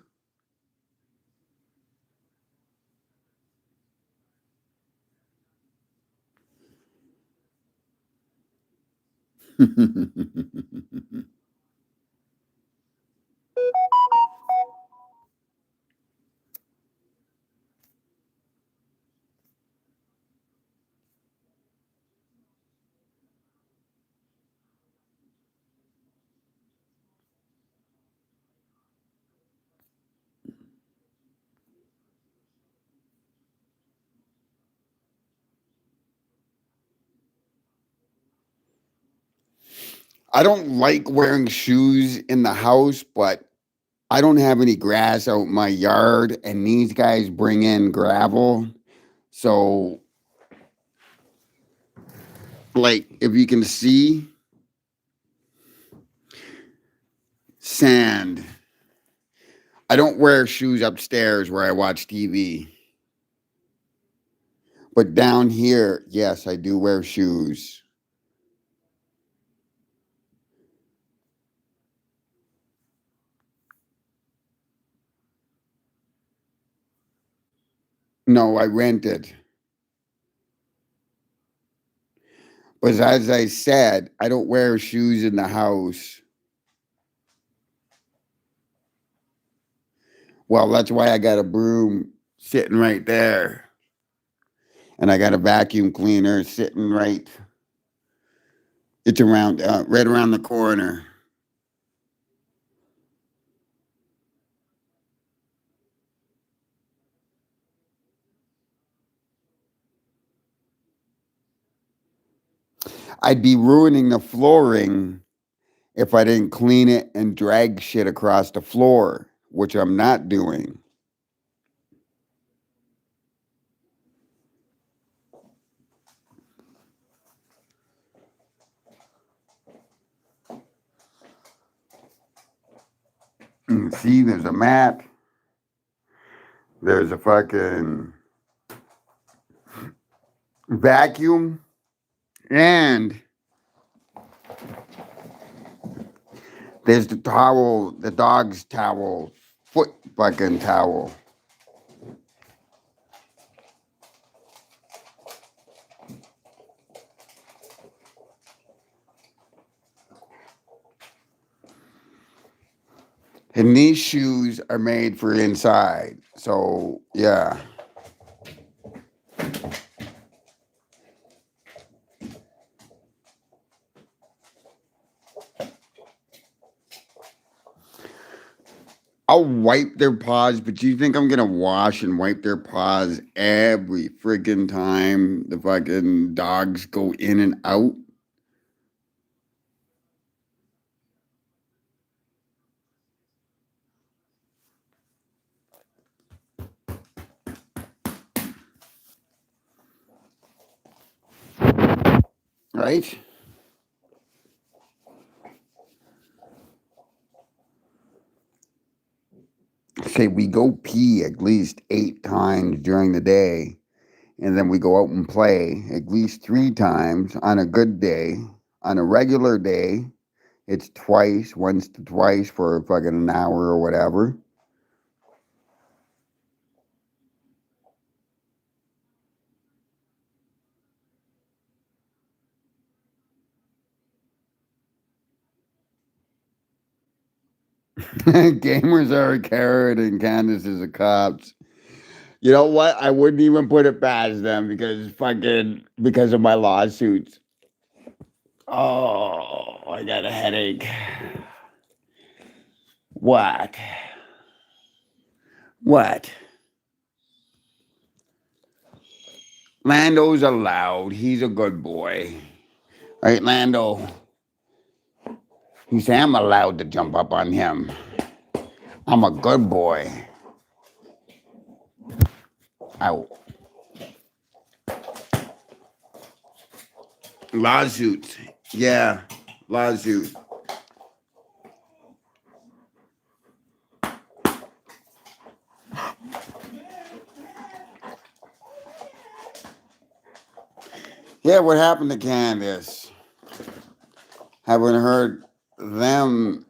I don't like wearing shoes in the house, but I don't have any grass out in my yard, and these guys bring in gravel. So, like, if you can see sand, I don't wear shoes upstairs where I watch TV. But down here, yes, I do wear shoes. No, I rent it. But as I said, I don't wear shoes in the house. Well, that's why I got a broom sitting right there. And I got a vacuum cleaner sitting it's around, right around the corner. I'd be ruining the flooring if I didn't clean it and drag shit across the floor, which I'm not doing. See, there's a mat. There's a fucking vacuum. And there's the towel, the dog's towel, foot fucking towel. And these shoes are made for inside. So, yeah. I'll wipe their paws, but do you think I'm gonna wash and wipe their paws every friggin' time the fucking dogs go in and out? Right? Say we go pee at least 8 times during the day, and then we go out and play at least 3 times on a good day. On a regular day, it's twice, once to twice for fucking an hour or whatever. Gamers are a carrot and Candace is a cops. You know what? I wouldn't even put it past them because of my lawsuits. Oh, I got a headache. What? What? Lando's allowed. He's a good boy. Right, Lando? He said, I'm allowed to jump up on him. I'm a good boy. Ow. Lawsuits. Yeah, lawsuit. Yeah, what happened to Candace? Haven't heard them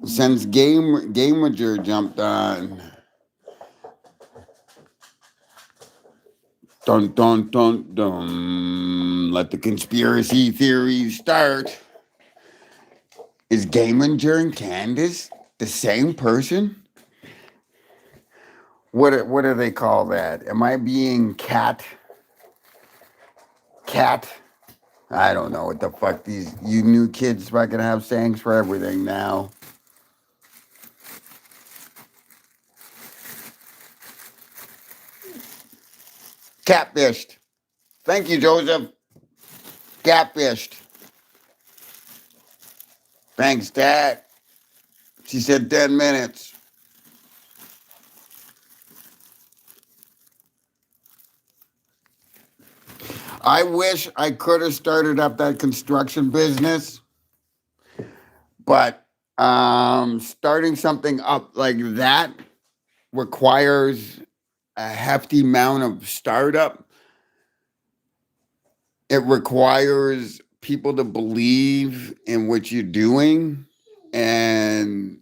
since Gamager jumped on. Dun dun dun dun. Let the conspiracy theories start. Is Gamager and Candace the same person? What do they call that? Am I being cat? Cat? I don't know what the fuck these you new kids fucking have sayings for everything now. Catfished. Thank you, Joseph. Catfished. Thanks, Dad. She said 10 minutes. I wish I could have started up that construction business, but starting something up like that requires a hefty amount of startup. It requires people to believe in what you're doing and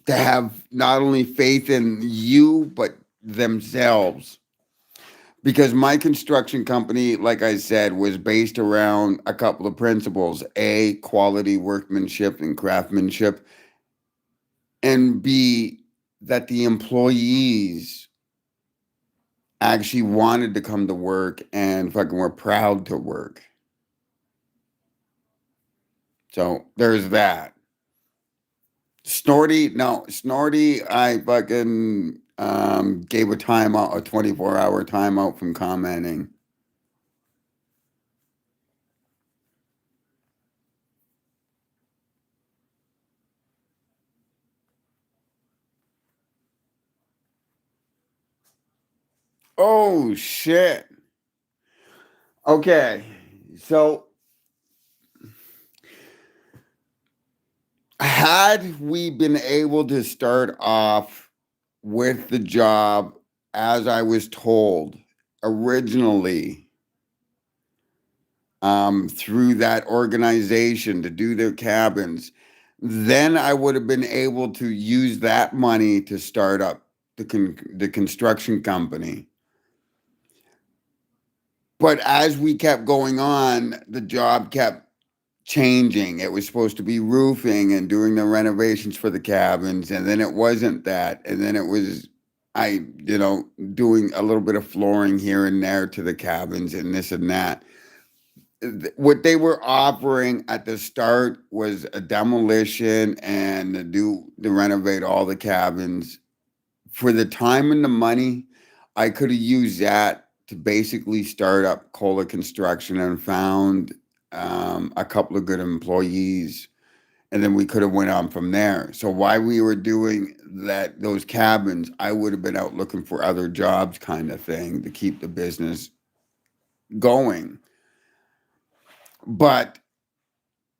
to have not only faith in you, but themselves. Because my construction company, like I said, was based around a couple of principles: A, quality workmanship and craftsmanship, and B, that the employees actually wanted to come to work and fucking were proud to work. So there's that. Snorty, I fucking gave a timeout, a 24-hour timeout from commenting. Oh shit. Okay. So had we been able to start off with the job as I was told originally, through that organization to do their cabins, then I would have been able to use that money to start up the construction company. But as we kept going on, the job kept changing. It was supposed to be roofing and doing the renovations for the cabins, and then it wasn't that. And then it was doing a little bit of flooring here and there to the cabins and this and that. What they were offering at the start was a demolition and to renovate all the cabins. For the time and the money, I could have used that to basically start up Kohler Construction and found a couple of good employees, and then we could have went on from there. So while we were doing those cabins, I would have been out looking for other jobs, kind of thing, to keep the business going. But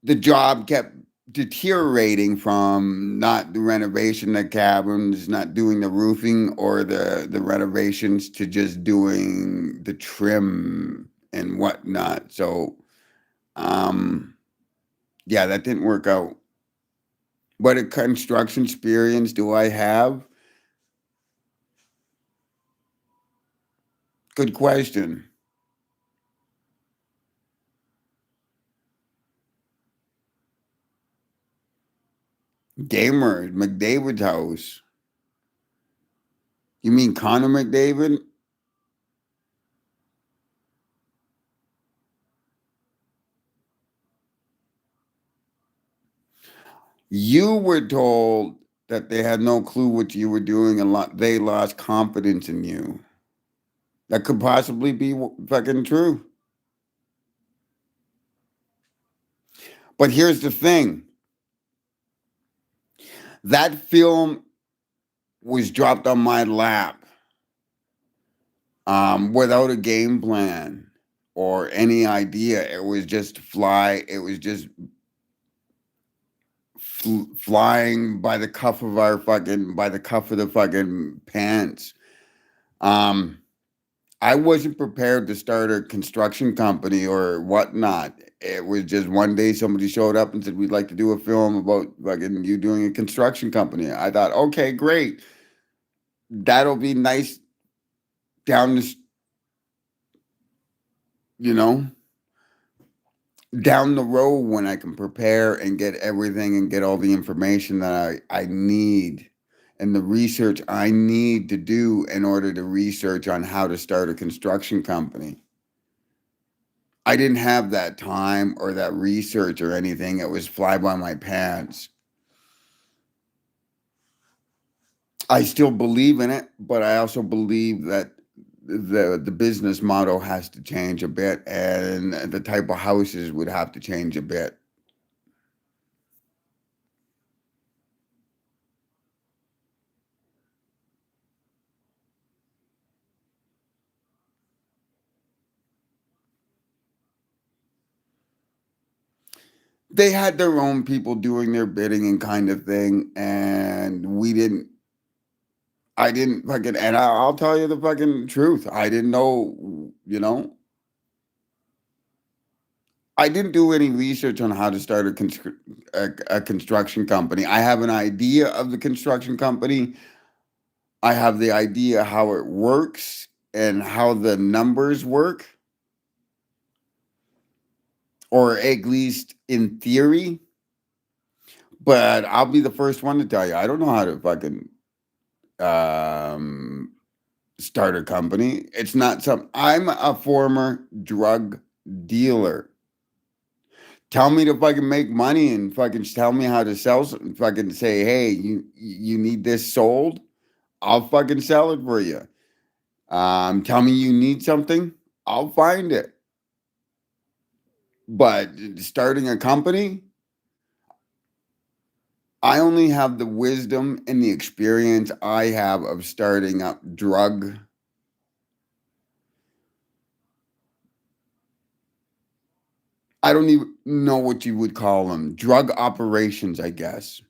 the job kept deteriorating from not the renovation of cabins, not doing the roofing or the renovations, to just doing the trim and whatnot. So yeah, that didn't work out. What a construction experience do I have? Good question. Gamer at McDavid's house. You mean Connor McDavid? You were told that they had no clue what you were doing, and they lost confidence in you. That could possibly be fucking true. But here's the thing. That film was dropped on my lap without a game plan or any idea. It was just fly. It was just flying by the cuff of the fucking pants. I wasn't prepared to start a construction company or whatnot. It was just one day somebody showed up and said, "We'd like to do a film about fucking you doing a construction company." I thought, okay, great. That'll be nice down the, you know, down the road when I can prepare and get everything and get all the information that I need and the research I need to do in order to research on how to start a construction company. I didn't have that time or that research or anything. It was fly by my pants. I still believe in it, but I also believe that the business model has to change a bit, and the type of houses would have to change a bit. They had their own people doing their bidding and kind of thing, and we didn't. I didn't fucking, and I'll tell you the fucking truth. I didn't know, I didn't do any research on how to start a construction company. I have an idea of the construction company. I have the idea how it works and how the numbers work, or at least in theory. But I'll be the first one to tell you, I don't know how to fucking um, start a company. It's not some. I'm a former drug dealer. Tell me to fucking make money and fucking tell me how to sell something. Fucking say, hey, you need this sold. I'll fucking sell it for you. Tell me you need something. I'll find it. But starting a company, I only have the wisdom and the experience I have of starting up drug. I don't even know what you would call them. Drug operations, I guess.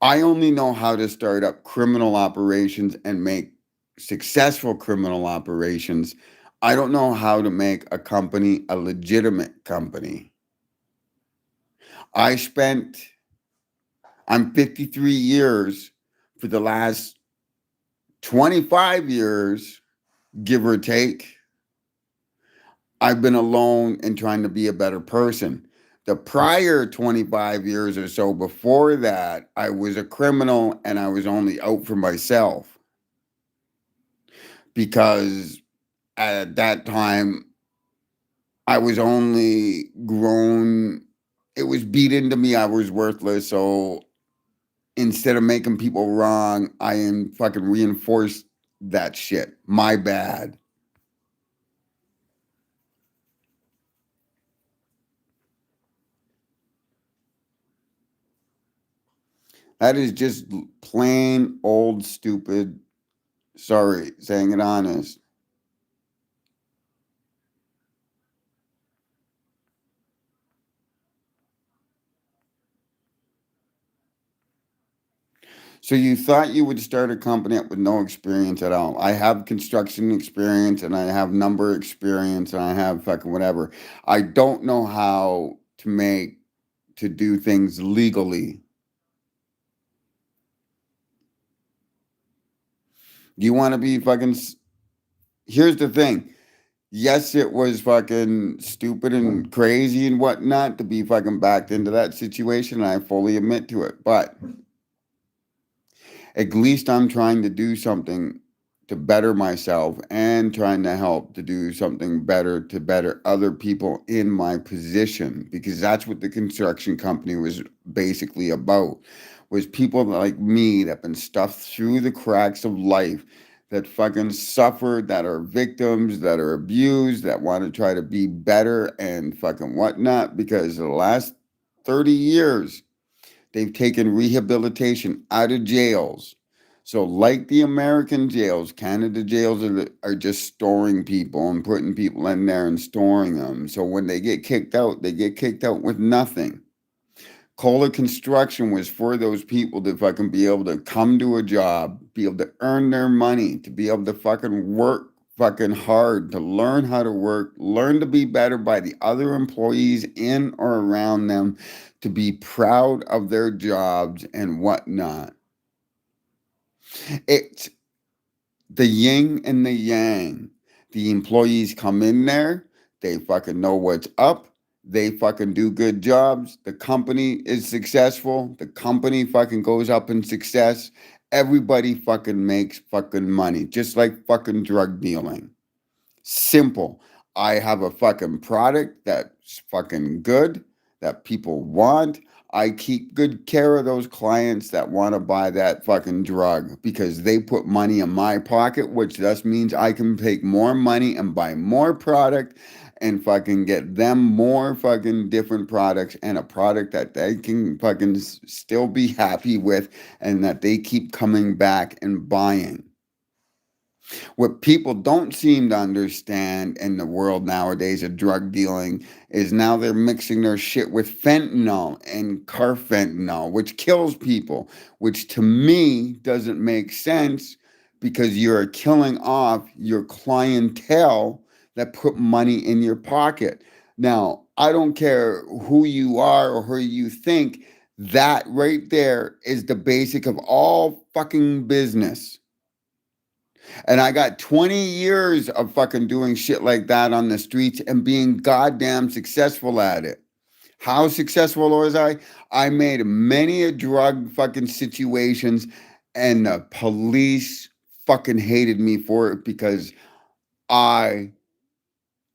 I only know how to start up criminal operations and make successful criminal operations. I don't know how to make a company a legitimate company. I spent, I'm 53 years, for the last 25 years, give or take, I've been alone and trying to be a better person. The prior 25 years or so before that, I was a criminal and I was only out for myself because at that time I was only grown. It was beat into me I was worthless. So instead of making people wrong, I am fucking reinforced that shit. My bad. That is just plain old stupid. Sorry, saying it honest. So you thought you would start a company with no experience at all. I have construction experience and I have number experience and I have fucking whatever. I don't know how to do things legally. You want to be fucking here's the thing. Yes, it was fucking stupid and crazy and whatnot to be fucking backed into that situation. And I fully admit to it. But at least I'm trying to do something to better myself and trying to help to do something better to better other people in my position, because that's what the construction company was basically about, was people like me that have been stuffed through the cracks of life, that fucking suffered, that are victims, that are abused, that want to try to be better and fucking whatnot, because the last 30 years they've taken rehabilitation out of jails. So, like the American jails, Canada jails are just storing people and putting people in there and storing them. So, when they get kicked out, they get kicked out with nothing. Kohler Construction was for those people to fucking be able to come to a job, be able to earn their money, to be able to fucking work fucking hard, to learn how to work, learn to be better by the other employees in or around them, to be proud of their jobs and whatnot. It's the yin and the yang. The employees come in there, they fucking know what's up, they fucking do good jobs, the company is successful, the company fucking goes up in success, everybody fucking makes fucking money, just like fucking drug dealing. Simple. I have a fucking product that's fucking good, that people want. I keep good care of those clients that want to buy that fucking drug because they put money in my pocket, which thus means I can take more money and buy more product and fucking get them more fucking different products and a product that they can fucking still be happy with and that they keep coming back and buying. What people don't seem to understand in the world nowadays of drug dealing is now they're mixing their shit with fentanyl and carfentanil, which kills people, which to me doesn't make sense because you're killing off your clientele that put money in your pocket. Now, I don't care who you are or who you think, that right there is the basic of all fucking business. And I got 20 years of fucking doing shit like that on the streets and being goddamn successful at it. How successful was I? I made many a drug fucking situations and the police fucking hated me for it because I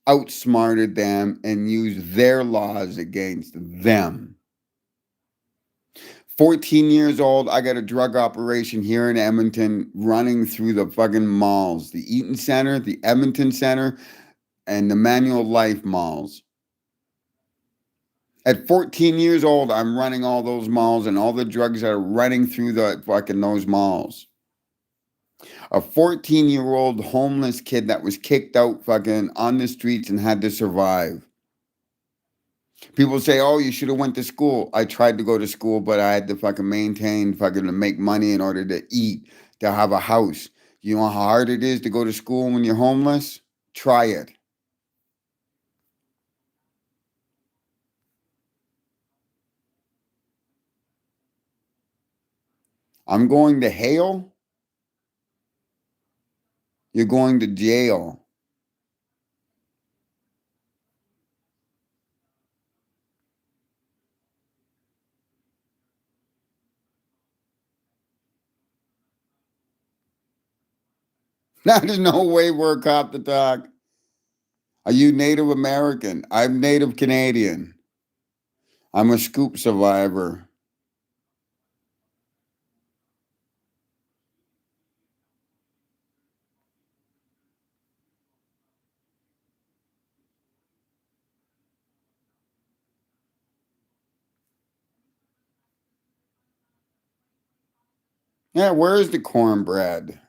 outsmarted them and used their laws against them. 14 years old, I got a drug operation here in Edmonton running through the fucking malls, the Eaton Center, the Edmonton Center, and the Manual Life malls. At 14 years old, I'm running all those malls and all the drugs that are running through the fucking those malls. A 14-year-old homeless kid that was kicked out fucking on the streets and had to survive. People say, "Oh, you should have went to school." I tried to go to school, but I had to fucking maintain fucking to make money in order to eat, to have a house. You know how hard it is to go to school when you're homeless? Try it. I'm going to Hale. You're going to jail. There's no way we're a cop to talk. Are you Native American? I'm Native Canadian. I'm a scoop survivor. Yeah, where's the cornbread?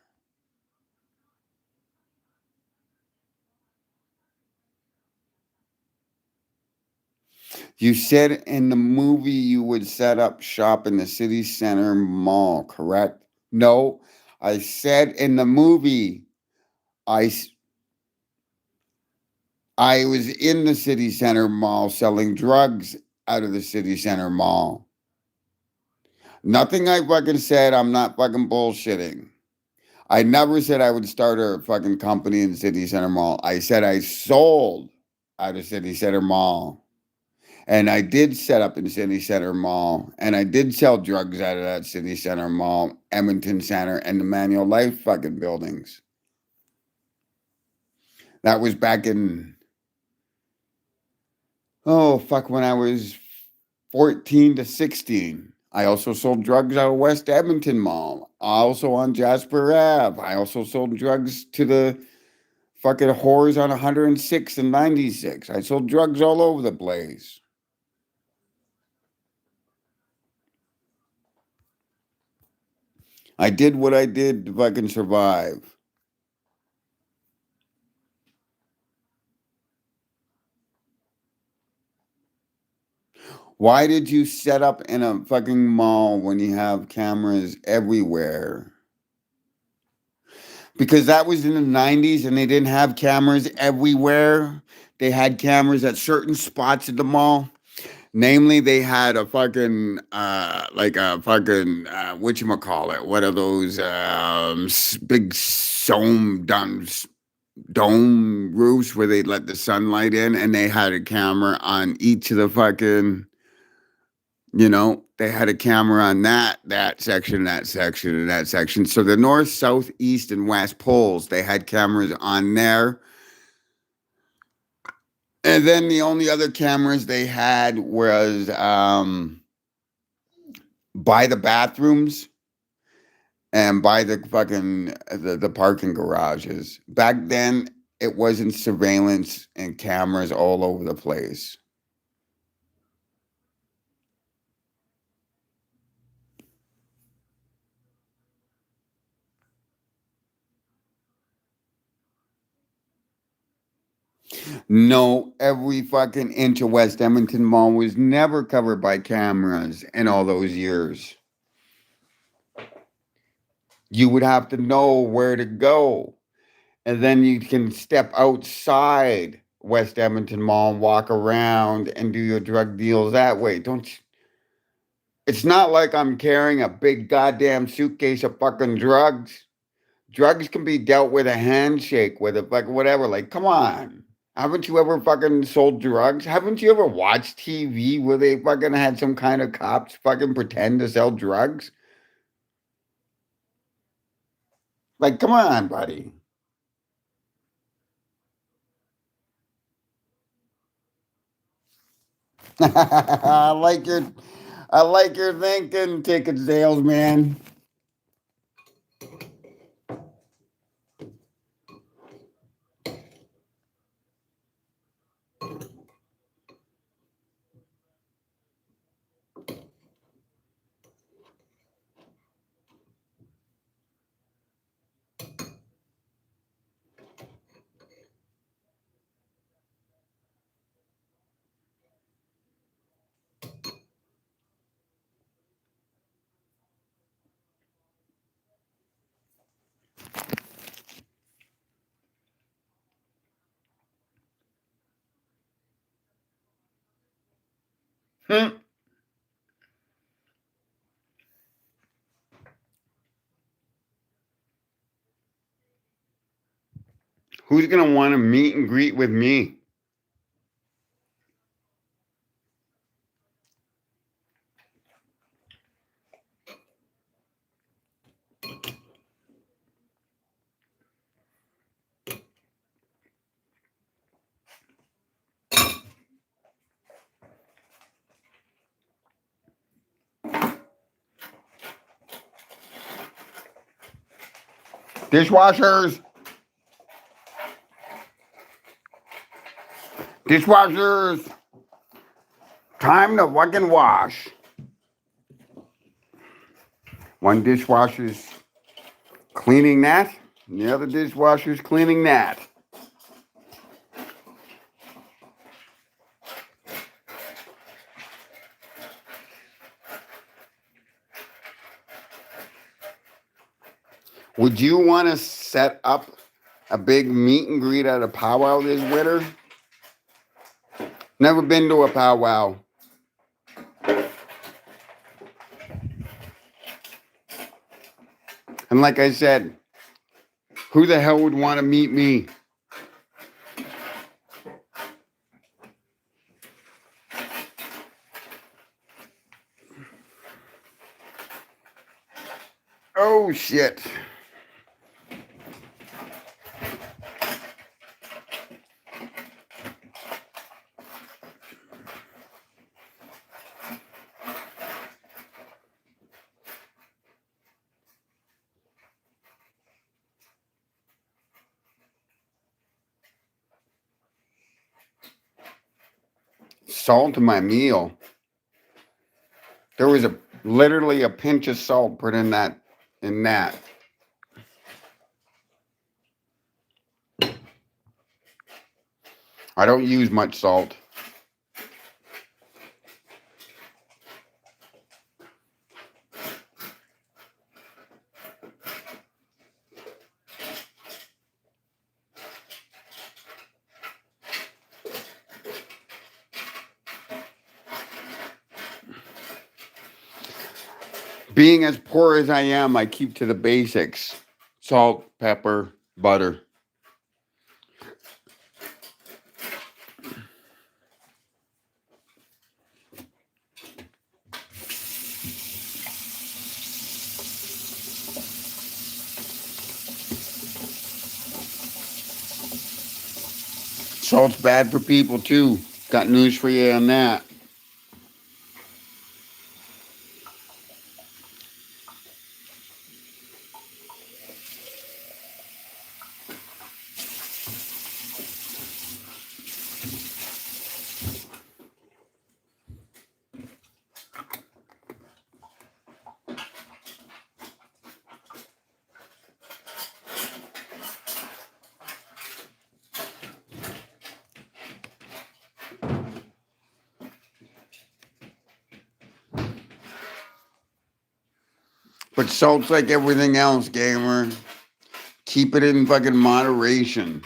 You said in the movie you would set up shop in the city center mall, correct? No, I said in the movie I s- I was in the city center mall selling drugs out of the city center mall. Nothing I fucking said, I'm not fucking bullshitting. I never said I would start a fucking company in City Center Mall. I said I sold out of City Center Mall. And I did set up in City Center Mall. And I did sell drugs out of that City Center Mall, Edmonton Center, and the Manual Life fucking buildings. That was back in, oh, fuck, when I was 14 to 16. I also sold drugs out of West Edmonton Mall, also on Jasper Ave. I also sold drugs to the fucking whores on 106 and 96. I sold drugs all over the place. I did what I did to fucking survive. Why did you set up in a fucking mall when you have cameras everywhere? Because that was in the 90s and they didn't have cameras everywhere. They had cameras at certain spots at the mall. Namely, they had a fucking like a fucking whatchamacallit, what are those big dome roofs where they let the sunlight in, and they had a camera on each of the fucking, they had a camera on that section, that section, and that section. So the north, south, east, and west poles, they had cameras on there. And then the only other cameras they had was by the bathrooms and by the fucking the parking garages. Back then, it wasn't surveillance and cameras all over the place. No, every fucking inch of West Edmonton Mall was never covered by cameras in all those years. You would have to know where to go. And then you can step outside West Edmonton Mall and walk around and do your drug deals that way. Don't you? It's not like I'm carrying a big goddamn suitcase of fucking drugs. Drugs can be dealt with a handshake, with it, like whatever. Like, come on. Haven't you ever fucking sold drugs? Haven't you ever watched TV where they fucking had some kind of cops fucking pretend to sell drugs? Like, come on, buddy. I like your I like your thinking, ticket salesman. Hmm. Who's gonna want to meet and greet with me? Dishwashers, dishwashers. Time to fucking wash. One dishwasher's cleaning that, and the other dishwasher's cleaning that. Would you want to set up a big meet and greet at a powwow this winter? Never been to a powwow. And like I said, who the hell would want to meet me? Oh shit. Salt in my meal. There was literally a pinch of salt put in that. I don't use much salt. Being as poor as I am, I keep to the basics. Salt, pepper, butter. Salt's bad for people too. Got news for you on that. But salt's like everything else, gamer. Keep it in fucking moderation.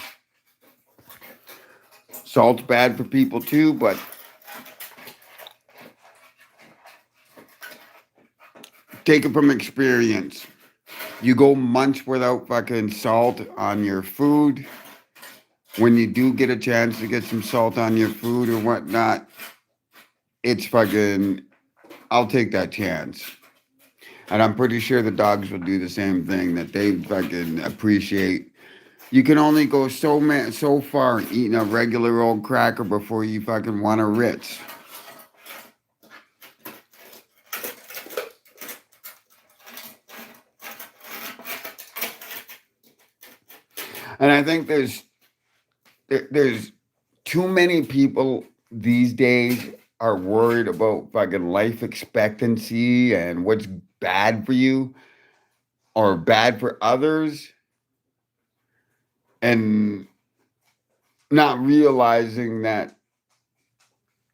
Salt's bad for people too, but take it from experience. You go months without fucking salt on your food. When you do get a chance to get some salt on your food or whatnot, it's fucking, I'll take that chance. And I'm pretty sure the dogs will do the same thing, that they fucking appreciate. You can only go so far eating a regular old cracker before you fucking want a Ritz. And I think there's too many people these days are worried about fucking life expectancy and what's bad for you or bad for others, and not realizing that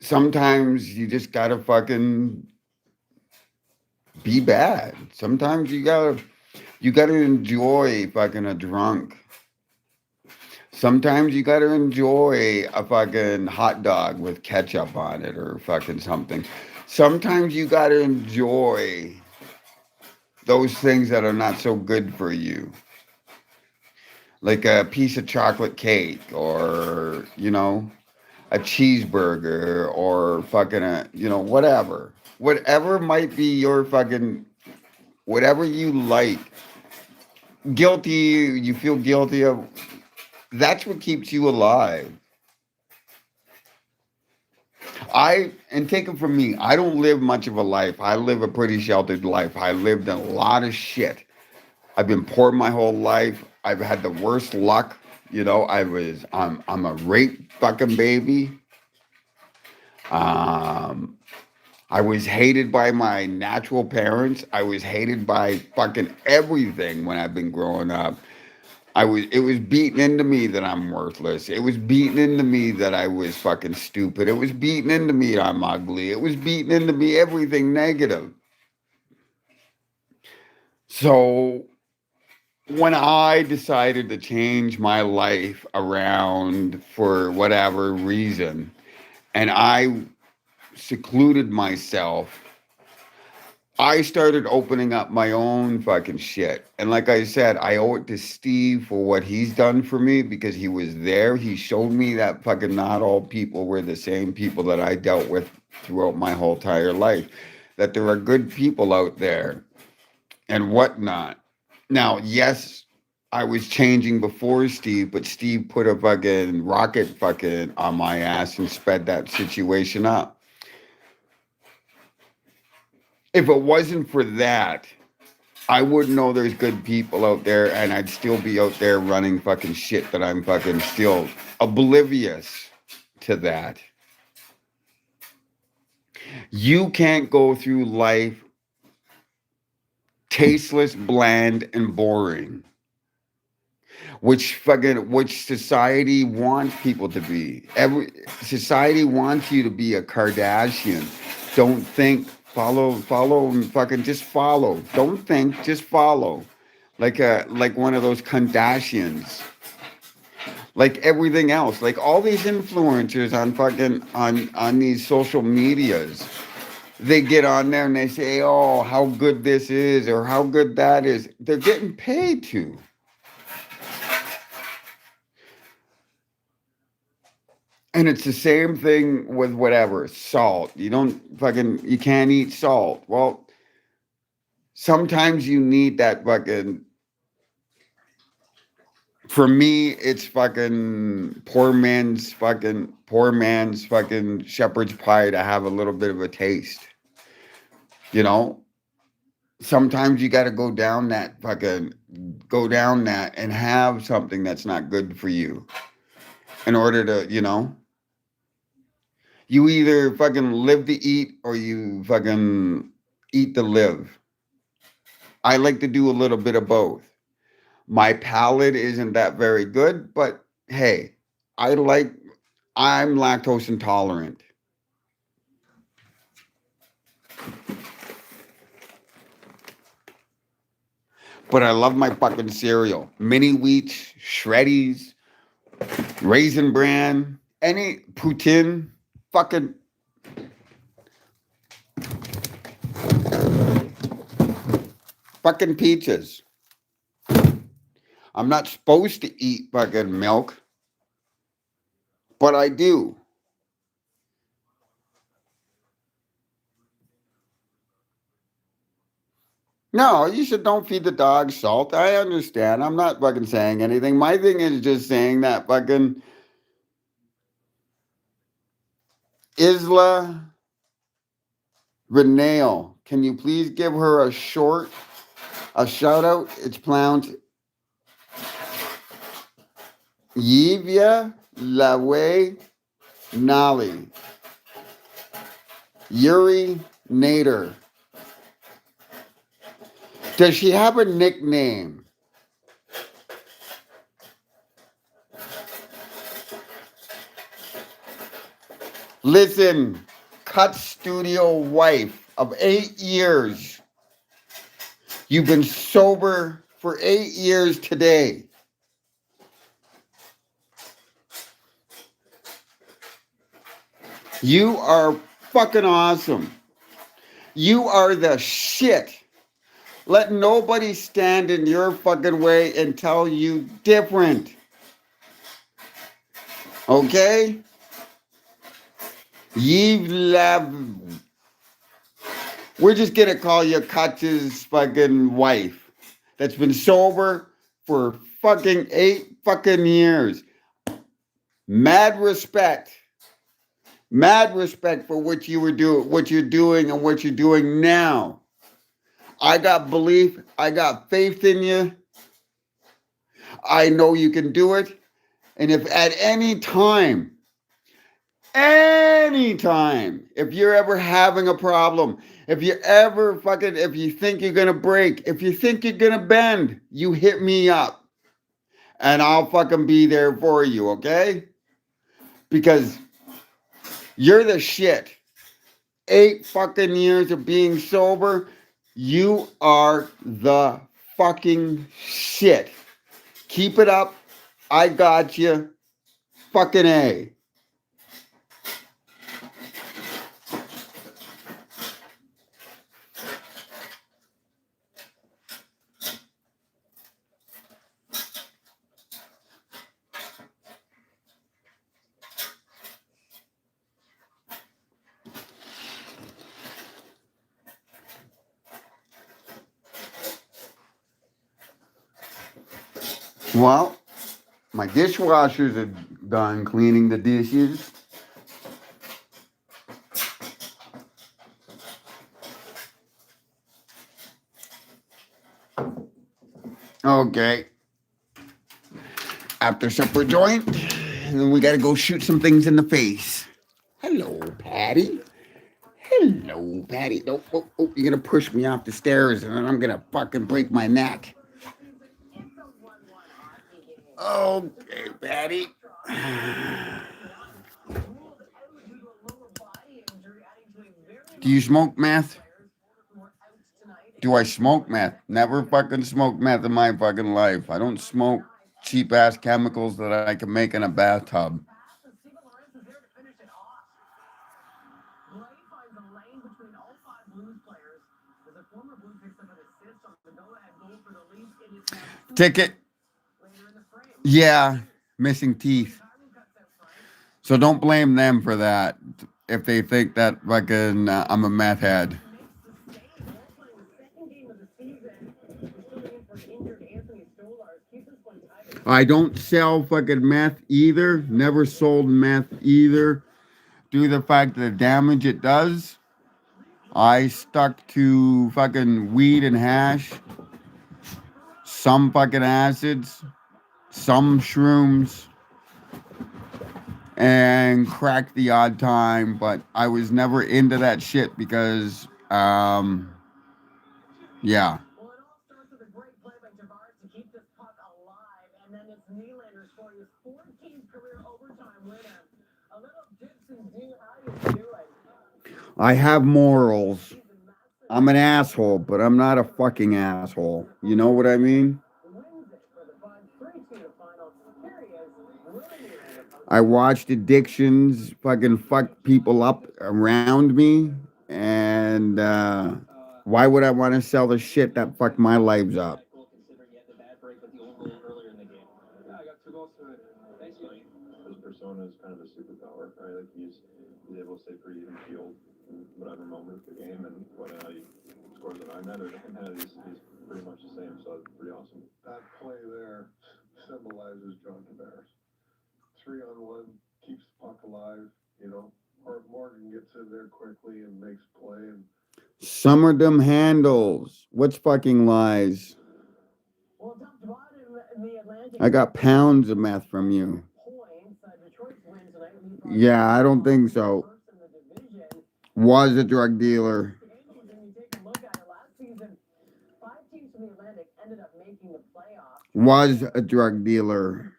sometimes you just gotta fucking be bad. Sometimes you gotta enjoy fucking a drunk. Sometimes you gotta enjoy a fucking hot dog with ketchup on it or fucking something. Sometimes you gotta enjoy those things that are not so good for you. Like a piece of chocolate cake or, a cheeseburger or fucking whatever. Whatever might be your fucking, whatever you like. You feel guilty of, that's what keeps you alive. And take it from me, I don't live much of a life. I live a pretty sheltered life. I lived a lot of shit. I've been poor my whole life. I've had the worst luck. I'm a rape fucking baby. I was hated by my natural parents. I was hated by fucking everything when I've been growing up. It was beaten into me that I'm worthless. It was beaten into me that I was fucking stupid. It was beaten into me that I'm ugly. It was beaten into me everything negative. So when I decided to change my life around for whatever reason, and I secluded myself, I started opening up my own fucking shit. And like I said, I owe it to Steve for what he's done for me, because he was there. He showed me that fucking not all people were the same people that I dealt with throughout my whole entire life. That there are good people out there and whatnot. Now, yes, I was changing before Steve, but Steve put a fucking rocket fucking on my ass and sped that situation up. If it wasn't for that, I wouldn't know there's good people out there, and I'd still be out there running fucking shit that I'm fucking still oblivious to that. You can't go through life tasteless, bland, and boring, which society wants people to be. Society wants you to be a Kardashian. Don't think. Follow, and fucking just follow. Don't think, just follow. Like one of those Kardashians. Like everything else. Like all these influencers on fucking on these social medias. They get on there and they say, "Oh, how good this is," or "how good that is." They're getting paid to. And it's the same thing with whatever. Salt. You can't eat salt. Well, sometimes you need that fucking, for me, it's fucking poor man's fucking shepherd's pie to have a little bit of a taste. Sometimes you got to go down that and have something that's not good for you in order to, you either fucking live to eat or you fucking eat to live. I like to do a little bit of both. My palate isn't that very good, but hey, I'm lactose intolerant. But I love my fucking cereal. Mini wheats, shreddies, raisin bran, any poutine, fucking pizzas. I'm not supposed to eat fucking milk, but I do. No, you should don't feed the dog salt. I understand. I'm not fucking saying anything. My thing is just saying that fucking Isla Renale. Can you please give her a shout out? It's pronounced Yivia Lawe Nali. Yuri Nader. Does she have a nickname? Listen, Cut Studio wife of 8 years. You've been sober for 8 years today. You are fucking awesome. You are the shit. Let nobody stand in your fucking way and tell you different. Okay? We're just gonna call you Katja's fucking wife that's been sober for fucking 8 fucking years. Mad respect for what you were doing, what you're doing, and what you're doing now. I got belief. I got faith in you. I know you can do it. And if at any time, if you're ever having a problem, if you think you're going to break, if you think you're going to bend, you hit me up and I'll fucking be there for you, okay? Because you're the shit. 8 fucking years of being sober, you are the fucking shit. Keep it up. I got you. Fucking A. Well, my dishwashers are done cleaning the dishes. Okay. After supper joint. And then we got to go shoot some things in the face. Hello, Patty. Hello, Patty. Oh, you're going to push me off the stairs and then I'm going to fucking break my neck. Okay, Patty. Do you smoke meth? Do I smoke meth? Never fucking smoked meth in my fucking life. I don't smoke cheap ass chemicals that I can make in a bathtub. Ticket. Yeah, missing teeth. So don't blame them for that if they think that fucking I'm a meth head. I don't sell fucking meth either. Never sold meth either. Due to the fact of the damage it does, I stuck to fucking weed and hash, some fucking acids, some shrooms, and crack the odd time, but I was never into that shit because, yeah. I have morals. I'm an asshole, but I'm not a fucking asshole. You know what I mean? I watched addictions fucking fuck people up around me, and why would I want to sell the shit that fucked my lives up? His persona is kind of a superpower, right? Like he's able to stay pretty even keeled in whatever moment of the game, and whether or not he scores a 9 net or doesn't net, he's pretty much the same. So it's pretty awesome. That play there symbolizes John Tavares. 3-on-1 keeps the puck alive. You know, or Morgan gets in there quickly and makes play. And Some of them handles. What's fucking lies? I got pounds of meth from you. Yeah, I don't think so. Was a drug dealer. Was a drug dealer.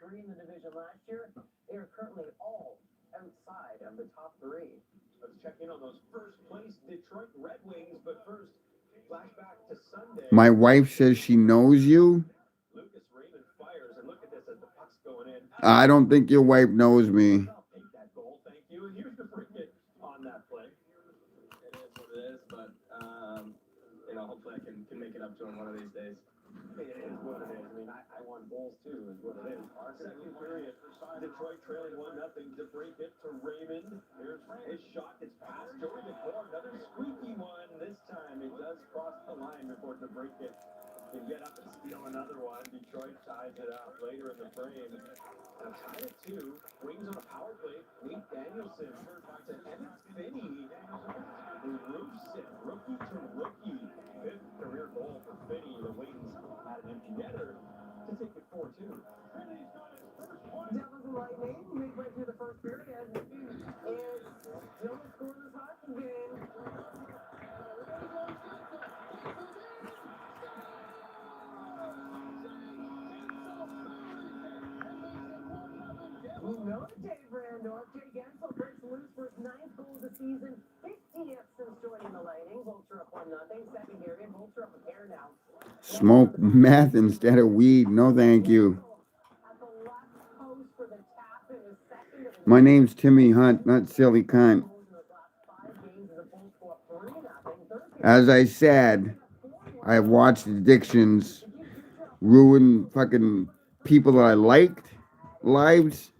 Let's check in on those first place Detroit Red Wings, but first, flashback to Sunday. My wife says she knows you. Lucas Raymond fires, and look at this as the puck's going in. I don't think your wife knows me. Take that goal, thank you. And here's the free hit on that play. It is what it is, but hopefully I can make it up to him one of these days. It is what it is. I mean, I won goals too, is what it is. Our second period, Detroit trailing 1-0 to break it to Raymond. Here's his shot. It's past Joey McCord. Another squeaky one. This time it does cross the line before to break it. Can get up and steal another one. Detroit ties it up later in the frame. Now tied at 2. Wings on a power play. Nate Danielson to Emmett Finney. Who roofs it. Rookie to rookie. 5th career goal for Finney. The Wings had an empty netter to take it 4-2. Finney's got his first one. Devils and Lightning midway through the first period. And still scoreless hockey game. We know Dave Randolph. Jay Gensel breaks loose for his 9th goal of the season. 50th since joining the Lightning. Vulture up 1-0. Second period. Vulture up a pair now. Smoke meth instead of weed. No, thank you. My name's Timmy Hunt, not silly cunt. As I said, I have watched addictions ruin fucking people that I liked lives,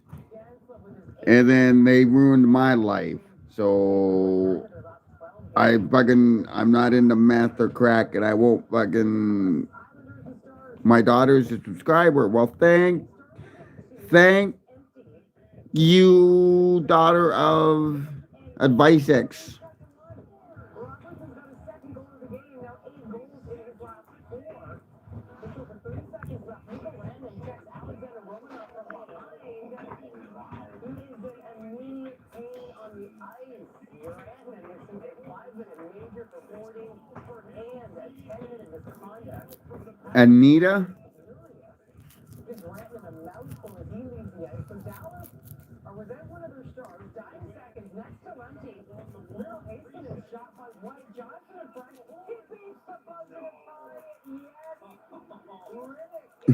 and then they ruined my life. So I'm not into meth or crack, and I won't fucking. My daughter's a subscriber. Well, thank you, daughter of Advice X. Anita?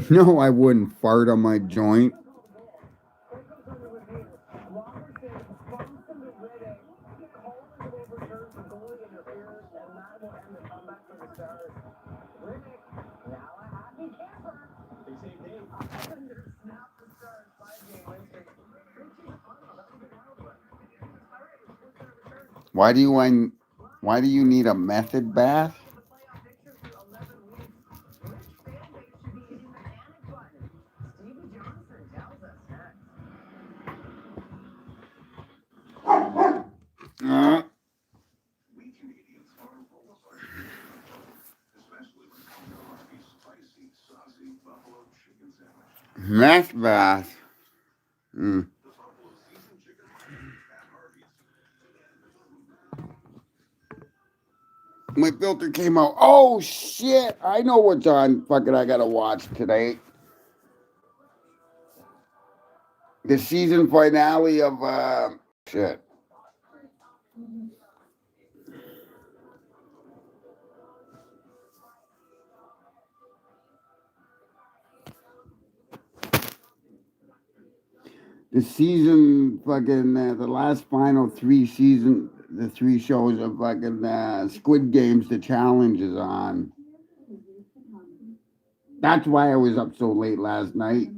No, I wouldn't fart on my joint. Why do you need a method bath? Meth bath. My filter came out. Oh shit! I know what's on. Fucking, I gotta watch today. The season finale of shit. the season fucking the last final the 3 shows of fucking Squid Games, the challenge is on. That's why I was up so late last night.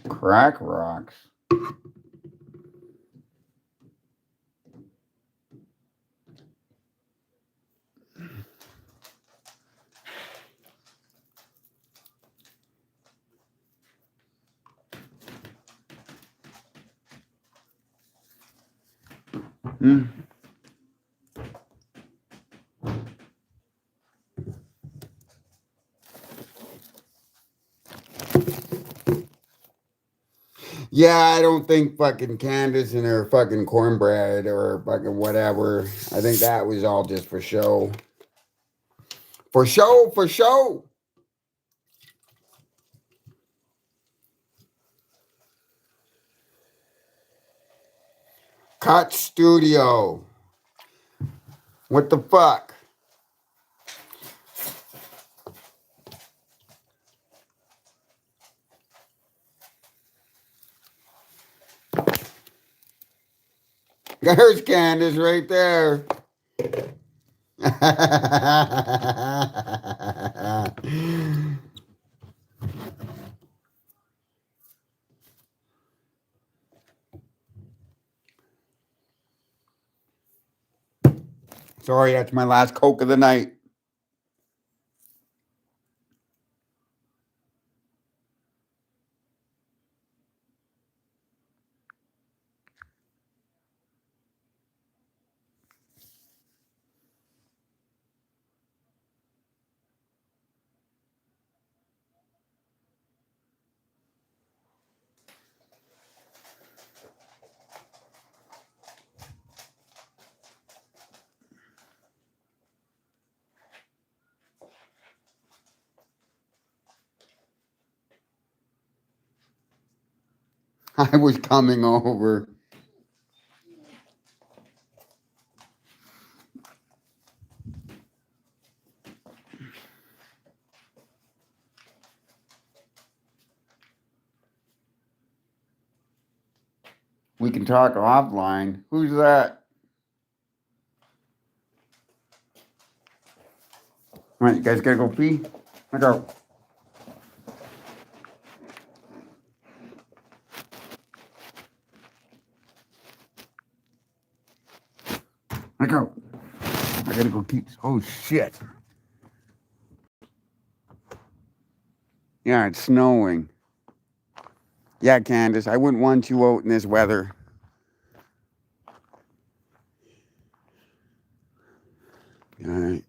Crack rocks. Hmm. Yeah, I don't think fucking Candace and her fucking cornbread or fucking whatever. I think that was all just for show. For show, for show. Cut Studio. What the fuck? There's Candace right there. Sorry, that's my last Coke of the night. I was coming over. We can talk offline. Who's that? All right, you guys gotta go pee? I go. I go. I gotta go keep. Oh shit. Yeah, it's snowing. Yeah, Candace, I wouldn't want you out in this weather. All right.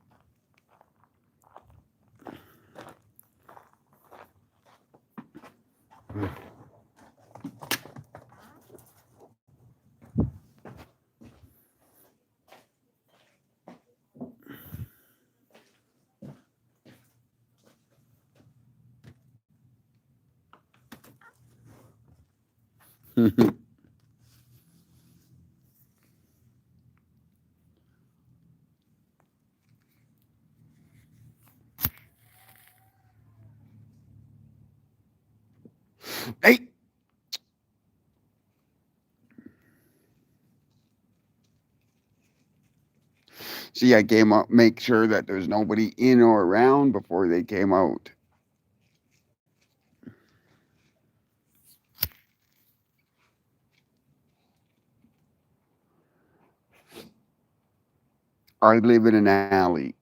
Hey. See, I came up, make sure that there's nobody in or around before they came out. I live in an alley.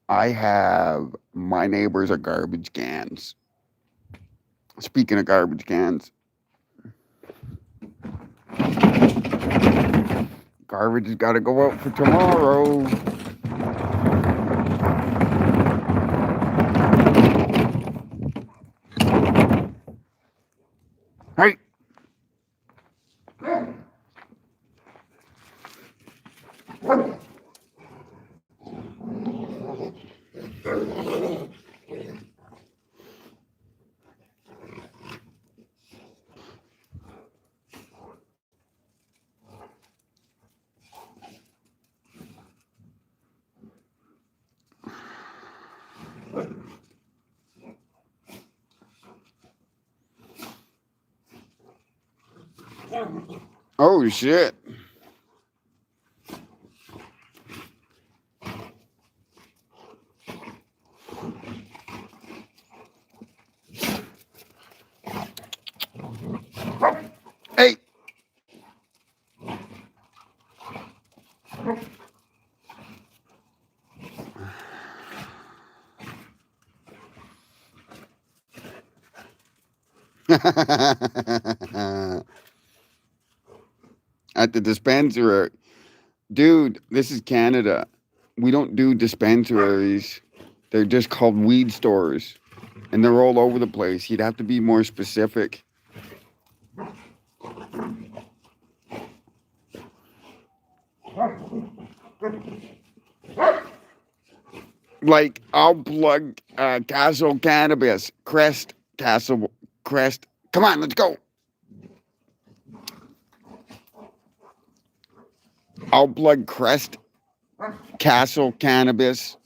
I have my neighbors are garbage cans. Speaking of garbage cans, garbage has got to go out for tomorrow. Hey. Oh shit. Hey. At the dispensary. Dude, this is Canada. We don't do dispensaries. They're just called weed stores. And they're all over the place. You'd have to be more specific. Like, I'll plug Castle Cannabis. Castle. Crest. Come on, let's go. I'll plug Crest Castle Cannabis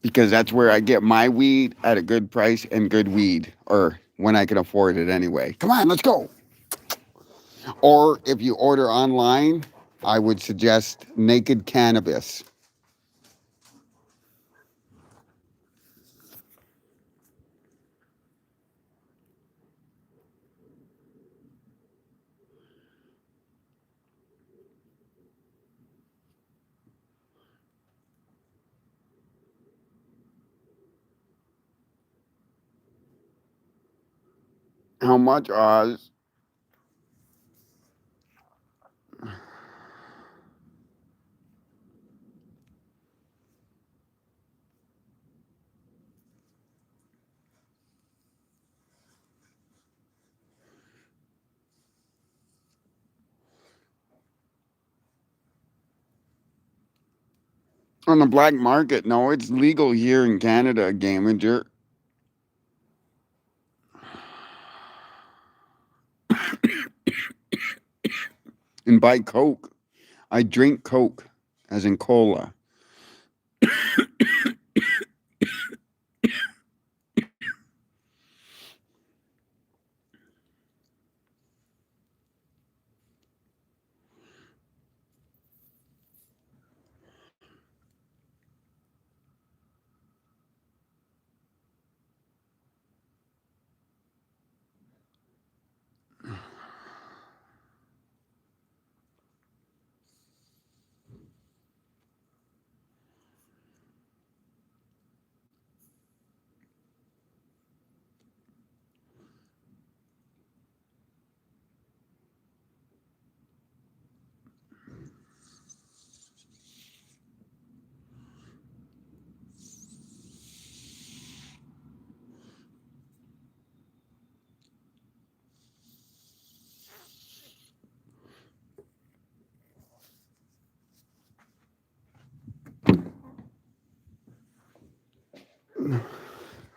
because that's where I get my weed at a good price and good weed, or when I can afford it anyway. Come on, let's go. Or if you order online, I would suggest Naked Cannabis. How much, Oz? On the black market? No, it's legal here in Canada, Gaminger. And buy Coke. I drink Coke, as in cola.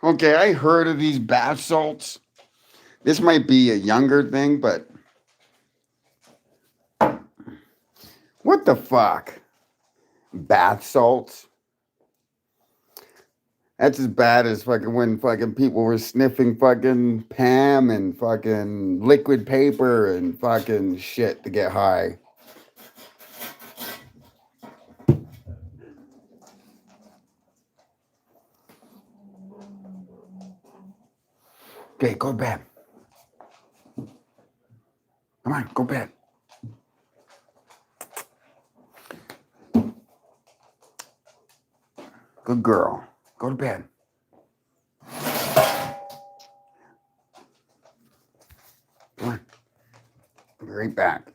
Okay, I heard of these bath salts. This might be a younger thing, but what the fuck? Bath salts? That's as bad as fucking when fucking people were sniffing fucking Pam and fucking liquid paper and fucking shit to get high. Okay, go to bed. Come on, go to bed. Good girl. Go to bed. Come on. Be right back.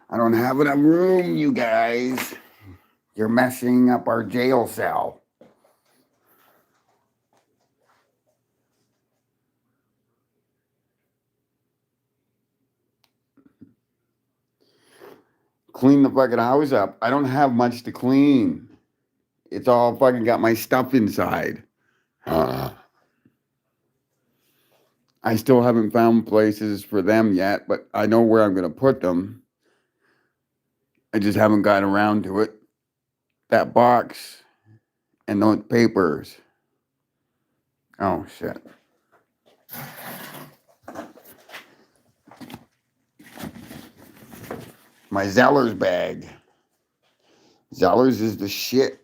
I don't have enough room, you guys. You're messing up our jail cell. Clean the fucking house up. I don't have much to clean. It's all fucking got my stuff inside. I still haven't found places for them yet, but I know where I'm going to put them. I just haven't gotten around to it. That box and those papers. Oh, shit. My Zellers bag. Zellers is the shit.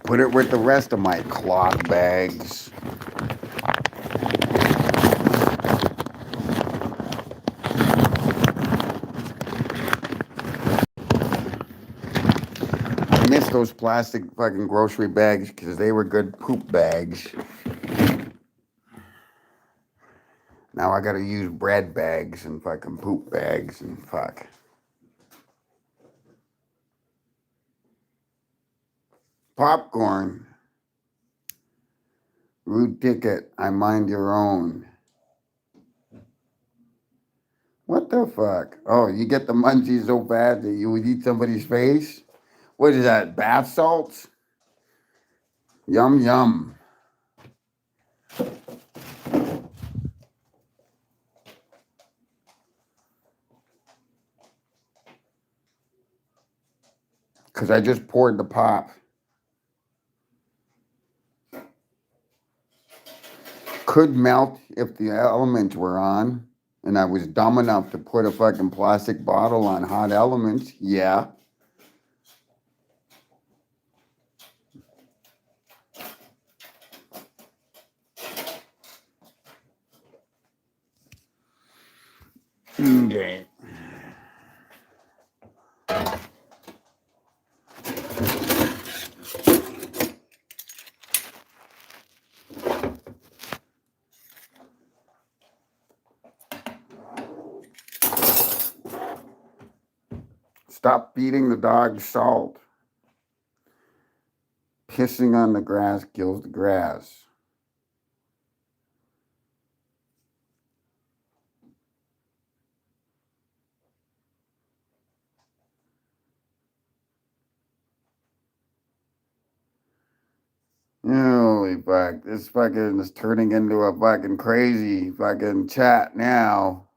Put it with the rest of my cloth bags. I miss those plastic fucking grocery bags because they were good poop bags. Now I gotta use bread bags and fucking poop bags and fuck. Popcorn. Rude ticket. I mind your own. What the fuck? Oh, you get the munchies so bad that you would eat somebody's face? What is that, bath salts? Yum, yum. Because I just poured the pop. Could melt if the elements were on, and I was dumb enough to put a fucking plastic bottle on hot elements. Yeah. Okay. Stop feeding the dog salt. Pissing on the grass kills the grass. Holy fuck, this fucking is turning into a fucking crazy fucking chat now.